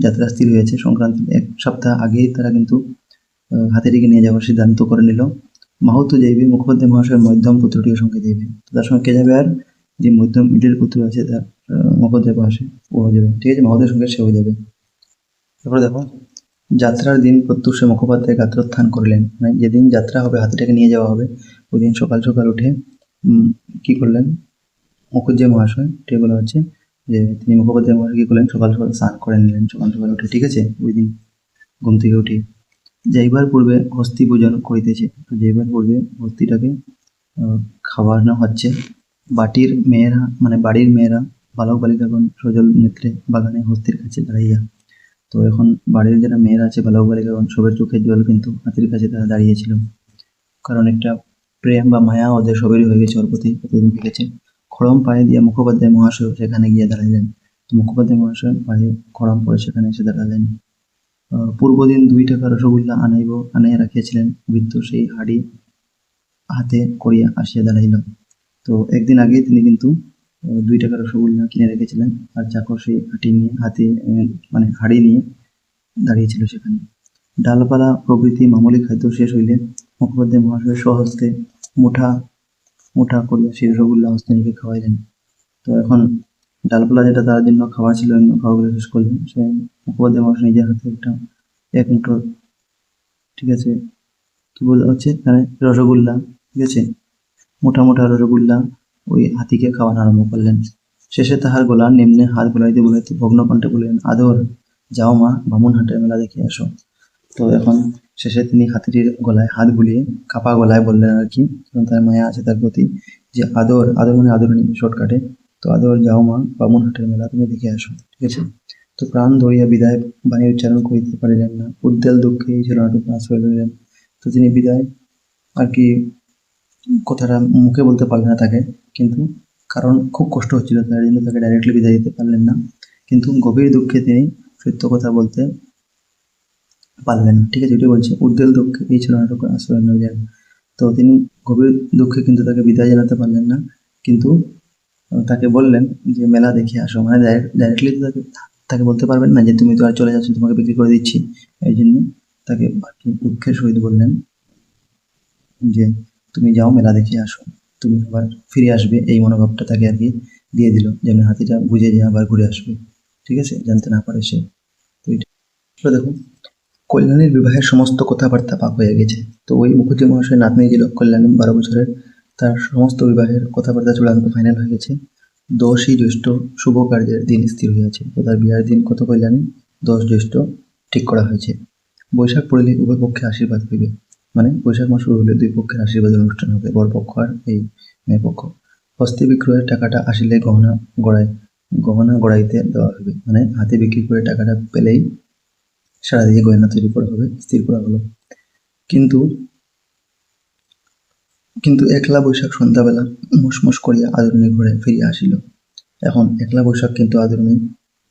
Speaker 1: যাত্রা স্থির হয়েছে, সংক্রান্তির 1 সপ্তাহ আগেই তারা কিন্তু হাতিটিকে নিয়ে যাওয়ার সিদ্ধান্ত করে নিল। মাহাতো যাইবে, মুখোপাধ্যায় মহাশয়ের মধ্যম পুত্রটিও সঙ্গে যাইবে। তো তার সঙ্গে কে যাবে? আর যে মিডিল পুত্র আছে তার মুখোপাধ্যায় মহাশয়, ও যাবে। ঠিক আছে, মাহাতোর সঙ্গে সেও যাবে। তারপরে দেখো, যাত্রার দিন প্রত্যুষে মুখোপাধ্যায় গাত্রোত্থান করলেন, মানে যেদিন যাত্রা হবে, হাতিটাকে নিয়ে যাওয়া হবে, ওই দিন সকাল সকাল উঠে কি করলেন মুখোপাধ্যায় মহাশয়, ঠিক বলা হচ্ছে যে তিনি মুখোপাধ্যায় মহাশয় কি করলেন, সকাল সকাল স্নান করে নিলেন সকাল সকাল উঠে। ঠিক আছে, ওই দিন ঘুম থেকে উঠে যাইবার পূর্বে হস্তি ভোজন করিতেছে। তো যাইবার পূর্বে হস্তিটাকে খাওয়ানো হচ্ছে। বাড়ির মেয়েরা বালক বালিকাগণ সজল নেত্রে বাগানে হস্তির কাছে দাঁড়াইয়া। তো এখন বাড়ির যারা মেয়েরা আছে বালক বালিকাগণ, সবের চোখের জল কিন্তু হাতির কাছে তারা দাঁড়িয়েছিল, কারণ একটা প্রেম বা মায়া ওদের সবেরই হয়ে গেছে ওর প্রতি, প্রতিদিন দেখেছে। খড়ম পায়ে দিয়ে মুখোপাধ্যায় মহাশয় সেখানে গিয়ে দাঁড়াইলেন। মুখোপাধ্যায় মহাশয় পায়ে খড়ম পরে সেখানে এসে দাঁড়ালেন। পূর্বদিন 2 টাকা রসগোল্লা আনাইয়া রাখিয়াছিলেন, ভৃত্য সেই হাঁড়ি হাতে করিয়া আসিয়া দাঁড়াইল। তো একদিন আগেই তিনি কিন্তু 2 টাকার রসগোল্লা কিনে রেখেছিলেন, আর চাকর সেই মানে হাঁড়ি নিয়ে দাঁড়িয়েছিল সেখানে। ডালপালা প্রভৃতি মামুলি খাদ্য শেষ হইলে মুখোপাধ্যায় মহাশয় স্বহস্তে মুঠা মুঠা করিয়া সেই রসগোল্লা হস্তিনীকে খাওয়াইলেন। তো এখন ডালপালা যেটা তার জন্য খাওয়া ছিল, অন্য খাওয়াগুলো শেষ করলেন। সে মুখোপাধ্যায় মহাশয় নিজের হাতে এক মুঠো, ঠিক আছে, কি বলা হচ্ছে এখানে, রসগোল্লা, ঠিক আছে, মোটা মোটা রসগোল্লা ওই হাতিকে খাওয়ানো আরম্ভ করলেন। শেষে তাহার গলার নিম্নে হাত বুলাইতে বুলাইতে ভগ্ন কণ্ঠে বললেন, আদর, যাও মা, বামুনহাটের মেলা দেখে আসো। তো এখন শেষে তিনি হাতিটির গলায় হাত বুলিয়ে কাপা গলায় বললেন আর কি, কারণ তার মায়া আছে তার প্রতি, যে আদর, আদর মানে আদরণী শর্টকাটে, তো আদর, যাও মা, বামুনহাটের মেলা তুমি দেখে আসো, ঠিক আছে। তো প্রাণ ধরিয়া বিদায় বাণী উচ্চারণ করিতে পারিলেন না, উদ্বেল দুঃখে এই ছেলেটুকু আশ্রয় লইলেন। তো তিনি বিদায় আর কি কথাটা মুখে বলতে পারলেন না তাকে, কিন্তু কারণ খুব কষ্ট হচ্ছিল তার জন্য তাকে ডাইরেক্টলি বিদায় দিতে পারলেন না, কিন্তু গভীর দুঃখে তিনি সত্য কথা বলতে পারলেন না, ঠিক আছে। এটি বলছে উদ্বেল দুঃখে এই ছেলেটুকু আশ্রয় লইলেন। তো তিনি গভীর দুঃখে কিন্তু তাকে বিদায় জানাতে পারলেন না, কিন্তু তাকে বললেন যে মেলা দেখে আসো, মানে ডাইরেক্টলি তাকে তাকে বলতে পারবেন না যে তুমি তো আর চলে যাচ্ছ, তোমাকে বিক্রি করে দিচ্ছি। এই জন্য তাকে আর কি দুঃখের সহিত বললেন যে তুমি যাও, মেলা দেখে আসো, তুমি আবার ফিরে আসবে, এই মনোভাবটা তাকে আর কি দিয়ে দিল, যেন হাতিটা বুঝে যে আবার ঘুরে আসবে, ঠিক আছে, জানতে না পারে সে। তো এটা দেখো, কল্যাণীর বিবাহের সমস্ত কথাবার্তা পাক হয়ে গেছে। তো ওই মুখুজ্জে মহাশয় নাতনি ছিল কল্যাণী 12 বছরের, তার সমস্ত বিবাহের কথাবার্তা চূড়ান্ত ফাইনাল হয়ে গেছে। 10ই জ্যৈষ্ঠ শুভ কার্যের দিন স্থির হয়েছে। তো তার বিয়ের দিন কত কল্যাণী? 10 জ্যৈষ্ঠ ঠিক করা হয়েছে। বৈশাখ পড়লে উভয় পক্ষে আশীর্বাদ হইবে, মানে বৈশাখ মাস শুরু হলে দুই পক্ষের আশীর্বাদের অনুষ্ঠান হবে, বরপক্ষ আর এই মেয়ে পক্ষ। হস্তি বিক্রয়ের টাকাটা আসিলে গহনা গড়াইতে দেওয়া হবে, মানে হাতে বিক্রি করে টাকাটা পেলেই সারা দিয়ে গয়না তৈরি করা হবে, স্থির করা হলো। কিন্তু কিন্তু একলা বৈশাখ সন্ধ্যাবেলা মুসমুস করিয়া আদরণীর ঘরে ফিরিয়া আসিল। এখন একলা বৈশাখ কিন্তু আদরণী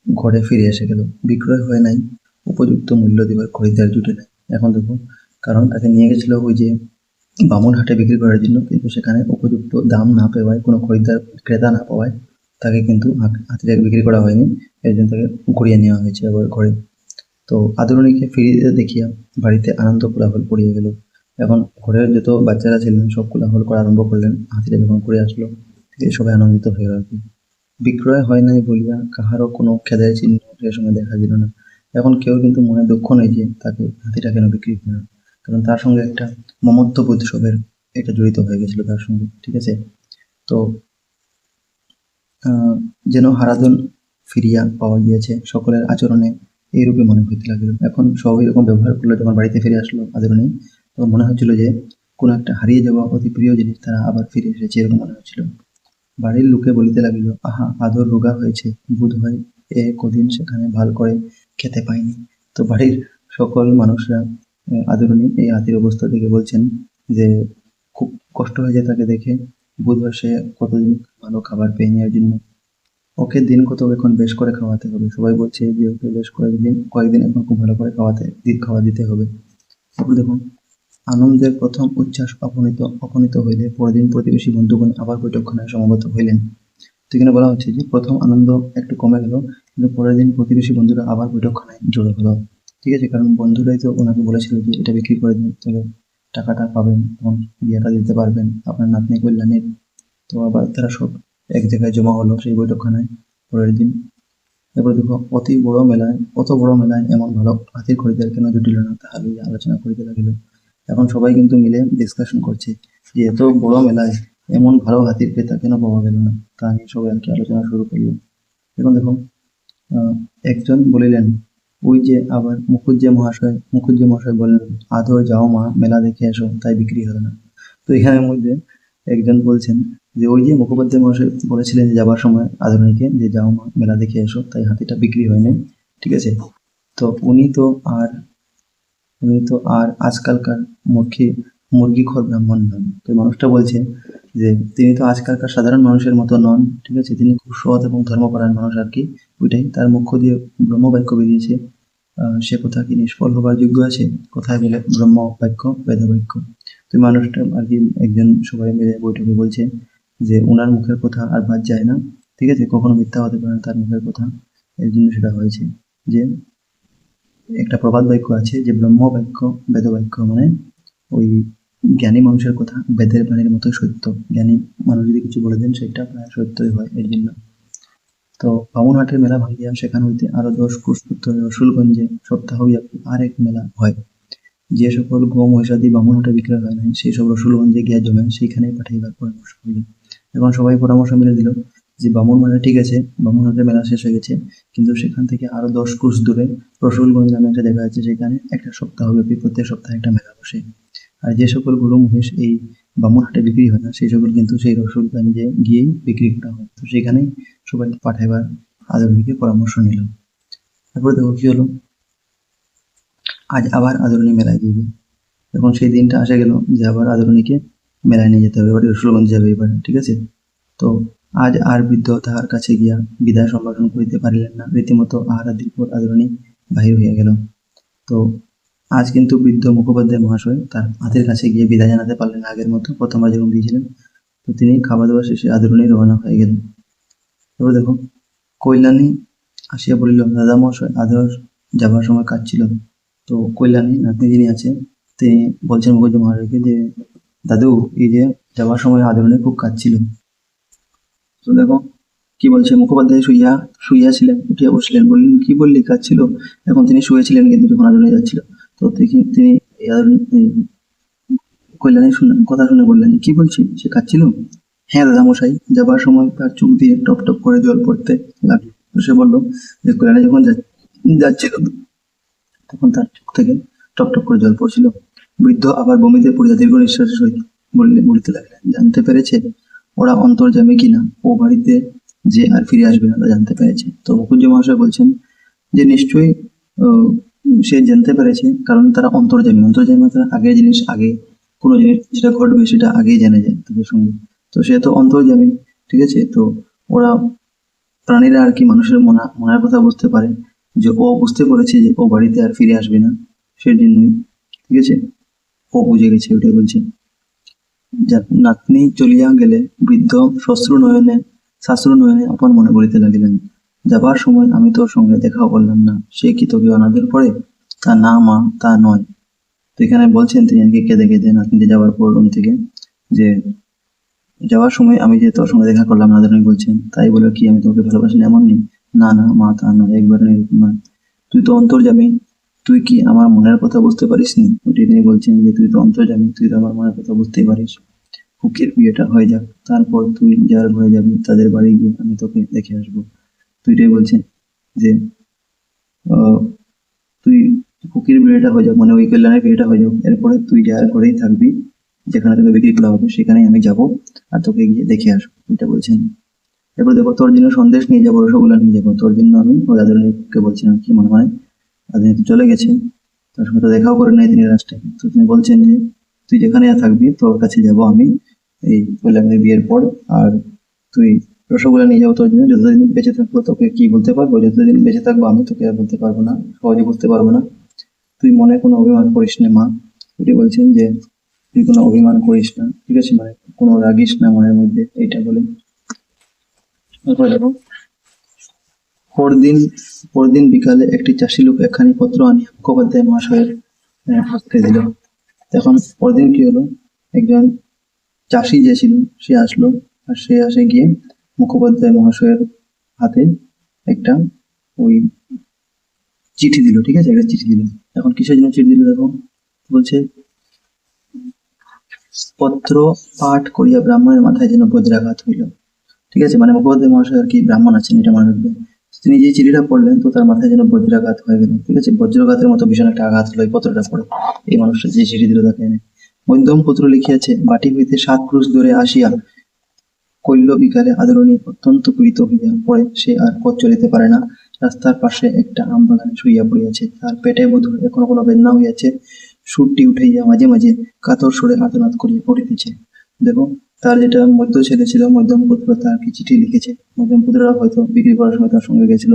Speaker 1: ঘরে ফিরে এসে গেল। বিক্রয় হয় নাই, উপযুক্ত মূল্য দিবার খরিদ্দার জুটে নাই। এখন দেখো, কারণ তাকে নিয়ে গেছিল ওই যে বামুনহাটে বিক্রি করার জন্য, কিন্তু সেখানে উপযুক্ত দাম না পাওয়ায়, কোনো খরিদ্দার ক্রেতা না পাওয়ায় তাকে কিন্তু হাতিটাকে বিক্রি করা হয়নি, এর জন্য তাকে ঘুরিয়ে নেওয়া হয়েছে আবার ঘরে। তো আদরণীকে ফিরিয়ে দেখিয়া বাড়িতে আনন্দ কোলাহল পড়িয়া গেল। এখন ঘরের যত বাচ্চারা ছিলেন সব কোলাহল করা আরম্ভ করলেন, হাতিটা যখন ঘুরে আসলো, সবাই আনন্দিত হয়ে গেল আর কি। বিক্রয় হয় নাই বলিয়া কাহারও কোনো খেদের চিহ্ন সে সময় দেখা দিল না। এখন কেউ কিন্তু মনে দুঃখ নেই যে তাকে হাতিটা কেন বিক্রি করল, কারণ তার সঙ্গে একটা মমত্ববোধ সবের এটা জড়িত হয়ে গেছিল তার সঙ্গে, ঠিক আছে। তো যেন হারাধন ফিরিয়া পাওয়া গিয়েছে, সকলের আচরণে এইরূপে মনে হইতে লাগিল। এখন সবাই এরকম ব্যবহার করলো, যখন বাড়িতে ফিরে আসলো আদরণী, তখন মনে হচ্ছিল যে কোনো একটা হারিয়ে যাওয়া অতি প্রিয় জিনিস তারা আবার ফিরে এসেছে, এরকম মনে হচ্ছিল। বাড়ির লোকে বলিতে লাগিল, আহা, আদর রোগা হয়েছে, বোধ হয় এ কদিন সেখানে ভাল করে খেতে পায়নি। তো বাড়ির সকল মানুষরা আদরণী এই হাতির অবস্থা দেখে বলছেন যে খুব কষ্ট হয়েছে তাকে দেখে, বোধ হয় সে কতদিন ভালো খাবার পেয়ে নেওয়ার জন্য, ওকে দিন কত এখন বেশ করে খাওয়াতে হবে। সবাই বলছে যে ওকে বেশ কয়েকদিন এখন খুব ভালো করে খাওয়া দিতে হবে। তারপর দেখুন, আনন্দের প্রথম উচ্ছ্বাস অপনীত হইলে পরদিন প্রতিবেশী বন্ধুগণ আবার বৈঠকখানায় সমবেত হইলেন। তো এখানে বলা হচ্ছে যে প্রথম আনন্দ একটু কমে গেল, কিন্তু পরের দিন প্রতিবেশী বন্ধুরা আবার বৈঠকখানায় জড়ো হলো, ঠিক আছে, কারণ বন্ধুরাই তো ওনাকে বলেছিল যে এটা বিক্রি করে দিন, তবে টাকাটা পাবেন, তখন বিয়েটা দিতে পারবেন আপনার নাতনি কল্যাণীর। তো আবার তারা সব এক জায়গায় জমা হলো সেই বৈঠকখানায় পরের দিন। এবার দেখো, অত বড় মেলায় এমন ভালো হাতির খরিদ্দার কেন জুটিল না, তাহা লইয়া আলোচনা করিতে লাগিল। এখন সবাই কিন্তু মিলে ডিসকাশন করছে যে এত বড় মেলায় এমন ভালো হাতির ক্রেতা কেন পাওয়া গেল না, তা নিয়ে সবাই আর কি আলোচনা শুরু করলো। এখন দেখো, একজন বলিলেন, ওই যে আবার মুখুজ্জে মহাশয় বললেন, আদর, যাও মা, মেলা দেখে এসো, তাই বিক্রি হলো না। তো এখানের মধ্যে একজন বলছেন যে ওই যে মুখোপাধ্যায় মহাশয় বলেছিলেন যে যাবার সময় আদরণীকে যে যাও মা, মেলা দেখে এসো, তাই হাতিটা বিক্রি হয়নি, ঠিক আছে। তো উনি তো আর আজকালকার মুরগিখোর ব্রাহ্মণ নন। তো মানুষটা বলছে যে তিনি তো আজকালকার সাধারণ মানুষের মতো নন, ঠিক আছে, তিনি খুব সৎ এবং ধর্মপরায়ণ মানুষ আর কি। ওইটাই তার মুখ দিয়ে ব্রহ্মবাক্য বেরিয়েছে। সে কথা কি নিষ্ফল হবার যোগ্য আছে? কোথায় বলে ব্রহ্ম বাক্য, বেদবাক্য। তো মানুষটা আর কি একজন সবাই মিলে বৈঠকে বলছে যে ওনার মুখের কথা আর বাদ যায় না, ঠিক আছে, কখনো মিথ্যা হতে পারে না তার মুখের কথা। এর জন্য সেটা হয়েছে। যে একটা প্রবাদ বাক্য আছে যে ব্রহ্ম বাক্য বেদ বাক্য, মানে ওই জ্ঞানী মানুষের কথা বেদের বাণীর মতোই সত্য। জ্ঞানী মানুষ যদি কিছু বলে দেন সেটা প্রায় সত্যই হয়। এর জন্য তো বামুনহাটের মেলা ভাঙ্গিয়া সেখান হইতে আরো 10 ক্রোশ উত্তরে রসুলগঞ্জে সপ্তাহব্যাপী আরেক মেলা হয়। যে সকল গো মহিষাদি বামুনহাটে বিক্রয় হয় নাই সেই সব রসুলগঞ্জে গিয়া জমে, সেইখানেই পাঠাইবার পরামর্শ হইল। এখন সবাই পরামর্শ মিলে দিল যে বামুন মেলা ঠিক আছে, বামুনহাটের মেলা শেষ হয়ে গেছে, কিন্তু সেখান থেকে আরো 10 ক্রোশ দূরে রসুলগঞ্জ নামে একটা জায়গা আছে, সেখানে একটা সপ্তাহব্যাপী প্রত্যেক সপ্তাহে একটা মেলা বসে। আর যে সকল গরু মহিষ এই বামুনহাটে বিক্রি হয় না সেই সকল কিন্তু সেই রসুলগঞ্জে গিয়েই বিক্রি করা হয়। তো সেখানেই সবাই পাঠাইবার আদরণীকে পরামর্শ নিল। তারপরে দেখো কি হলো, আজ আবার আদরণী মেলায় যাবে। এখন সেই দিনটা আসে গেল যে আবার আদরণীকে মেলায় নিয়ে যেতে হবে, এবার রসুলগঞ্জ যাবে এবার, ঠিক আছে। তো আজ আর বৃদ্ধ তাহার কাছে গিয়া বিদায় সম্ভাষণ করিতে পারিলেন না, রীতিমতো আহারাদির পর আদরণী বাহির হইয়া গেল। তো আজ কিন্তু বৃদ্ধ মুখোপাধ্যায় মহাশয় তার হাতের কাছে গিয়ে বিদায় জানাতে পারলেন না আগের মতো, প্রথমবার যেরকম দিয়েছিলেন। তো তিনি খাওয়া দাওয়া শেষে আদরণী রওনা হয়ে গেলেন। এবার দেখো, কল্যাণী আসিয়া বলিল, দাদা মহাশয় আদর যাবার সময় কাজ ছিল। তো কল্যাণী নাতনি যিনি আছে তিনি বলছেন মুখুজ্জে মহাশয়কে যে দাদু এই যে যাবার সময় আদরণী খুব কাজ ছিল। তো দেখো কি বলছে, মুখোপাধ্যায় শুইয়াছিলেন, উঠিয়া বসলেন, বললেন কি বললি কাজ ছিল? এখন তিনি শুয়েছিলেন কিন্তু যখন আদরণী যাচ্ছিল। তো তিনি কল্যাণী কথা শুনে বললেন, কি বলছি, সে কাজ ছিল? হ্যাঁ দাদা মশাই। যাবার সময় তার চোখ দিয়ে টপ টপ করে জল পড়তে লাগলো। তো সে বলল যে কল্যাণী যখন যাচ্ছিল তখন তার চোখ থেকে টপ টপ করে জল পড়ছিল। বৃদ্ধ আবার বমিতে পড়িয়া দীর্ঘ নিঃশ্বাসের সহিত বলিতে লাগলেন, জানতে পেরেছে ওরা অন্তর্যামী কিনা, ও বাড়িতে যে আর ফিরে আসবে না তা জানতে পেরেছে। তো মুখুজ্জে মহাশয় বলছেন যে নিশ্চয়ই সে জানতে পেরেছে, কারণ তারা অন্তর্যামী। অন্তর্যামী তারা আগের জিনিস আগে, কোনো জিনিস যেটা ঘটবে সেটা আগেই জেনে যায় তাদের সঙ্গে। তো সে তো অন্তর্যামী, ঠিক আছে। তো ওরা প্রাণীরা আর কি মানুষের মনের কথা বুঝতে পারে, যে ও বুঝতে পেরেছে যে ও বাড়িতে আর ফিরে আসবে না, সেই জন্যই, ঠিক আছে, ও বুঝে গেছে, ওটাই বলছে। নাতনি চলিয়া গেলে বৃদ্ধ শাস্ত্র নয়নে আপন মনে বলিতে লাগিলেন, যাবার সময় আমি তোর সঙ্গে দেখাও করলাম না, সে কি তোকে অনাদর করে? তা না মা, তা নয়। তো এখানে বলছেন তিনি আর কি কেঁদে কেঁদে নাতনিতে যাওয়ার পর রুম থেকে, যে যাওয়ার সময় আমি যে তোর সঙ্গে দেখা করলাম না, আদরণী বলছেন, তাই বলে কি আমি তোকে ভালোবাসি না এমন নেই? না না মা, তা নয়, একবারে এরকম নয়। তুই তো অন্তর্যামী, তুই কি আমার মনের কথা বুঝতে পারিস নি? ওটি তিনি বলছেন যে তুই তো অন্তর্যামী, তুই তো আমার মনের কথা বুঝতেই পারিস। খুকির বিয়েটা হয়ে যাক, তারপর তুই যার ঘরে যাবি তাদের বাড়ি গিয়ে আমি তোকে দেখে আসবো। তুইটাই বলছেন যে তুই খুকির বিয়েটা হয়ে যাক, মানে ওই কল্যাণের বিয়েটা হয়ে যাক, এরপরে তুই যার ঘরেই থাকবি, যেখানে তোকে বিক্রি করা হবে সেখানেই আমি যাব আর তোকে গিয়ে দেখে আসবো, এটা বলছেন। এরপর দেখো, তোর জন্য সন্দেশ নিয়ে যাবো, রসগোল্লা নিয়ে যাবো, তোর জন্য আমি ওই আদরণীকে বলছিলাম কি মনে মনে, আদরণী তো চলে গেছে, তার সঙ্গে তো দেখাও করে নাই তিনি রাস্তায়। তো তিনি বলছেন যে তুই যেখানে থাকবি তোর কাছে যাব আমি এই কল্যাণের বিয়ের পর, আর তুই রসগোল্লা নিয়ে যাবো তোর জন্য। যতদিন বেঁচে থাকবো তোকে কি বলতে পারবো, যতদিন বেঁচে থাকবো আমি তোকে আর বলতে পারবো না, সহজে বুঝতে পারবো না। তুই মনে কোনো অভিমান করিস না মা। এটি বলছেন যে তুই কোনো অভিমান করিস না, ঠিক আছে, মানে কোনো রাগিস না মনের মধ্যে, এইটা বলে। তারপরে দেখো, পরদিন বিকালে একটি চাষি লোক একখানি পত্র আনিয়া মুখোপাধ্যায় মহাশয়ের হাতে দিল। এখন পরদিন কি হলো, একজন চাষি যে ছিল সে আসলো, আর সে আসে গিয়ে মুখোপাধ্যায় মহাশয়ের হাতে একটা ওই চিঠি দিল, ঠিক আছে, একটা চিঠি দিল। এখন কিসের জন্য চিঠি দিল দেখো, বলছে পত্র পাঠ করিয়া ব্রাহ্মণের মাথায় যেন বজ্রাঘাত হইল, ঠিক আছে, মানে মুখোপাধ্যায় মহাশয় আর কি ব্রাহ্মণ আছেন, এটা মনে রাখবে। তিনি যে চিঠিটা পড়লেন তো তার মাথায় যেন বজ্রাঘাত হয়ে গেল, ঠিক আছে, বজ্রাঘাতের মতো ভীষণ একটা আঘাত হলো এই পত্রটা পড়ে। এই মানুষটা যে চিঠি দিল তাকে এনে মধ্যম পত্র লিখিয়াছে, বাটি হইতে 7 ক্রোশ দূরে আসিয়া কইল বিকালে আদরণী অত্যন্ত পীড়িত হইয়া পড়ে, সে আর পথ চলিতে পারে না, রাস্তার পাশে একটা আম বাগানে শুইয়া পড়িয়াছে, তার পেটে বোধ হয় এখনো কোনো বেদনা হইয়াছে, সুরটি উঠাইয়া মাঝে মাঝে কাতর সুরে আর্তনাদ করিয়া পড়িতেছে। দেখো, তার যেটা মধ্য ছেলে ছিল মধ্যম পুত্র, তার কি চিঠি লিখেছে, মধ্যম পুত্ররা হয়তো বিক্রি করার সময় তার সঙ্গে গেছিল।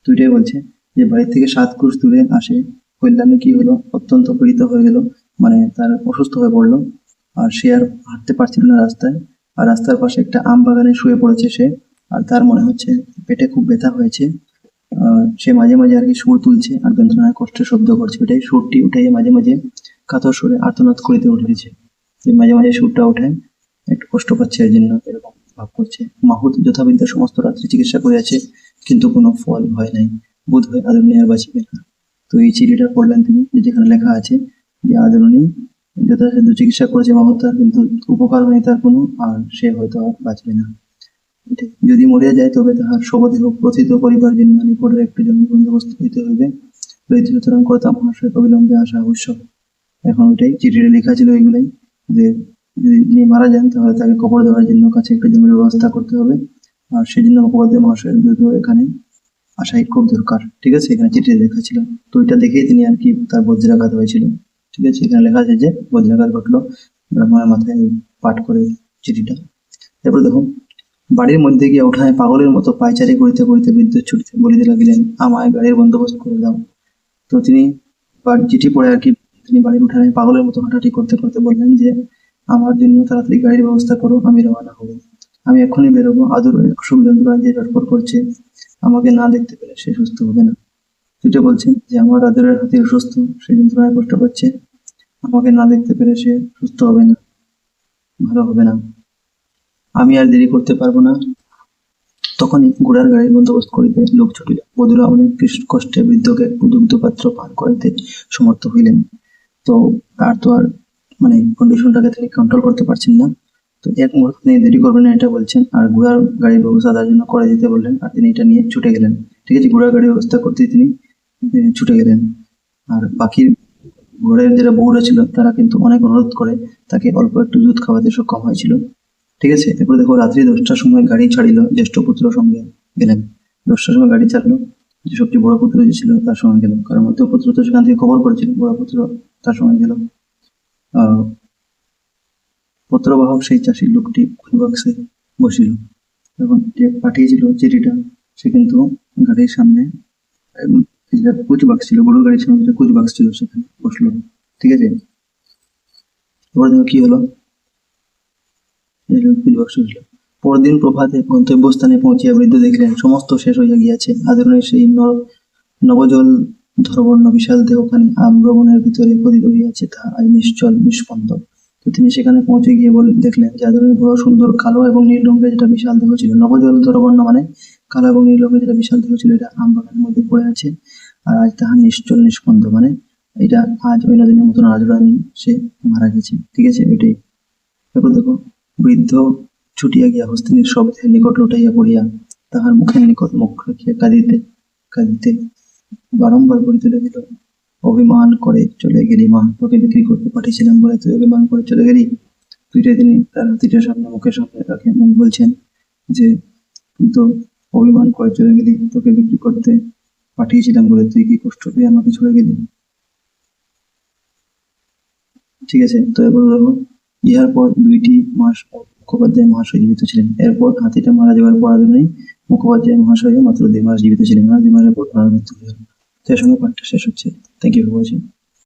Speaker 1: দুইটাই বলছে যে বাড়ি থেকে 7 ক্রোশ দূরে আসে কল্যাণী কি হলো, অত্যন্ত পীড়িত হয়ে গেল, মানে তার অসুস্থ হয়ে পড়লো, আর সে আর হাঁটতে পারছিল না রাস্তায়, আর রাস্তার পাশে একটা আম বাগানে শুয়ে পড়েছে সে, আর তার মনে হচ্ছে পেটে খুব ব্যথা হয়েছে। সে মাঝে মাঝে আর কি সুর তুলছে আর যন্ত্রণায় কষ্টের শব্দ করছে, ওটাই সুরটি উঠে মাঝে মাঝে কাতর সুরে আর্তনাদ করিতে উঠেছে। যে মাঝে মাঝে সুরটা ওঠে, একটু কষ্ট পাচ্ছে এর জন্য এরকম ভাব করছে। মাহুত যথাবিদ্যা সমস্ত রাত্রি চিকিৎসা করিয়াছে, কিন্তু কোনো ফল হয় নাই। বোধ হয় আদরণী আর বাঁচিবে না। তো এই চিঠিটা পড়লেন তিনি, যেখানে লেখা আছে যে আদরণী যথাসাধ্য চিকিৎসা করেছে মাহুতার, কিন্তু উপকার হয়নি তার কোনো, আর সে হয়তো আর বাঁচবে না। যদি মরিয়া যায় তবে তাহার শবদেহ প্রথিত করিবার জন্য নিকটের একটি জমি বন্দোবস্ত হইতে হইবে। লইতে সুতরাং কর্তা মহাশয় অবিলম্বে আসা আবশ্যক। এখন ওইটাই চিঠিটা লেখা ছিল এইগুলাই, যে যদি তিনি মারা যান তাহলে তাকে কবর দেওয়ার জন্য কাছে একটা জমির ব্যবস্থা করতে হবে, আর সেজন্য মুখোপাধ্যায় মহাশয়ের দ্রুত এখানে আসাই খুব দরকার। ঠিক আছে, এখানে চিঠিতে লেখা ছিল। তো ওইটা দেখেই তিনি আর কি তার বজ্রাঘাত হয়েছিল। ঠিক আছে, এখানে লেখা আছে যে বজ্রাঘাত ঘটলো, ব্রাহ্মণের মাথায় পাঠ করে চিঠিটা। এরপর দেখো, বাড়ির মধ্যে গিয়া উঠায় পাগলের মতো পায়চারি করিতে করিতে বৃদ্ধ ছুটিতে বলিতে লাগিলেন, আমায় গাড়ির বন্দোবস্ত করে দাও। তো তিনি চিঠি পড়ে আর কি তিনি বাড়ির উঠানে পাগলের মতো হাঁটাহাঁটি করতে করতে বললেন যে আমার জন্য তাড়াতাড়ি গাড়ির ব্যবস্থা করো, আমি রওনা হবো। আমি এক্ষুনি বেরোবো। আদরের অসুখ যন্ত্রণা যে চটপট করছে, আমাকে না দেখতে পেলে সে সুস্থ হবে না। যেটা বলছেন যে আমার আদরের হাতি অসুস্থ, সে যন্ত্রণায় কষ্ট পাচ্ছে, আমাকে না দেখতে পেলে সে সুস্থ হবে না, ভালো হবে না। আমি আর দেরি করতে পারবো না। তখনই ঘোড়ার গাড়ির বন্দোবস্ত করিতে লোক ছুটিল। বধূরা অনেক কষ্টে বৃদ্ধকে দুগ্ধপাত্র পান করাইতে সমর্থ হইলেন। তো তার তো আর মানে কন্ডিশনটাকে তিনি কন্ট্রোল করতে পারছেন না। তো এক মুহূর্তে তিনি দেরি করবেন না এটা বলছেন, আর ঘোড়ার গাড়ির ব্যবস্থা তার জন্য করে দিতে বললেন, আর তিনি এটা নিয়ে ছুটে গেলেন। ঠিক আছে, ঘোড়ার গাড়ির ব্যবস্থা করতে তিনি ছুটে গেলেন। আর বাকি ঘোড়ার যারা বউরা ছিল তারা কিন্তু অনেক অনুরোধ করে তাকে অল্প একটু দুধ খাওয়াতে সক্ষম হয়েছিল। ঠিক আছে, এরপর দেখো রাত্রি 10টার সময় গাড়ি ছাড়িল, জ্যেষ্ঠ পুত্র সঙ্গে গেলেন। 10টার সময় গাড়ি ছাড়লো, যে সবচেয়ে বড় পুত্র যে ছিল তার সঙ্গে গেল, কারণ মধ্য পুত্র তো সেখান থেকে খবর করেছিল, বড় পুত্র তার সঙ্গে গেল। পত্রবাহক সেই চাষির লোকটি বাক্সে বসিল। তখন যে পাঠিয়েছিল চিঠিটা সে কিন্তু গাড়ির সামনে, যেটা কুচ বাক্স ছিল, গরুর গাড়ির সামনে যেটা কুচ বাক্স ছিল সেখানে বসলো। ঠিক আছে, এবার দেখো কি হলো। কুচ বাক্স বসলো। পরদিন প্রভাতে গন্তব্যস্থানে পৌঁছিয়া বৃদ্ধ দেখিলেন সমস্ত শেষ হইয়া গিয়াছে। আদরণের সেই নবজল ধরবর্ণ বিশাল দেহখানি আম্রবনের ভিতরে পতিত হইয়াছে, তাহা আজ নিশ্চল নিষ্পন্দ। তো তিনি সেখানে পৌঁছে গিয়ে দেখলেন যে আদরণের বড় সুন্দর কালো এবং নীল রঙের যেটা বিশাল দেহ ছিল, নবজল ধরবর্ণ মানে কালো এবং নীল রঙের যেটা বিশাল দেহ ছিল, এটা আমবাগানের মধ্যে পড়ে আছে। আর আজ তাহা নিশ্চল নিষ্পন্দ মানে এটা আজ অন্য দিনের মতন রাজরানী সে মারা গেছে। ঠিক আছে, এটাই। তারপর দেখো, বৃদ্ধ ছুটিয়া গিয়া হস্তিনীর শব্দের নিকট লুটাইয়া পড়িয়া তাহার মুখের নিকট মুখ রাখিয়া কাঁদিতে কাঁদিতে বারংবার বলিতে লাগিল, অভিমান করে চলে গেলি মা, তোকে বিক্রি করতে পাঠিয়েছিলাম বলে তুই অভিমান করে চলে গেলি। দুইটা তিনি তার হাতিটার সামনে মুখের সামনে রাখে মুখ বলছেন যে তুই তো অভিমান করে চলে গেলি, তোকে বিক্রি করতে পাঠিয়েছিলাম বলে তুই কি কষ্ট পেয়ে আমাকে ছুড়ে গেলি। ঠিক আছে, তো এবার দেখো, ইহার পর 2টি মাস মুখোপাধ্যায় মহাশয় জীবিত ছিলেন। এরপর হাতিটা মারা যাওয়ার পর আদরেই মুখোপাধ্যায় মহাশয় মাত্র 2 মাস জীবিত ছিলেন, 2 মাসের পর ওনার মৃত্যু হয়ে গেল। তো এর সঙ্গে পাঠটা শেষ হচ্ছে। Thank you for watching.